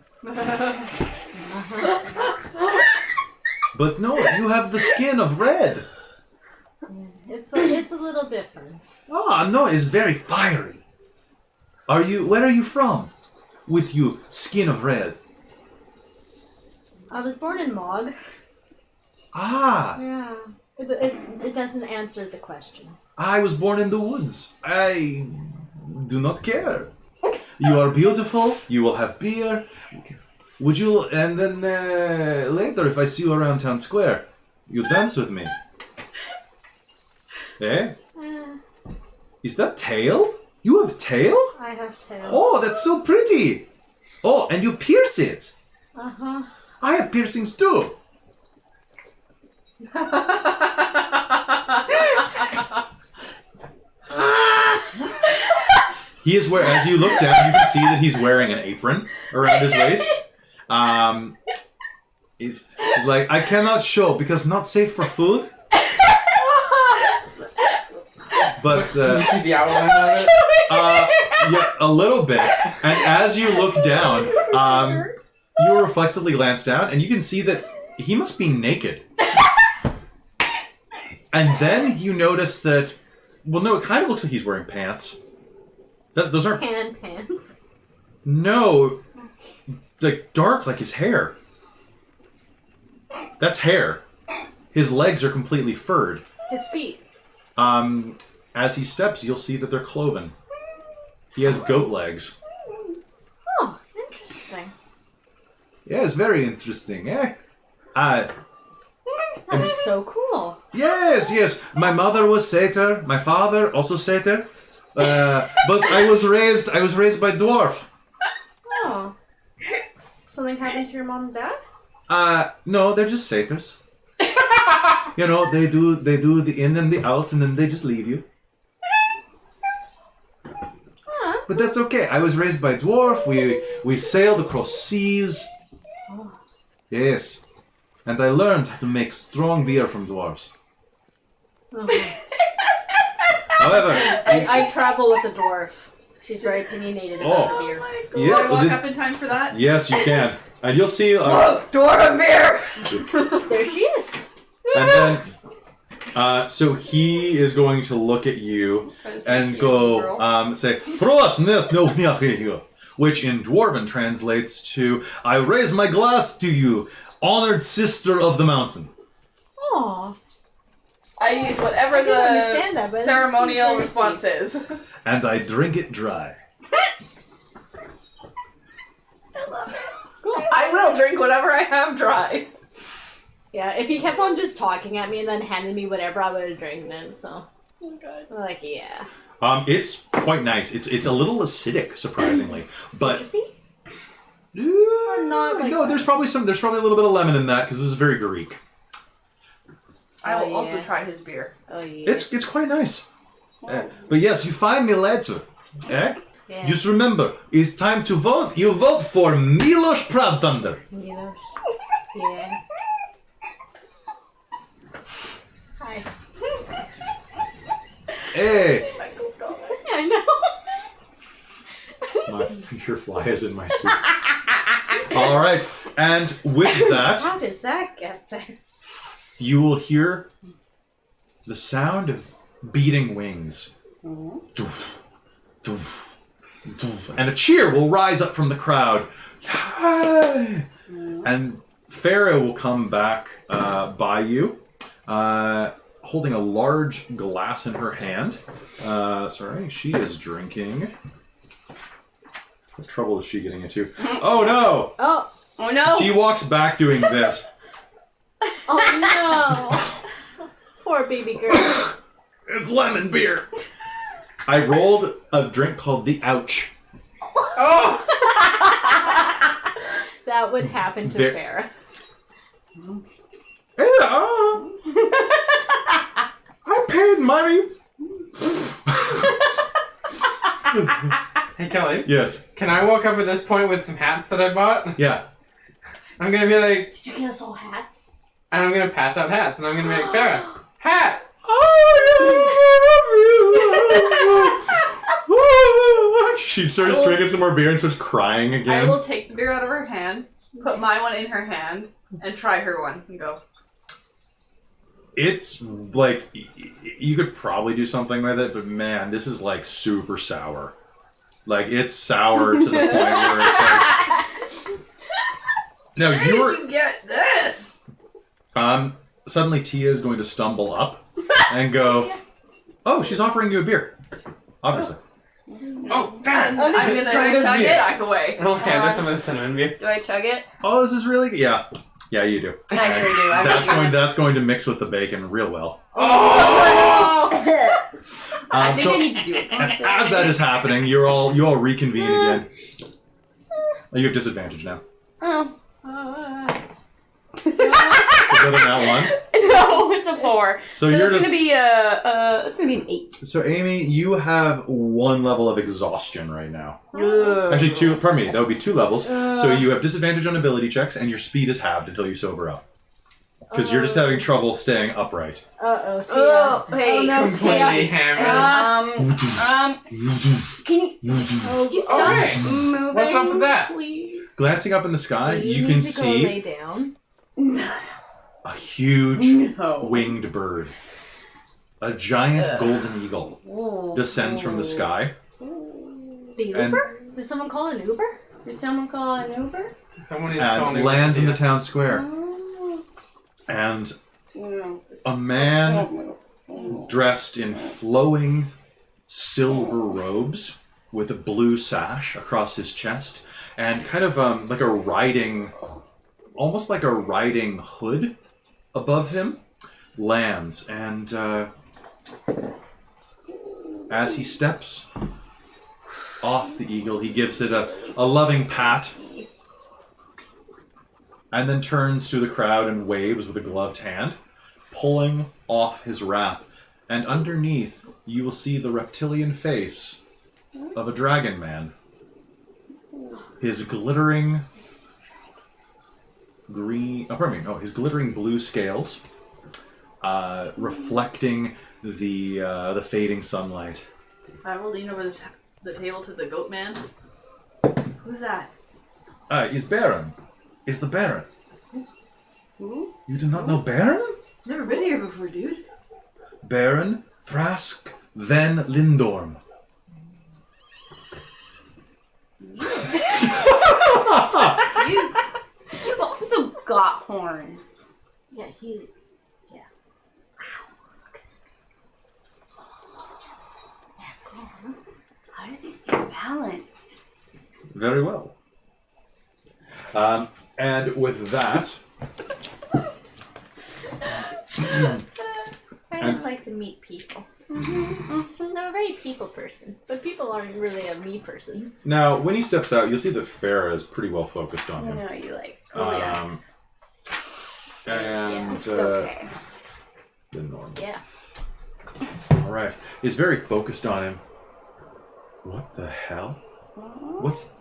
But no, you have the skin of red. It's a little different. No, it's very fiery. Where are you from? With you skin of red. I was born in Mog. Yeah. It doesn't answer the question. I was born in the woods. I do not care. You are beautiful. You will have beer. Would you, and then later if I see you around town square, you dance with me. Eh? Is that tail? You have tail? I have tail. Oh, that's so pretty. Oh, and you pierce it. Uh-huh. I have piercings too. He is where, as you look down, you can see that he's wearing an apron around his waist. He's like, I cannot show because not safe for food. But Can you see the outline of it? yeah, a little bit. And as you look down, you reflexively glance down, and you can see that he must be naked. And then you notice that, well, no, it kind of looks like he's wearing pants. Those aren't Tan pants. No, like dark, like his hair. That's hair. His legs are completely furred. His feet. As he steps, you'll see that they're cloven. He has goat legs. Oh, interesting. Yeah, it's very interesting, eh? That is so cool. Yes. My mother was satyr. My father also satyr. But I was raised by dwarf. Oh. Something happened to your mom and dad? No, they're just satyrs. You know, they do the in and the out, and then they just leave you. But that's okay. I was raised by dwarf. We sailed across seas. Oh. Yes. And I learned how to make strong beer from dwarves. Oh. However, I travel with a dwarf. She's very opinionated about the beer. yeah, Can I walk up in time for that? yes, you can. And you'll see. Dwarf beer! There she is. And then, so he is going to look at you and go, say, which in Dwarven translates to, I raise my glass to you, honored sister of the mountain. Aww. I use whatever I didn't understand that, but it ceremonial seems response very is. And I drink it dry. I will drink whatever I have dry. Yeah, if he kept on just talking at me and then handing me whatever, I would have drank it, so. Oh god. I'm like, yeah. It's quite nice. It's a little acidic, surprisingly, but Citrusy? not like no. that. There's probably a little bit of lemon in that because this is very Greek. I will Oh, also yeah. try his beer. Oh yeah. It's quite nice. But yes, you find me later. Eh? Yeah. Just remember, it's time to vote. You vote for Miloš Pradthunder. Miloš. Yeah. Hi. Hey. Michael's going. I know. Your fly is in my soup. All right, and with that, How did that get there? you will hear the sound of beating wings. Doof, doof, doof. And a cheer will rise up from the crowd. And Farah will come back by you, holding a large glass in her hand. Sorry, she is drinking. What trouble is she getting into? Oh no! Oh no! She walks back doing this. Oh no! Poor baby girl. It's lemon beer. I rolled a drink called the Ouch. Oh! That would happen to Farah. I paid money. Hey, Kelly. Yes. Can I walk up at this point with some hats that I bought? Yeah. I'm gonna be like, Did you get us all hats? and I'm gonna pass out hats, and I'm gonna be like, Farah, hat! She starts drinking some more beer and starts crying I again. will take the beer out of her hand, put my one in her hand, and try her one and go. It's like you could probably do something with it, but man, this is like super sour. Like it's sour to the point where it's like. Now Where did you get this? Suddenly Tia is going to stumble up and go, "Oh, she's offering you a beer." Obviously. Oh, Farah! I'm gonna try this chug it beer. back away. And I'll hand her some of the cinnamon beer. Do I chug it? Oh, this is really good. Yeah, you do. I sure do. That's going to mix with the bacon real well. Oh! I think So- I need to do it. And as that is happening, you all reconvene again. Oh, you have disadvantage now. Oh. Is that a nat one? No, it's a 4. So So you're it's just. gonna be an 8. So Amy, you have 1 level of exhaustion right now. Ugh. Actually, 2. Pardon me. That would be 2 levels. So you have disadvantage on ability checks, and your speed is halved until you sober up. Because you're just having trouble staying upright. Uh-oh, Tia. Oh, hey, Oh, no, Completely Tia. hammered. Can you stop Alright. moving? What's up with that? Please. Glancing up in the sky, So you need can to go see lay down. a huge No. winged bird. A giant golden eagle descends from the sky. The Uber? Did someone call an Uber? Did someone call an Uber? Someone is And calling lands in the Tia. town square. And a man dressed in flowing silver robes with a blue sash across his chest and kind of like a riding, almost like a riding hood above him, lands. And as he steps off the eagle, he gives it a loving pat and then turns to the crowd and waves with a gloved hand, pulling off his wrap. And underneath, you will see the reptilian face of a dragon man. His glittering his glittering blue scales, reflecting the fading sunlight. I will lean over the table to the goat man. Who's that? Is Baron. Is the Baron. Who? You do not know Baron? Never been here before, dude. Baron Thrask Van Lindorm. You've also got horns. Yeah, he... How does he stay balanced? Very well. And with that, I just like to meet people. I'm a very people person, but people aren't really a me person. now when he steps out, you'll see that Farah is pretty well focused on I him. know you like. yes. And It's okay. the normal. Yeah. All right, is very focused on him. What the hell? What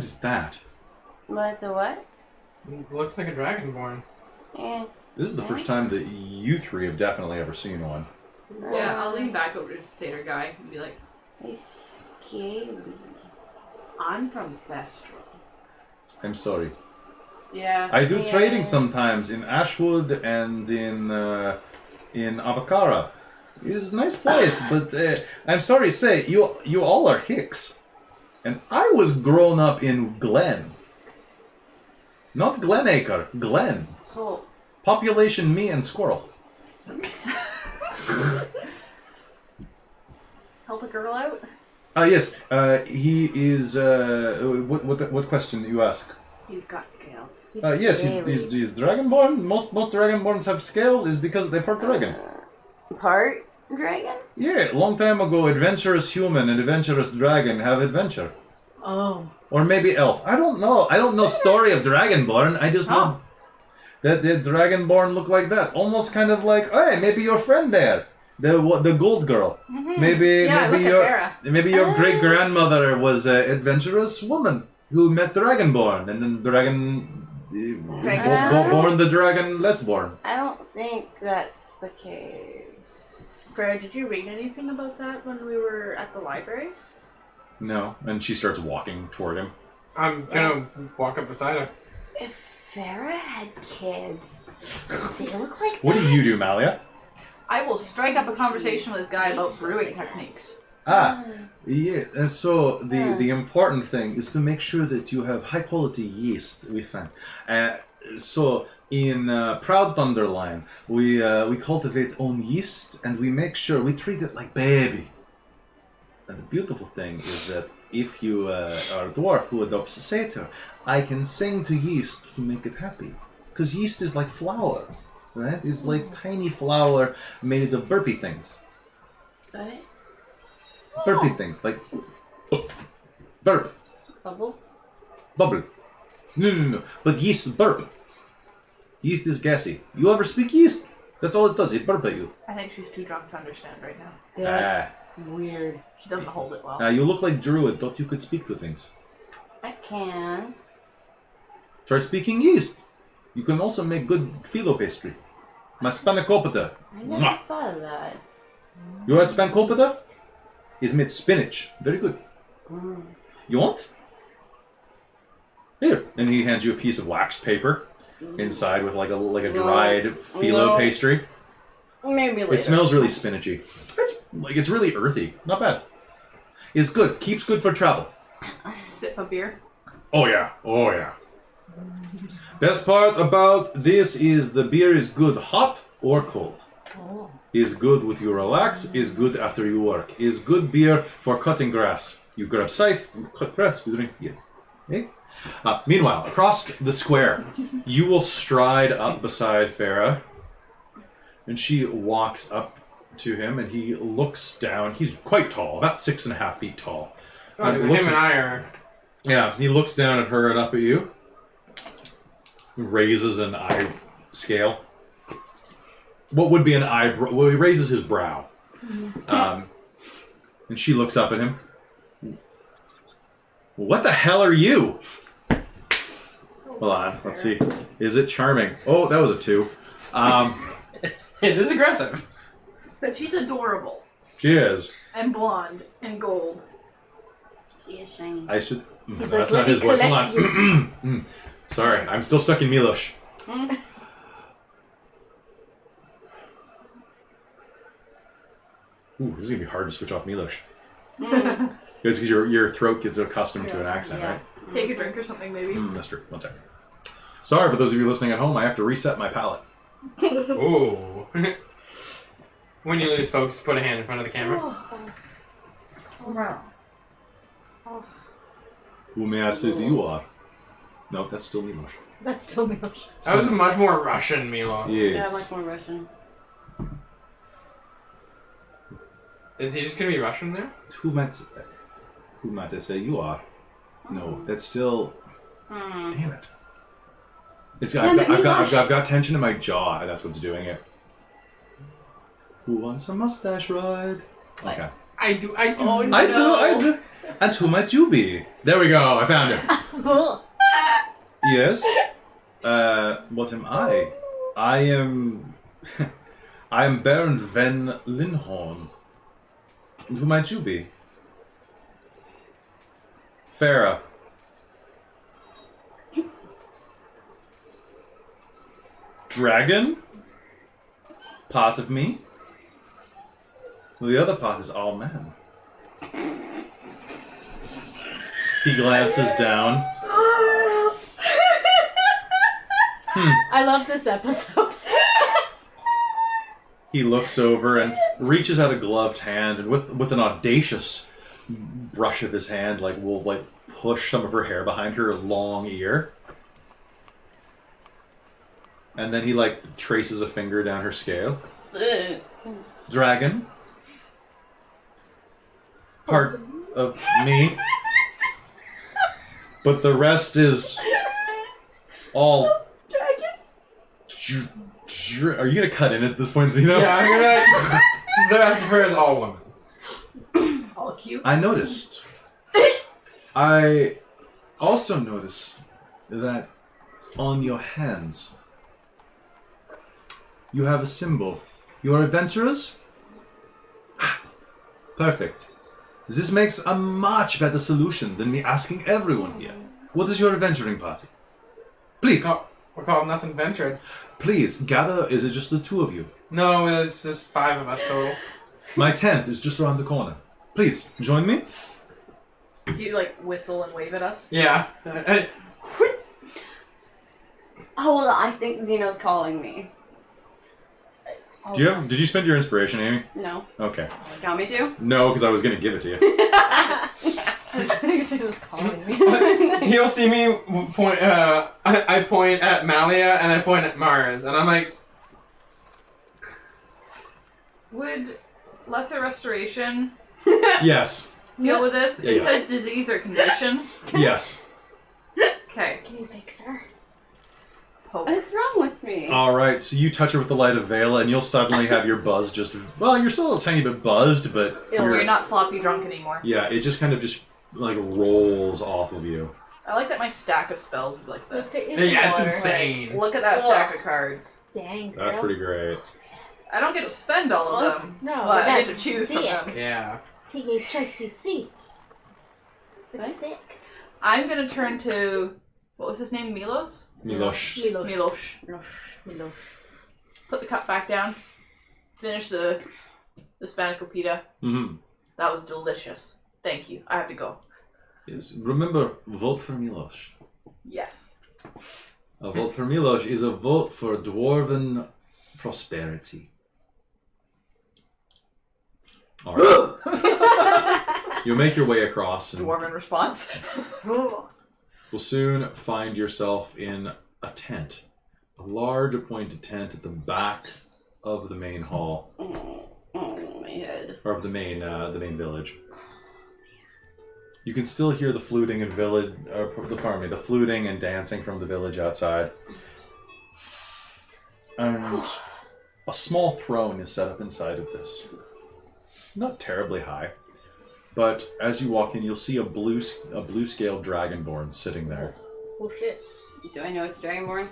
is that? What's a what? Looks like a dragonborn. Yeah. This is the first time that you three have definitely ever seen one. Yeah, I'll lean back over to the satyr guy and be like, He's scaly. I'm from Thestral. I'm sorry. Yeah. I do Yeah. trading sometimes in Ashwood and in Avakara. It's a nice place, but I'm sorry to say, you all are Hicks. And I was grown up in Glen. Not Glenacre, Glen. So, Population me and squirrel. help a girl out? Yes, he is, what question do you ask? He's got scales. Yes, he's Dragonborn. Most Dragonborns have scale is because they're part dragon. Part? dragon? Yeah, long time ago, adventurous human and adventurous dragon have adventure. Oh. Or maybe elf. I don't know. I don't know story of Dragonborn. I just know that the Dragonborn look like that. Almost kind of like, hey, maybe your friend there. The gold girl. Mm-hmm. Maybe your great grandmother was an adventurous woman who met Dragonborn, and then born the dragon less born. I don't think that's the case. Freya, did you read anything about that when we were at the libraries? No, and she starts walking toward him. I'm gonna walk up beside her. If Farah had kids, they look like What do you do, Malia? I will strike up a conversation with Guy about brewing techniques. Yeah, and so the important thing is to make sure that you have high quality yeast, we find. So in Proud Thunderline, we cultivate own yeast and we make sure we treat it like baby. And the beautiful thing is that if you are a dwarf who adopts a satyr, I can sing to yeast to make it happy. Because yeast is like flour, right? It's like tiny flour made of burpy things. What? Burpy things, like burp, Bubbles? bubble. No. But yeast burp. Yeast is gassy. You ever speak yeast? That's all it does. It burp at you. I think she's too drunk to understand right now. That's weird. She doesn't hold it well. You look like Druid. Thought you could speak to things. I can. Try speaking yeast. You can also make good phyllo pastry. My spanakopita. I never Mwah. thought of that. You had spanakopita? Is made spinach. Very good. Mm. You want? Here. And he hands you a piece of waxed paper inside with like a dried phyllo No. pastry. Maybe later. It smells really spinachy. It's really earthy. Not bad. It's good. Keeps good for travel. Sip a beer. Oh yeah. Best part about this is the beer is good hot or cold. Oh. Is good with you relax, is good after you work. Is good beer for cutting grass. You grab scythe, you cut grass, you drink beer. Okay? Meanwhile, across the square, you will stride up beside Farah, and she walks up to him, and he looks down. He's quite tall, about 6.5 feet tall. Oh, him and I are. Yeah, he looks down at her and up at you. Raises an eye scale. What would be an eyebrow? Well, he raises his brow. And she looks up at him. What the hell are you? Hold on, let's see. Is it charming? Oh, that was a 2. It is aggressive. But she's adorable. She is. And blonde. And gold. She is shiny. I should... He's that's like, not his voice. Hold collect on. Sorry, I'm still stuck in Milosh. Ooh, this is gonna be hard to switch off Milosh. Because your throat gets accustomed to an accent, Yeah. right? Take a drink or something, maybe. That's true. 1 second. Sorry for those of you listening at home. I have to reset my palate. Ooh. When you lose folks, put a hand in front of the camera. Wow. Who may I say that you are? No, that's still Milosh. That's still Milosh. That was a much more Russian Milo. Yeah, Yes. much more Russian. Is he just gonna be Russian there? Who might I say you are? No, that's still. Damn it! I've got tension in my jaw. That's what's doing it. Who wants a mustache ride? Okay. I do. I do. And who might you be? There we go. I found him. Yes. What am I? I am Baron Van Linhorn. Who might you be? Farah. Dragon? Part of me? Well, the other part is all men. He glances down. I love this episode. He looks over and reaches out a gloved hand, and with an audacious brush of his hand, will push some of her hair behind her long ear. And then he traces a finger down her scale. Dragon, part of me. But the rest is all... Dragon? Are you going to cut in at this point, Zeno? Yeah, I'm gonna. The rest of her is all women. All cute. I noticed. I also noticed that on your hands, you have a symbol. You are adventurers? Ah, perfect. This makes a much better solution than me asking everyone here. What is your adventuring party? Please. We're called Nothing Ventured. Please, gather. Is it just the two of you? No, there's just 5 of us total. My tent is just around the corner. Please, join me. Do you like whistle and wave at us? Yeah. Hold on, I think Zeno's calling me. Did you spend your inspiration, Amy? No. Okay. You want me to? No, because I was going to give it to you. He was calling me. He'll see me point. I point at Malia and I point at Mars, and I'm like, Would Lesser Restoration Yes. deal with this? Yeah, It yeah. says disease or condition. Yes. Okay. Can you fix her? Poke. What's wrong with me? All right, so you touch her with the light of Vela, and you'll suddenly have your buzz just... Well, you're still a tiny bit buzzed, but... You're not sloppy drunk anymore. Yeah, it just kind of just, like, rolls off of you. I like that my stack of spells is like this. yeah, it's insane. Look at that stack of cards. Dang. That's girl. pretty great. I don't get to spend all of them. No, but I get that's to choose from thick. them. Yeah. THICC. It's What? thick. I'm gonna turn to what was his name? Milos? Milosh. Milos. Put the cup back down. Finish the spanakopita. Mm-hmm. That was delicious. Thank you. I have to go. Yes. Remember, vote for Milosh. Yes. A vote for Milosh is a vote for dwarven prosperity. All right. You'll make your way across and Dwarven response. will soon find yourself in a tent. A large appointed tent at the back of the main hall. Oh, my head. Or of the main village. You can still hear the fluting and the fluting and dancing from the village outside. And a small throne is set up inside of this. Not terribly high, but as you walk in, you'll see a blue scale dragonborn sitting there. Oh shit. Do I know it's Dragonborn?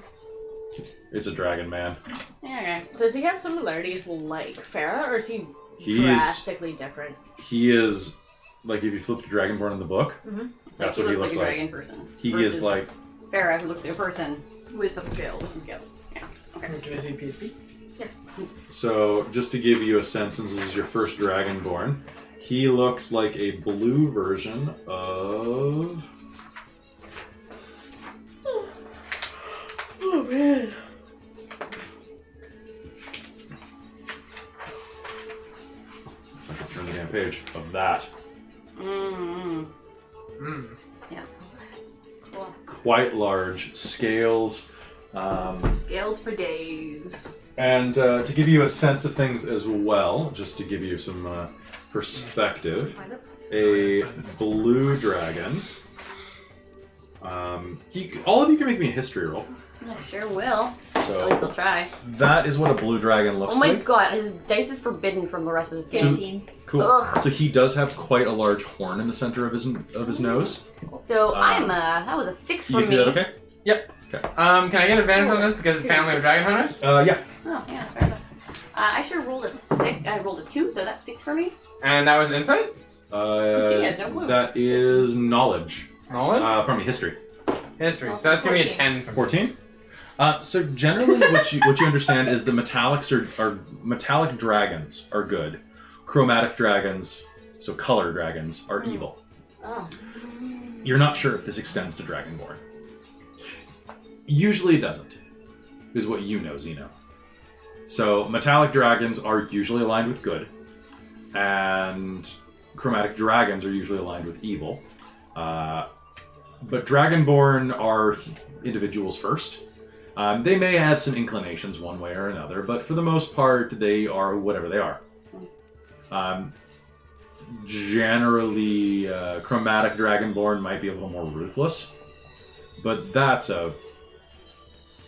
It's a dragon man. Yeah, okay. Does he have similarities like Farah, or is he He's- drastically different? He is like if you flip to dragonborn in the book. It's That's like what he looks looks like like. a dragon person. He versus is like Farah, who looks like a person. With some scales. Some scales. Yeah. Okay. Can I see PSP? so. Just to give you a sense, since this is your first dragonborn, he looks like a blue version of. Oh man. I can turn the damn page of that. Mm-hmm. Mm. Cool. Quite large scales. Scales for days. And to give you a sense of things as well, just to give you some perspective, a blue dragon. All of you can make me a history roll. I sure will. At least So I'll try. that is what a blue dragon looks Oh my like. god, his dice is forbidden from the rest of his game. 15. Cool. Ugh. So he does have quite a large horn in the center of his nose. So that was a 6 You for can see me. that, okay? Can I get advantage on this because of family of dragon hunters? Yeah. Oh, yeah, fair enough. I should have rolled a 6. I rolled a 2, so that's 6 for me. And that was insight? He has no clue. That is knowledge. Knowledge? Pardon me, history. History. So that's gonna be a 14. 10 for me. 14. So generally, what you understand is the metallics are metallic dragons are good. Chromatic dragons, so color dragons, are evil. Oh. You're not sure if this extends to Dragonborn. Usually it doesn't, is what you know, Zeno. So metallic dragons are usually aligned with good, and chromatic dragons are usually aligned with evil. But Dragonborn are individuals first. They may have some inclinations one way or another, but for the most part, they are whatever they are. generally chromatic dragonborn might be a little more ruthless, but that's a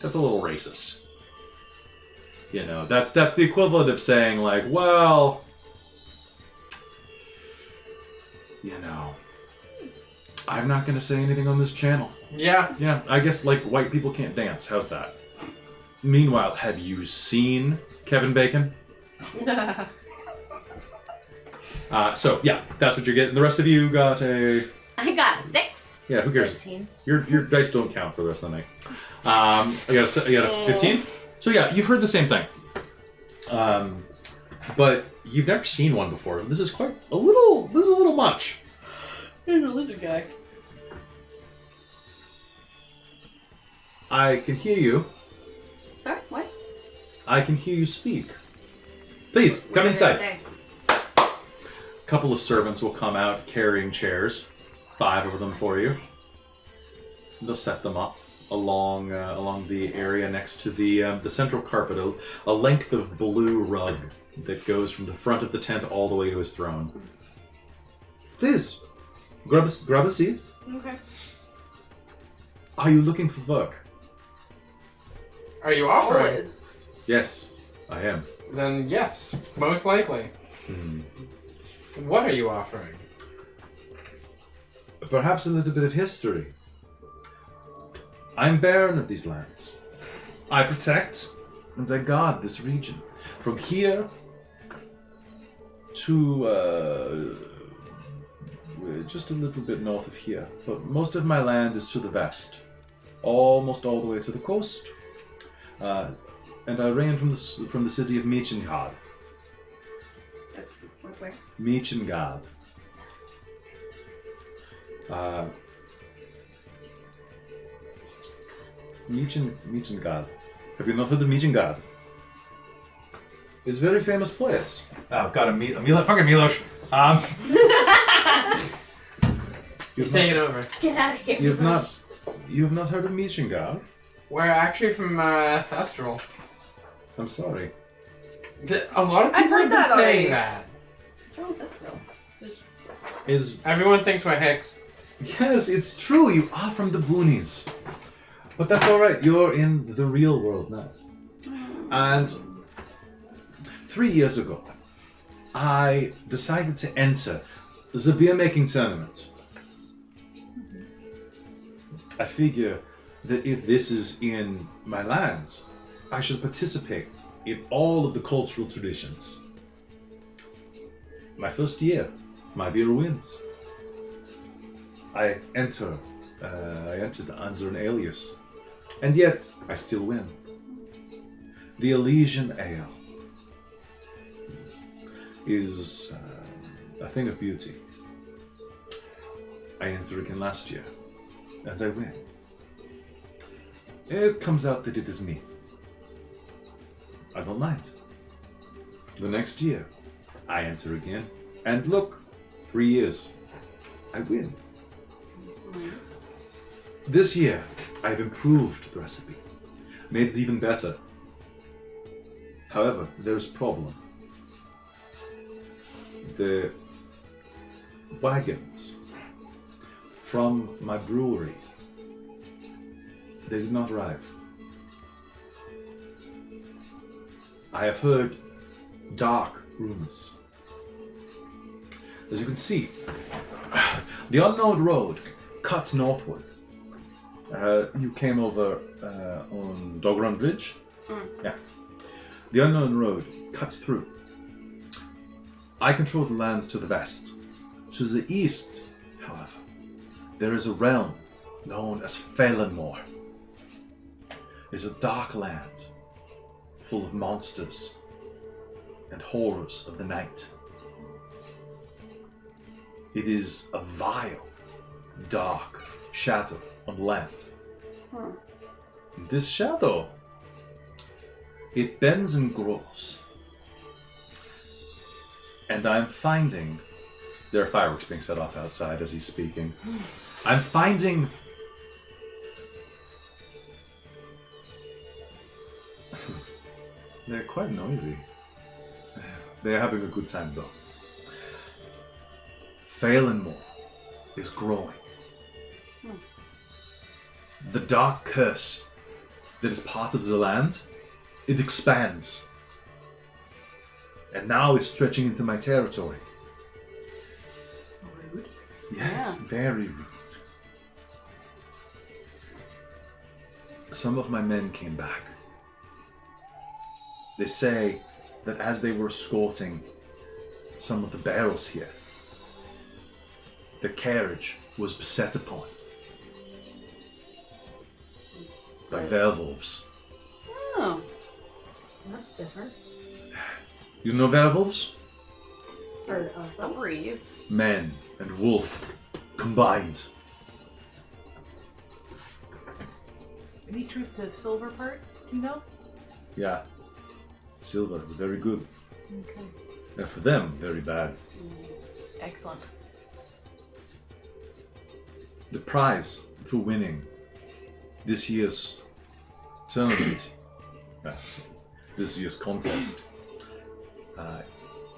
little racist. You know, that's the equivalent of saying like, well, you know, I'm not going to say anything on this channel. Yeah. Yeah, I guess like white people can't dance. How's that? Meanwhile, have you seen Kevin Bacon? So yeah, that's what you're getting. The rest of you got a. I got 6. Yeah, who cares? 15. Your dice don't count for the rest of the night. I got a 15. So yeah, you've heard the same thing. But you've never seen one before. This is a little much. There's a lizard guy. I can hear you. Sorry, what? I can hear you speak. Please, come inside. A couple of servants will come out carrying chairs. 5 of them for you. They'll set them up along the area next to the central carpet, a length of blue rug that goes from the front of the tent all the way to his throne. Please, grab a seat. Okay. Are you looking for work? Are you offering? Always. Yes, I am. Then yes, most likely. What are you offering? Perhaps a little bit of history. I'm Baron of these lands. I protect and I guard this region. From here to just a little bit north of here. But most of my land is to the west. Almost all the way to the coast. And I reign from the city of Michengard. Where? Michengard. Michengard. Have you not heard of Michengard? It's a very famous place. Oh, God, fucking Milos. He's taking over. Get out of here. You have not heard of Michengard? We're actually from Thestral. I'm sorry. A lot of I've people heard have been that saying already. that. What's wrong with this girl? Is Everyone thinks we're Hicks. yes, it's true. You are from the boonies, but that's all right. You're in the real world now. And 3 years ago, I decided to enter the beer making tournament. I figure that if this is in my lands, I should participate in all of the cultural traditions. My first year, my beer wins. I entered under an alias, and yet I still win. The Elysian Ale is a thing of beauty. I entered again last year, and I win. It comes out that it is me. I don't mind. The next year, I enter again, and look, 3 years, I win. This year, I've improved the recipe, made it even better. However, there's a problem. The wagons from my brewery, they did not arrive. I have heard dark rumors. As you can see, the unknown road cuts northward. You came over on Dogrun Bridge? Yeah. The unknown road cuts through. I control the lands to the west. To the east, however, there is a realm known as Phelanmore. It's a dark land full of monsters and horrors of the night. It is a vile, dark shadow on land. This shadow, it bends and grows. And I'm finding... There are fireworks being set off outside as he's speaking. I'm finding... They're quite noisy. They're having a good time though. Phelanmore is growing. The dark curse that is part of the land, it expands. And now it's stretching into my territory. Rude. Yes, very rude. Some of my men came back. They say that as they were escorting some of the barrels here, the carriage was beset upon by werewolves. Oh. That's different. You know werewolves? Or stories. Man and wolf combined. Any truth to silver part? Do you know? Yeah. Silver, very good. Okay. And for them, very bad. Excellent. The prize for winning this year's tournament, this year's contest,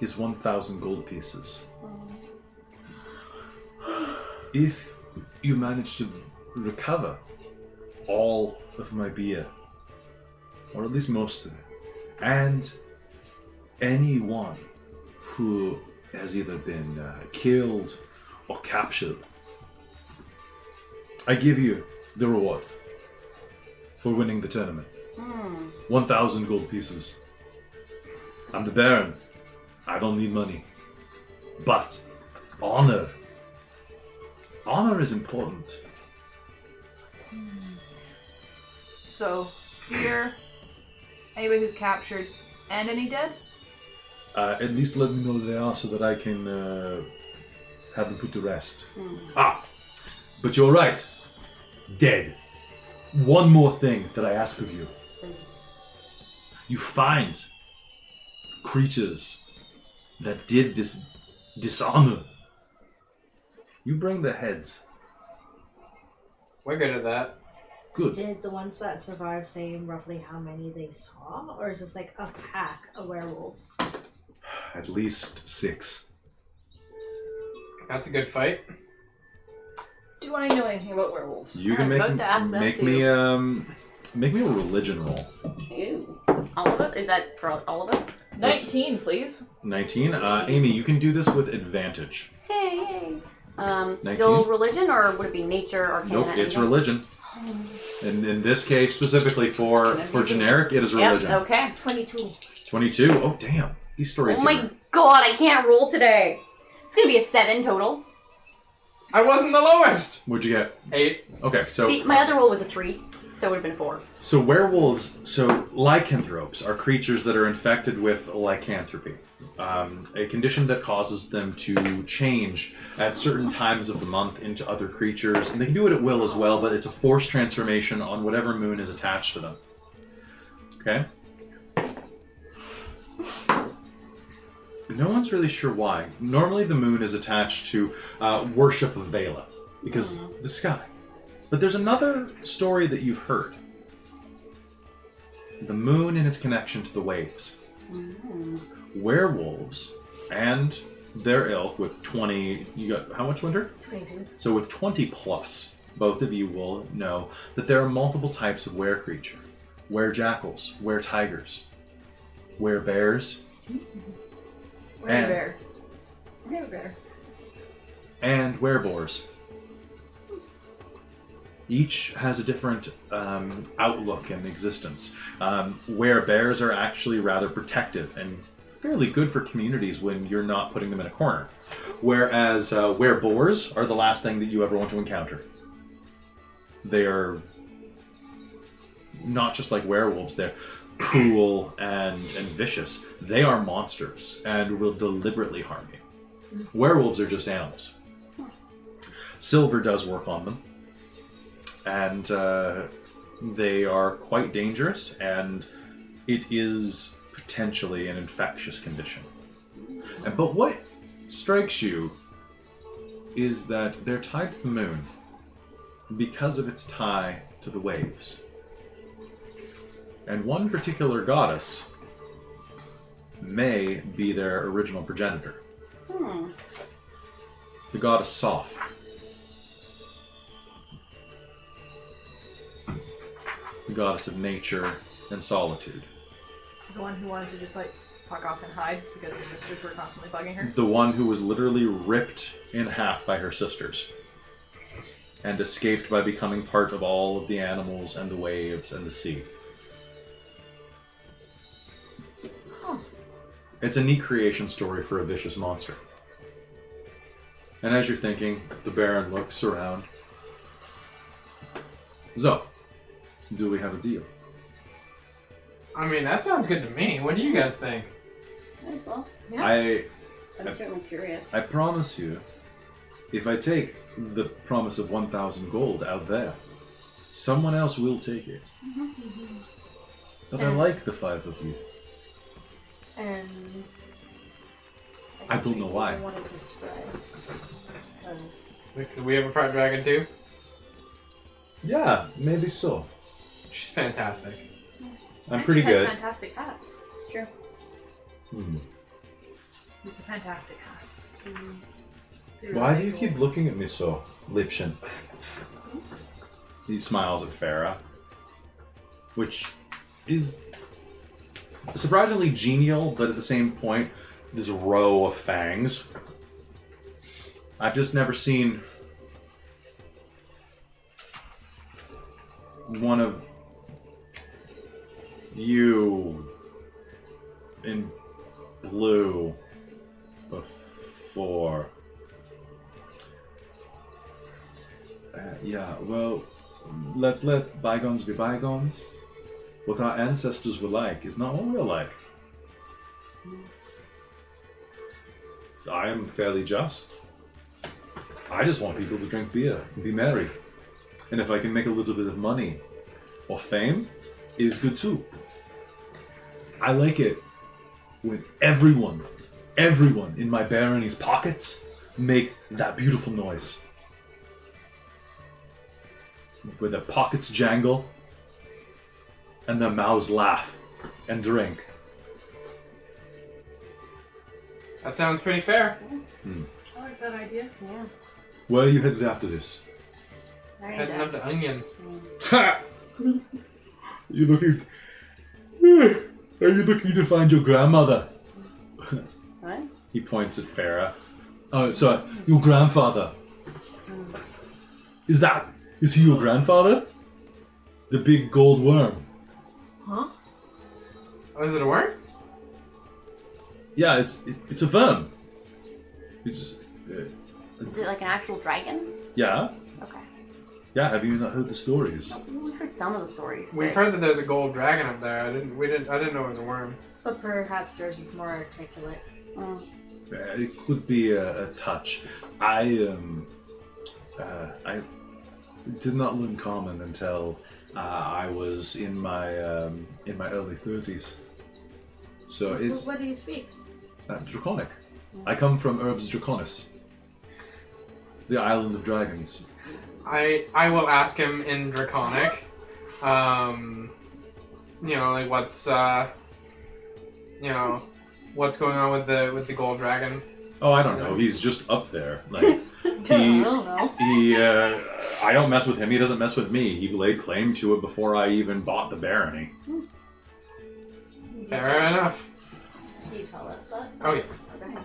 is 1,000 gold pieces. If you manage to recover all of my beer, or at least most of it, and anyone who has either been killed or captured, I give you the reward for winning the tournament. 1,000 gold pieces. I'm the Baron. I don't need money. But honor. Honor is important. So, here, anybody who's captured and any dead? At least let me know who they are so that I can have them put to rest. Ah, but you're right. Dead. One more thing that I ask of you. You find creatures that did this dishonor. You bring their heads. We're good at that. Good. Did the ones that survived say roughly how many they saw? Or is this like a pack of werewolves? At least 6. That's a good fight. Do I know anything about werewolves? You I can was about to ask that make too. make me a religion roll. Ew. All of it? Is that for all of us? 19, please. 19. Amy, you can do this with advantage. Hey. 19? Still religion, or would it be nature, arcana? Nope, it's anything? religion. And in this case, specifically for generic, it is religion. Yep, okay. 22. 22. Oh, damn. These stories. Oh my god, I can't roll today. It's gonna be a 7 total. I wasn't the lowest! What'd you get? 8. Okay, so See, my other roll was a 3, so it would have been 4. so werewolves, so lycanthropes are creatures that are infected with lycanthropy, a condition that causes them to change at certain times of the month into other creatures, and they can do it at will as well. But it's a forced transformation on whatever moon is attached to them. Okay. No one's really sure why. Normally the moon is attached to worship of Vela, because the sky. But there's another story that you've heard. The moon and its connection to the waves. Werewolves and their ilk with 20... You got how much, Winter? 22. So with 20 plus, both of you will know that there are multiple types of were-creature. Were-jackals, were-tigers, were-bears, Bear. and were-boars. Each has a different outlook and existence. Were-bears are actually rather protective and fairly good for communities when you're not putting them in a corner. Whereas were-boars are the last thing that you ever want to encounter. They are not just like werewolves, they're cruel and vicious. They are monsters and will deliberately harm you. Werewolves are just animals. Silver does work on them. And they are quite dangerous, and it is potentially an infectious condition. But what strikes you is that they're tied to the moon because of its tie to the waves. And one particular goddess may be their original progenitor. The goddess Soph. The goddess of nature and solitude. The one who wanted to just like fuck off and hide because her sisters were constantly bugging her. The one who was literally ripped in half by her sisters. And escaped by becoming part of all of the animals and the waves and the sea. Huh. It's a neat creation story for a vicious monster. And as you're thinking, the Baron looks around. So, do we have a deal? I mean, that sounds good to me. What do you guys think? Might as well. I'm certainly curious. I promise you, if I take the promise of 1,000 gold out there, someone else will take it. But I like the 5 of you. And I don't know why. I wanted to spread because Because we have a part dragon too. Yeah, maybe so. She's fantastic. I'm pretty She has good. fantastic hats. It's true. It's a fantastic hats. Why do you keep looking at me so, Lipshin? He smiles at Farah, which is surprisingly genial, but at the same point, there's a row of fangs. I've just never seen one of you in blue before. Yeah, well, let's let bygones be bygones. What our ancestors were like is not what we're like. I am fairly just. I just want people to drink beer and be merry. And if I can make a little bit of money or fame, it is good too. I like it when everyone in my barony's pockets make that beautiful noise. Where their pockets jangle and their mouths laugh and drink. That sounds pretty fair. I like that idea. Yeah. Where are you headed after this? Right. Heading up to Onion. Ha! You looking? Are you looking to find your grandmother? What? He points at Farah. Oh, sorry, your grandfather. Is he your grandfather? The big gold worm. huh? Oh, is it a worm? Yeah, it's a worm. It's Is it like an actual dragon? yeah. Okay. Yeah, have you not heard the stories? We've heard some of the stories. We've but- heard that there's a gold dragon up there. I didn't know it was a worm. But perhaps yours is more articulate. Mm. It could be a touch. I did not learn common until I was in my early 30s. So it's What do you speak? draconic. I come from Urbs Draconis, the island of dragons. I will ask him in Draconic. You know, like what's going on with the gold dragon? Oh, I don't know. He's just up there. Like I he, don't know. I don't mess with him. He doesn't mess with me. He laid claim to it before I even bought the barony. Fair enough. Do you tell us that? Oh yeah. Okay.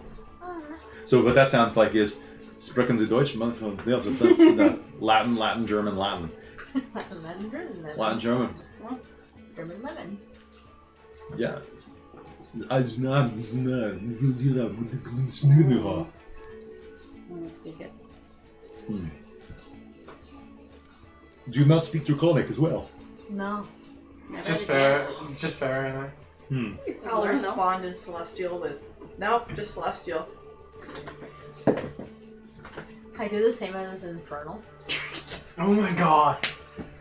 So what that sounds like is Sprechen Sie Deutsch, Latin, German, Latin. Lemon, German, Latin, German. German lemon. Yeah. I don't speak it. Do you not speak Draconic as well? No. It's Never just had a fair. chance. Just fair enough. I'll learn, though. respond in Celestial with, nope, just Celestial. I do the same as Infernal. Oh my god.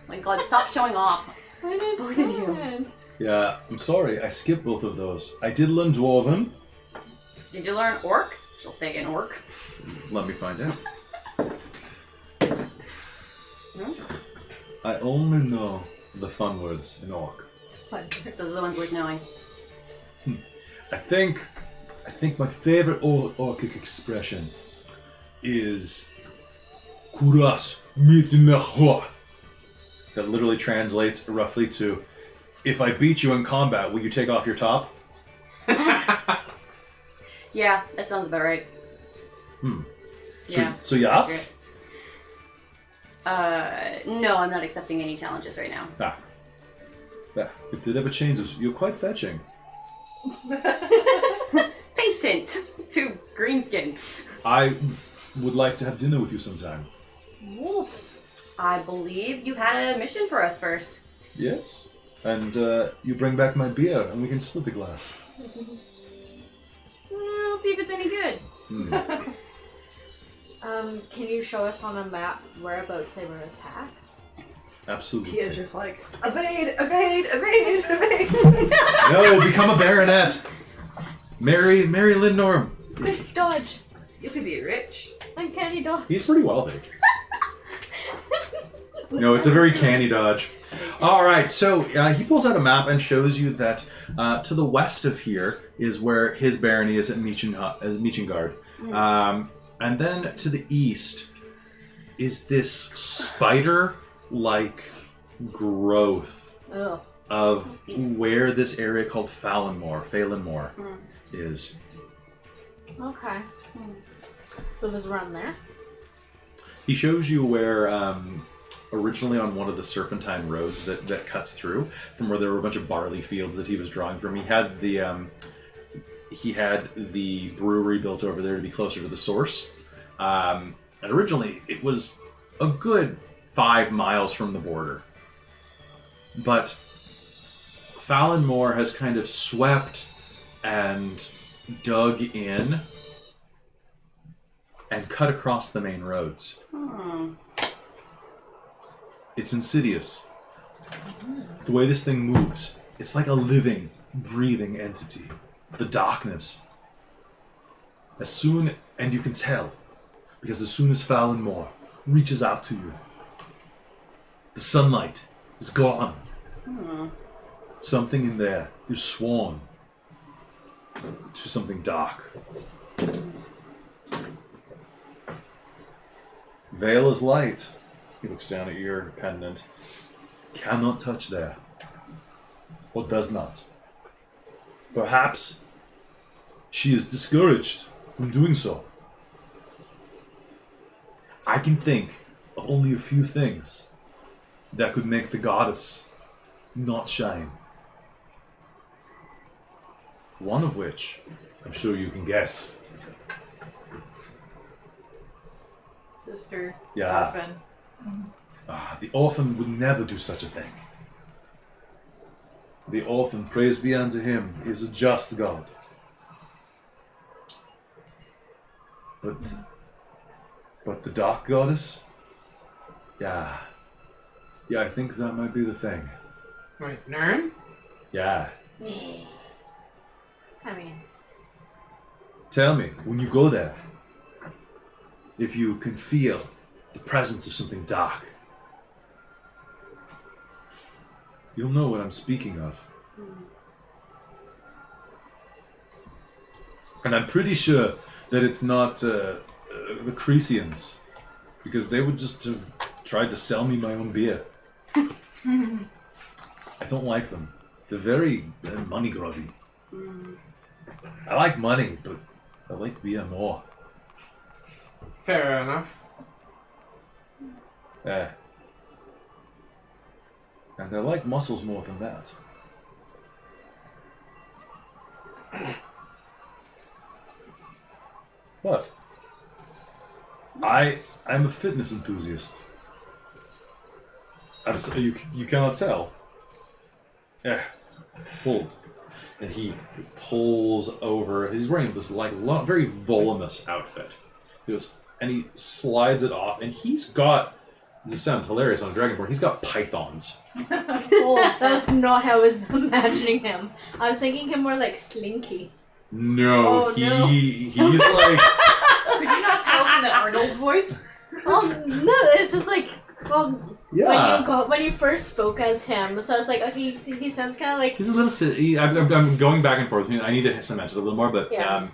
My god, stop showing off. Both of you. Yeah, I'm sorry. I skipped both of those. I did learn Dwarven. Did you learn orc? She'll say an orc. Let me find out. Hmm? I only know the fun words in Orc. Fun. Those are the ones worth knowing. I think my favorite Orcic expression is Kuras Mitnecha. That literally translates roughly to, if I beat you in combat, will you take off your top? Yeah, that sounds about right. So yeah? Accurate. No, I'm not accepting any challenges right now. If it ever changes, you're quite fetching. Paint tint to greenskin. I would like to have dinner with you sometime. Wolf. I believe you had a mission for us first. Yes. And you bring back my beer and we can split the glass. We'll see if it's any good. Can you show us on a map whereabouts they were attacked? Absolutely. Tia's just like, evade, evade, evade, evade. No, become a baronet. Marry Lindorm. Quick, dodge! You could be rich. Uncanny dodge. He's pretty wealthy. No, it's a very canny dodge. Alright, so he pulls out a map and shows you that to the west of here is where his barony is at Michengard. And then to the east is this spider-like growth of where this area called Phalenmore is. Okay. So it was around there? He shows you where, originally on one of the serpentine roads that cuts through, from where there were a bunch of barley fields that he was drawing from. He had the brewery built over there to be closer to the source. And originally it was a good 5 miles from the border. But Phalenmore has kind of swept and dug in and cut across the main roads. It's insidious. The way this thing moves, it's like a living, breathing entity. The darkness. And you can tell, because as soon as Phalenmore reaches out to you, the sunlight is gone. Something in there is sworn to something dark. Veil is light. He looks down at your pendant. Cannot touch there. Or does not. Perhaps she is discouraged from doing so. I can think of only a few things that could make the goddess not shine. One of which, I'm sure you can guess. Sister. Yeah. Orphan. The orphan would never do such a thing. The orphan, praise be unto him, is a just God. But the dark goddess? Yeah, I think that might be the thing. Wait, Nern? Yeah. I mean, Tell me, when you go there, if you can feel the presence of something dark, you'll know what I'm speaking of. And I'm pretty sure that it's not the Cresians, because they would just have tried to sell me my own beer. I don't like them. They're very money grubby. I like money, but I like beer more. Fair enough. Yeah. And I like muscles more than that. But I'm a fitness enthusiast. You cannot tell. Yeah. Hold. And he pulls over. He's wearing this very voluminous outfit. He goes, and he slides it off, and he's got. This sounds hilarious on a dragonborn. He's got pythons. oh, that was not how I was imagining him. I was thinking him more like Slinky. No, Oh, he's like. Could you not tell from the Arnold voice? Oh no, it's just like Yeah. when you first spoke as him. So I was like, okay, he sounds kind of like. He's a little silly. I'm going back and forth. I need to cement it a little more, but Yeah.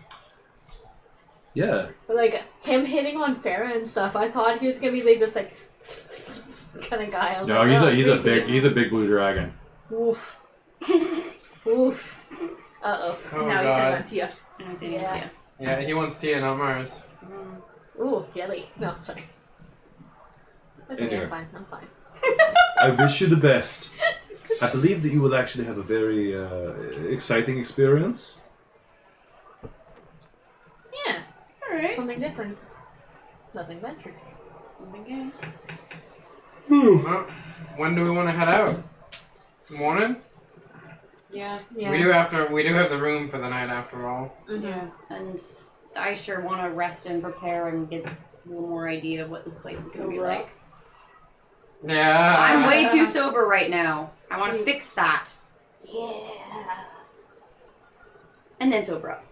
Yeah. But like him hitting on Farah and stuff, I thought he was gonna be like this like kind of guy. I was No, like, he's oh, a big blue dragon. Oof. Oof. Oh, Oh, now he's God. on Tia. I'm saying Yeah. Tia. Yeah, he wants Tia, not Mars. Ooh, jelly. No, sorry. That's okay, Anyway. I'm fine. I'm fine. I wish you the best. I believe that you will actually have a very exciting experience. Yeah, Alright. something different. Nothing ventured. Okay. Well, when do we want to head out? Morning? Yeah. Yeah. We do have the room for the night after all. Mhm. Yeah. And I sure want to rest and prepare and get a little more idea of what this place is going to be like. Yeah. I'm way too sober right now. I want to fix that. Yeah. And then sober up.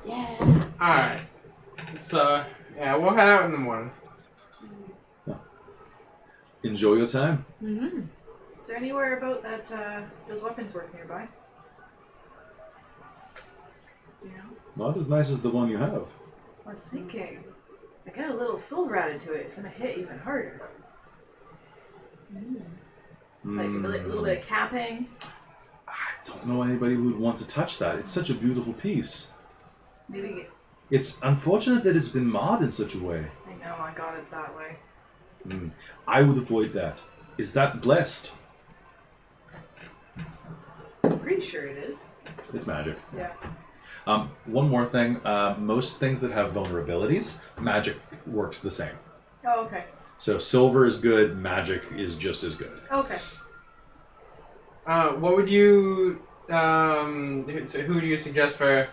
Yeah. Alright. So, yeah, we'll head out in the morning. Enjoy your time. Mm-hmm. Is there anywhere about that does weapons work nearby? You know? Not as nice as the one you have. I was thinking, I got a little silver added to it. It's gonna hit even harder. Like a little bit of capping. I don't know anybody who would want to touch that. It's such a beautiful piece. Maybe It's unfortunate that it's been marred in such a way. I know I got it that way. I would avoid that. Is that blessed? I'm pretty sure it is. It's magic. Yeah. One more thing. Most things that have vulnerabilities, magic works the same. Oh, okay. So silver is good, magic is just as good. Okay. What would you, so who do you suggest for,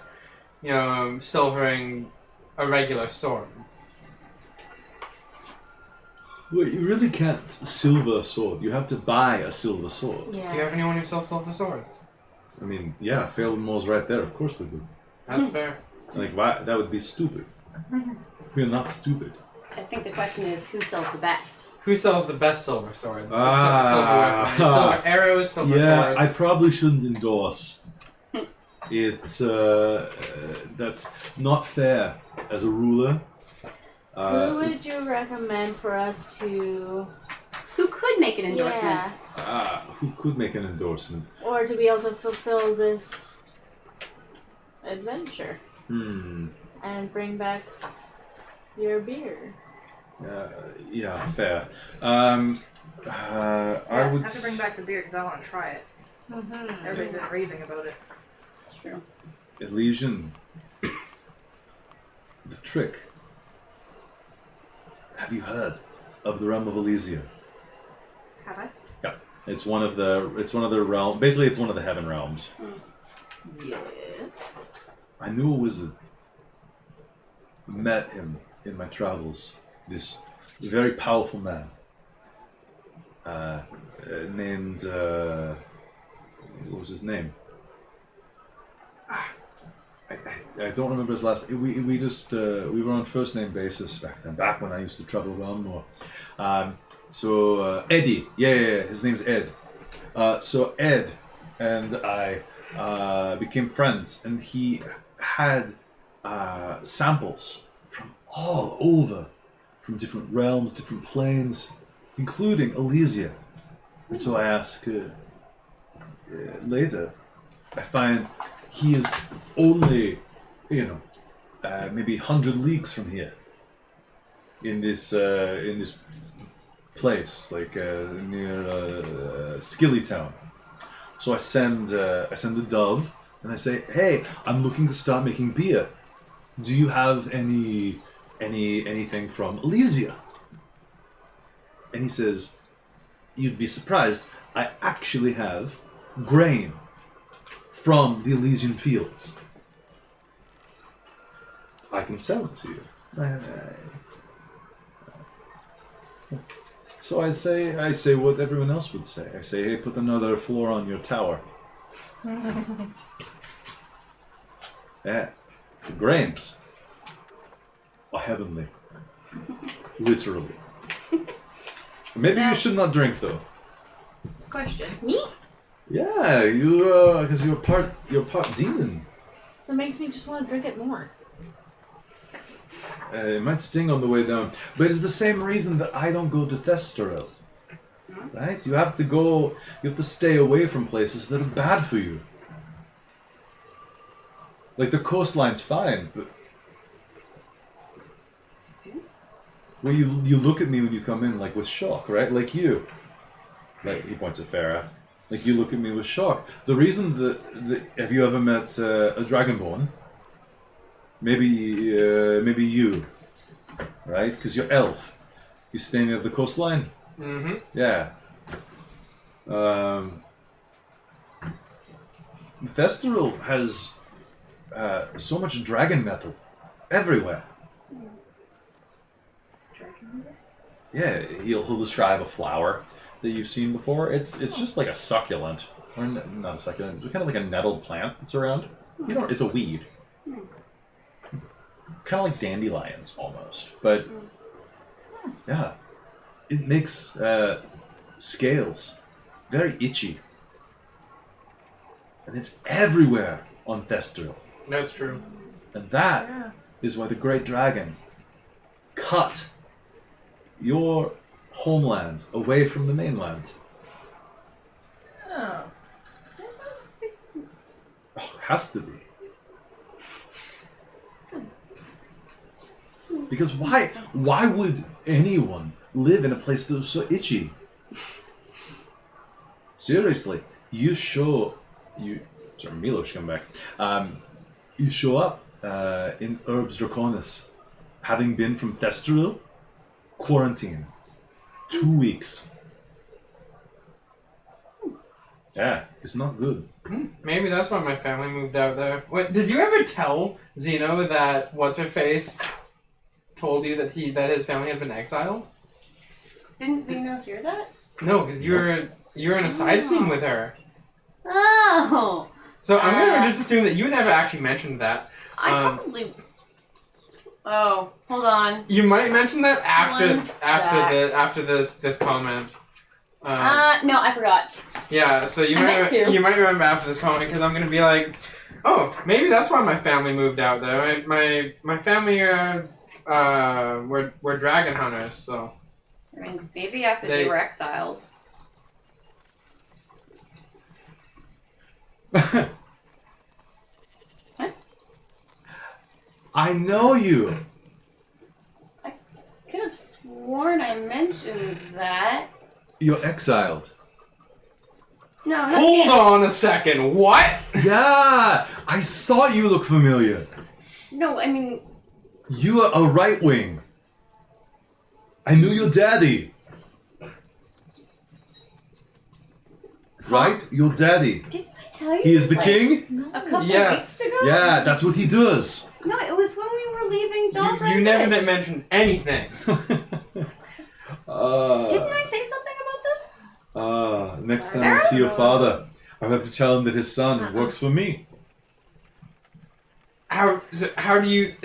silvering a regular sword? Well, you really can't silver a sword. You have to buy a silver sword. Do you Yeah. have anyone who sells silver swords? I mean, yeah, Failed Mole's right there. Of course we would. That's fair. Like, why? That would be stupid. We're not stupid. I think the question is who sells the best? Who sells the best silver swords? Ah. Silver weapons, silver arrows, silver Yeah, I swords. probably shouldn't endorse. It's that's not fair as a ruler. Who would you recommend for us to? Who could make an endorsement? Yeah. Who could make an endorsement? Or to be able to fulfill this adventure and bring back your beer. Yeah, fair. I Yes, would. have to bring back the beer because I want to try it. Mm-hmm. Everybody's been raving about it. It's true. Elysian. The trick. Have you heard of the realm of Elysia? Have I? Yeah, it's one of the realm. Basically, it's one of the heaven realms. Yes. I knew a wizard. Met him in my travels. This very powerful man. Named what was his name? I don't remember his last. We were on first name basis back then. Back when I used to travel around more. Eddie, yeah, his name's Ed. So Ed and I became friends, and he had samples from all over, from different realms, different planes, including Elysia. And so I ask later. I find he is only, maybe 100 leagues from here. In this place, like near Skilly Town. So I send a dove, and I say, "Hey, I'm looking to start making beer. Do you have anything from Elysia?" And he says, "You'd be surprised. I actually have grain from the Elysian fields. I can sell it to you." So I say what everyone else would say. I say, "Hey, put another floor on your tower." Yeah, the grains are heavenly, literally. Maybe you should not drink though. Question. Me? Yeah, you because you're part demon. That makes me just want to drink it more. It might sting on the way down, but it's the same reason that I don't go to Thesteril. Right? You have to stay away from places that are bad for you. Like the coastline's fine, but well, you look at me when you come in like with shock, right? Like you. Like he points at Farah. Like you look at me with shock. The reason that have you ever met a Dragonborn? Maybe you, right? Because you're elf. You stay near the coastline. Mm-hmm. Yeah. Thesteril has so much dragon metal everywhere. Yeah, he'll describe a flower that you've seen before. It's just like a succulent, or not a succulent. It's kind of like a nettled plant that's around. You know, it's a weed. Kind of like dandelions almost, but yeah, it makes scales very itchy, and it's everywhere on Thesteril. That's true. And that is why the Great Dragon cut your homeland away from the mainland. Oh. Oh, has to be. Because why would anyone live in a place that was so itchy? Seriously, sorry, Milos, come back. You show up in Urbs Draconis, having been from Thesteril, quarantine, 2 weeks. Yeah, it's not good. Maybe that's why my family moved out there. Wait, did you ever tell Zeno that what's-her-face told you that his family had been exiled? Didn't Zeno hear that? No, because you were in a side scene with her. Oh! So I'm gonna just assume that you never actually mentioned that. I probably... Oh, hold on. You might mention that One sec. after this comment. No, I forgot. Yeah, so you I meant to. might remember after this comment because I'm gonna be like, oh, maybe that's why my family moved out there. My family were dragon hunters, so. I mean, maybe after they were exiled. What? I know you. I could have sworn I mentioned that. You're exiled. No, not Hold yet. on a second. What? Yeah, I thought you looked familiar. No, I mean... You are a right wing. I knew your daddy. Right? Your daddy. Didn't I tell you He is this, the king? a couple Yes. weeks ago? Yeah, that's what he does. No, it was when we were leaving Dogrun You never Bridge. mentioned anything. Didn't I say something about this? Next time I see your father, I'll have to tell him that his son works for me. How do you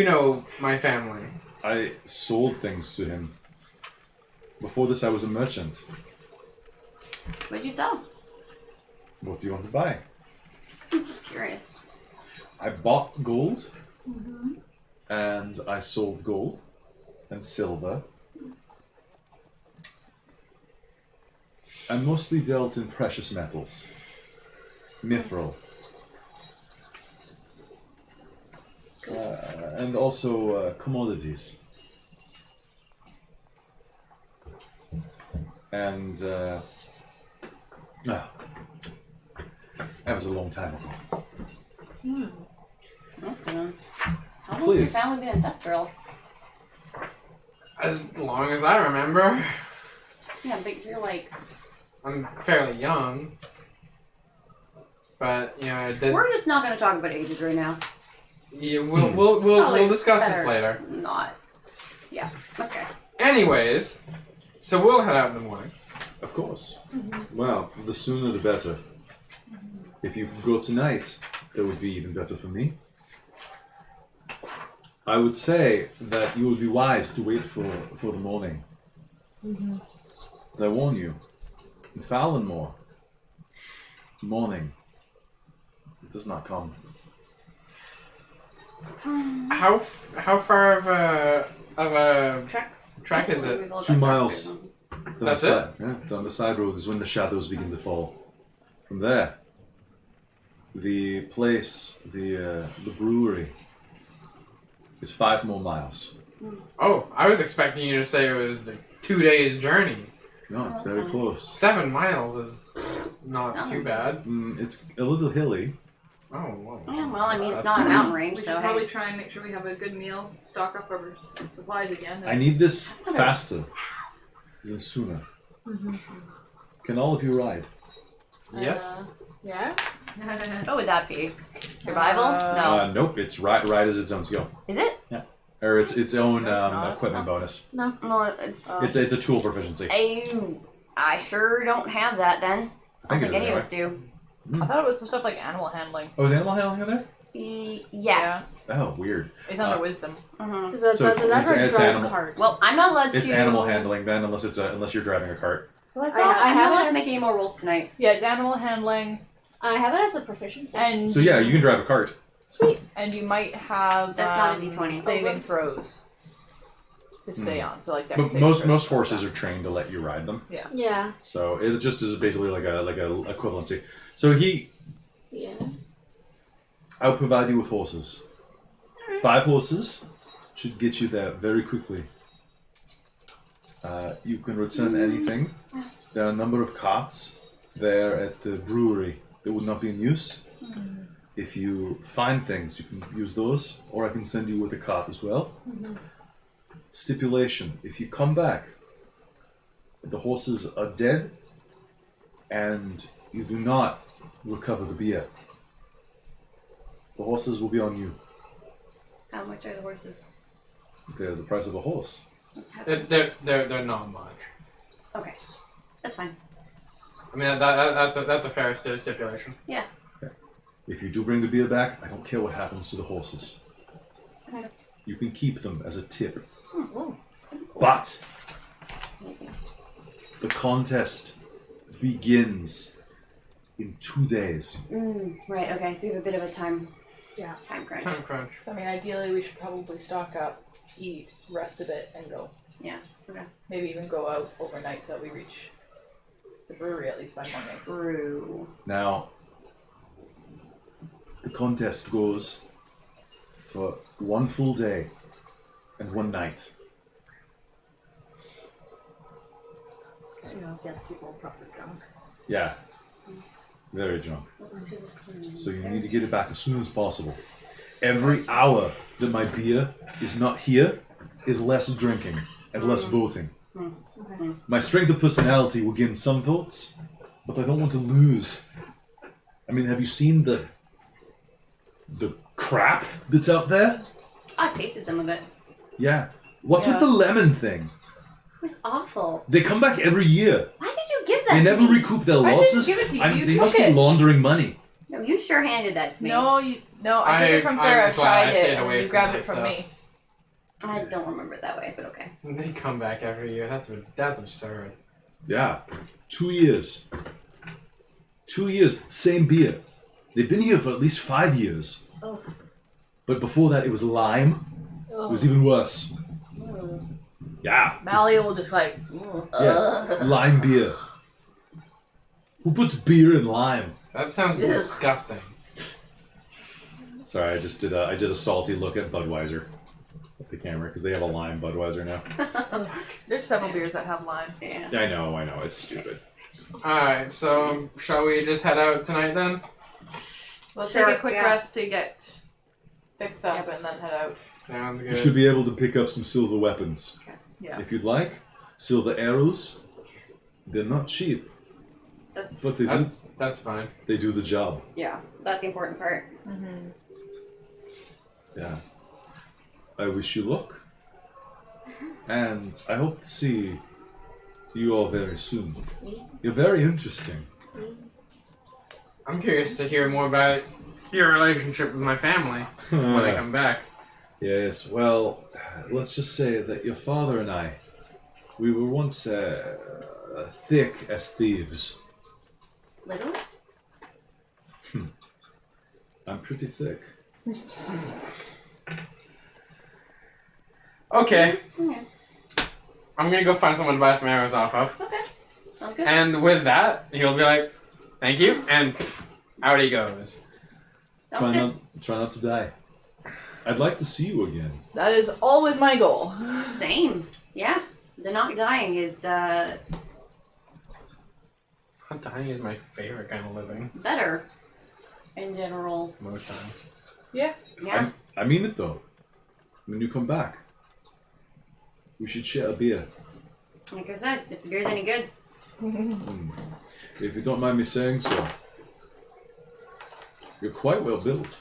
know my family? I sold things to him. Before this, I was a merchant. What'd you sell? What do you want to buy? I'm just curious. I bought gold, and I sold gold and silver. I mostly dealt in precious metals, mithril, and also commodities. And that was a long time ago. That's good. How long has Please. your family been in Thesteril? As long as I remember. Yeah, but you're like... I'm fairly young. But, you know, We're just not going to talk about ages right now. Yeah, we'll discuss this Better later. Not. Yeah, okay. Anyways, so we'll head out in the morning. Of course. Well, the sooner the better. If you could go tonight, it would be even better for me. I would say that you would be wise to wait for the morning. But I warn you, in Fallonmore, morning, it does not come. How far of a trek is it? 2 miles. That's it? Yeah, down the side road is when the shadows begin to fall. From there, the place, the brewery, is 5 more miles. Oh, I was expecting you to say it was a 2 days journey. No, it's very close. 7 miles is not too bad. It's a little hilly. Oh, wow. Yeah, well, I mean, it's not a mountain range, We so should probably hey. try and make sure we have a good meal, stock up our supplies again. I need this faster than sooner. Can all of you ride? Yes. Yes. What would that be? Survival? No. Nope, it's ride is its own skill. Is it? Or its own No, it's not. equipment bonus. No. No, it's... It's a tool proficiency. I sure don't have that then. I don't think it is any of us do. I thought it was the stuff like animal handling. Oh, is animal handling in there? Yes. Oh, weird. It's under wisdom. Mm-hmm. Because that's, So that's it's our drive animal. cart. Well, I'm not allowed It's to... animal handling then, unless you're driving a cart. So I I thought I'm not have allowed it to make as- any more rolls tonight. yeah, it's animal handling, I have it as a proficiency. and So yeah, you can drive a cart. sweet, and you might have That's not a D20. saving Oh, throws to stay on. So like dex But saving most throws. horses are trained to let you ride them. Yeah. So it just is basically like a equivalency. So Yeah. I'll provide you with horses. 5 horses should get you there very quickly. You can return anything. There are a number of carts there at the brewery that would not be in use. If you find things, you can use those, or I can send you with a cart as well. Stipulation: if you come back, the horses are dead, and you do not recover the beer, the horses will be on you. How much are the horses? They're the price of a horse. They're not much. Okay. That's fine. I mean that's a fair stipulation. Yeah. If you do bring the beer back, I don't care what happens to the horses. Okay. You can keep them as a tip. But the contest begins in 2 days. Right, okay, so you have a bit of a time crunch. Time crunch. So I mean, ideally, we should probably stock up, eat, rest a bit, and go. Yeah, okay. Maybe even go out overnight so that we reach the brewery at least by morning. True. Now, the contest goes for 1 full day and 1 night. You know, get people proper drunk. Yeah, very drunk. So you need to get it back as soon as possible. Every hour that my beer is not here is less drinking and less voting. My strength of personality will gain some votes, but I don't want to lose. I mean, have you seen the crap that's out there? I've tasted some of it. Yeah. What's with the lemon thing? It was awful. They come back every year. Why did you give that They to never me? recoup their I didn't losses. give it to you. You They took must be it. laundering money. No, you sure handed that to me. No, I took it from Farrah, I'm glad I tried stayed it, and away you from grabbed that it from stuff. me. I don't remember it that way, but okay. They come back every year. That's absurd. Yeah. 2 years. 2 years, same beer. They've been here for at least 5 years. Oh. But before that, it was lime. It was even worse. Yeah. Malleod will just like, Yeah. Lime beer. Who puts beer in lime? That sounds Ugh. disgusting. Sorry, I did a salty look at Budweiser at the camera because they have a lime Budweiser now. there's several beers that have lime. Yeah. I know, it's stupid. Alright, so shall we just head out tonight then? We'll Sure, take a quick yeah. rest to get fixed up and then head out. Sounds You good. should be able to pick up some silver weapons. Yeah. If you'd like. Silver arrows. They're not cheap, That's, but That's fine. they do the job. yeah, that's the important part. Mm-hmm. Yeah. I wish you luck. And I hope to see you all very soon. You're very interesting. I'm curious to hear more about your relationship with my family when I come back. Yes, well, let's just say that your father and I, we were once thick as thieves. Little? I'm pretty thick. Okay. Okay. I'm gonna go find someone to buy some arrows off of. Okay. Sounds good. And with that, he'll be like, thank you, and out he goes. Try Sounds not to die. I'd like to see you again. That is always my goal. good. Same. Yeah. The not dying is Not dying is my favorite kind of living, better in general. most times. Yeah. Yeah. I mean it though. When you come back, we should share a beer. Like I said, if the beer's any good. If you don't mind me saying so. You're quite well built.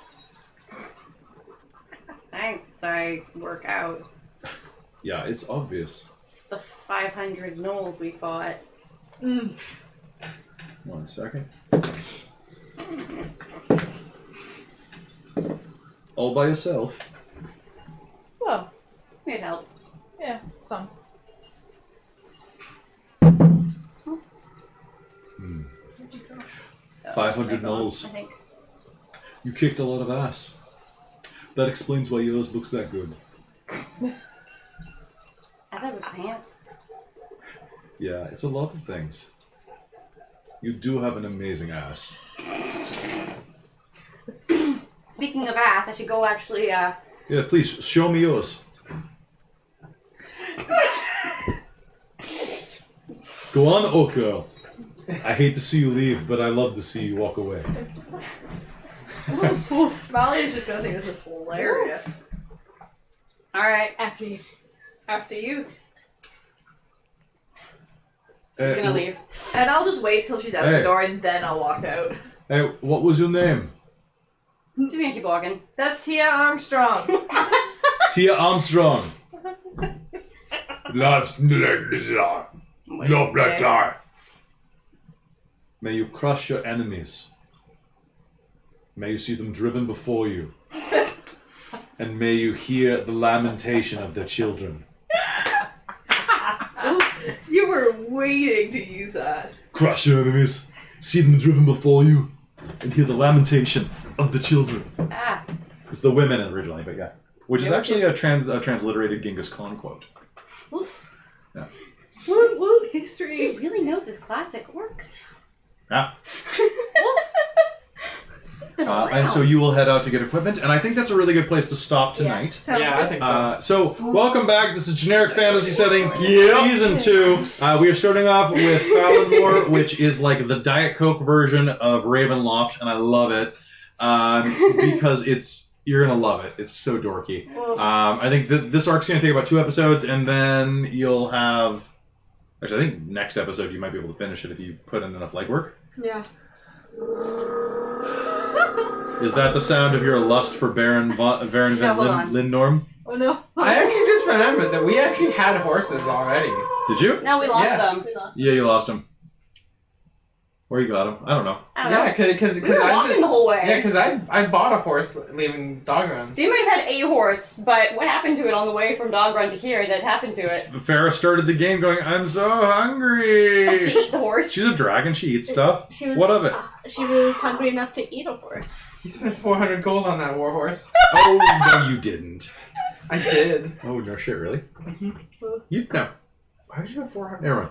Thanks. I work out. Yeah, it's obvious. It's the 500 gnolls we fought. 1 second. All by yourself? Well, It helped. yeah, some. 500 gnolls. I think. You kicked a lot of ass. That explains why yours looks that good. I thought it was pants. Yeah, it's a lot of things. You do have an amazing ass. Speaking of ass, I should go actually, Yeah, please, show me yours. Go on, old girl. I hate to see you leave, but I love to see you walk away. Molly is just gonna think this is hilarious. Alright, After you. After you. she's gonna leave. And I'll just wait till she's out Hey. the door and then I'll walk out. Hey, what was your name? She's gonna keep walking. That's Tia Armstrong. Tia Armstrong. What do you say? May you crush your enemies. May you see them driven before you. And may you hear the lamentation of their children. You were waiting to use that. Crush your enemies. See them driven before you. And hear the lamentation of the children. Ah, It's the women originally, but yeah. Which is Yeah, actually a transliterated Genghis Khan quote. Yeah. Woot woot, he history. really knows his classic work. Yeah. He's been around. And so you will head out to get equipment, and I think that's a really good place to stop tonight. Sounds Yeah, good. I think so. So, welcome back. This is Generic Fantasy Setting, Season 2. We are starting off with Fallonmore, which is like the Diet Coke version of Ravenloft, and I love it because you're going to love it. It's so dorky. I think this arc's going to take about 2 episodes, and then you'll have... Actually, I think next episode you might be able to finish it if you put in enough legwork. Yeah. Is that the sound of your lust for Baron Van hold on. Lindnorm? Oh no. I actually just remembered that we actually had horses already. Did you? No, we lost Yeah. them. We lost. Yeah, you lost him. Where you got him? I don't know. I don't know. Yeah, because We were walking the whole way. Yeah, because I bought a horse leaving Dogrun. So you might have had a horse, but what happened to it on the way from Dogrun to here that happened to it? Farrah started the game going, I'm so hungry. She ate the horse. She's a dragon. She eats stuff. She was, What of it? She was hungry enough to eat a horse. You spent 400 gold on that war horse. Oh, no, you didn't. I did. Oh, no shit, really? Mhm. You have... Why did you have 400? Never mind.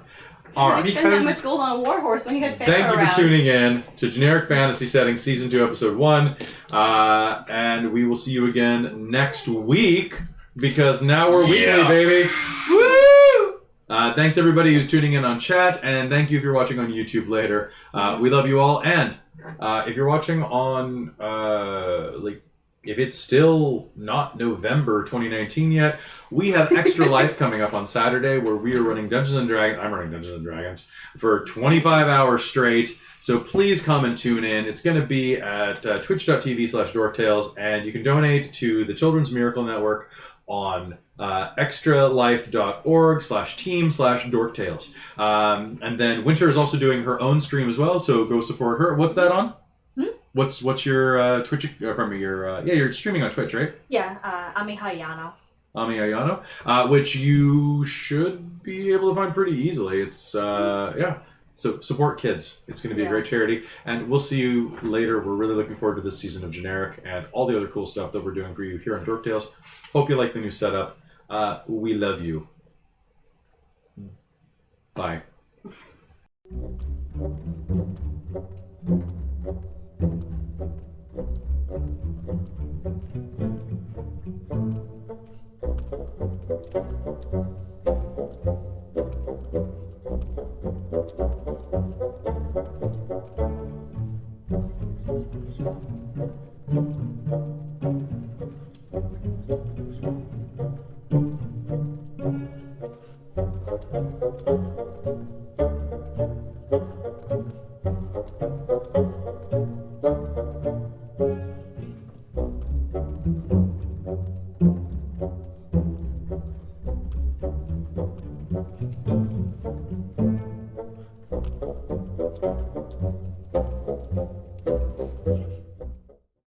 All You right. spend that much gold on a war horse when you had Farrah Thank you around. for tuning in to Generic Fantasy Setting Season 2, Episode 1. And we will see you again next week, because now we're weekly, baby. Woo! Thanks, everybody who's tuning in on chat, and thank you if you're watching on YouTube later. We love you all, and if you're watching on, if it's still not November 2019 yet, we have Extra Life coming up on Saturday, where we are running Dungeons & Dragons. I'm running Dungeons & Dragons for 25 hours straight. So please come and tune in. It's going to be at twitch.tv/dorktales, and you can donate to the Children's Miracle Network on extralife.org/team/dorktales. And then Winter is also doing her own stream as well, so go support her. What's that on? What's your Twitch? You're streaming on Twitch, right? Yeah, Ami Hayano. Ami Ayano, which you should be able to find pretty easily. It's So support kids. It's going to be a great charity, and we'll see you later. We're really looking forward to this season of Generic and all the other cool stuff that we're doing for you here on Dork Tales. Hope you like the new setup. We love you. Bye.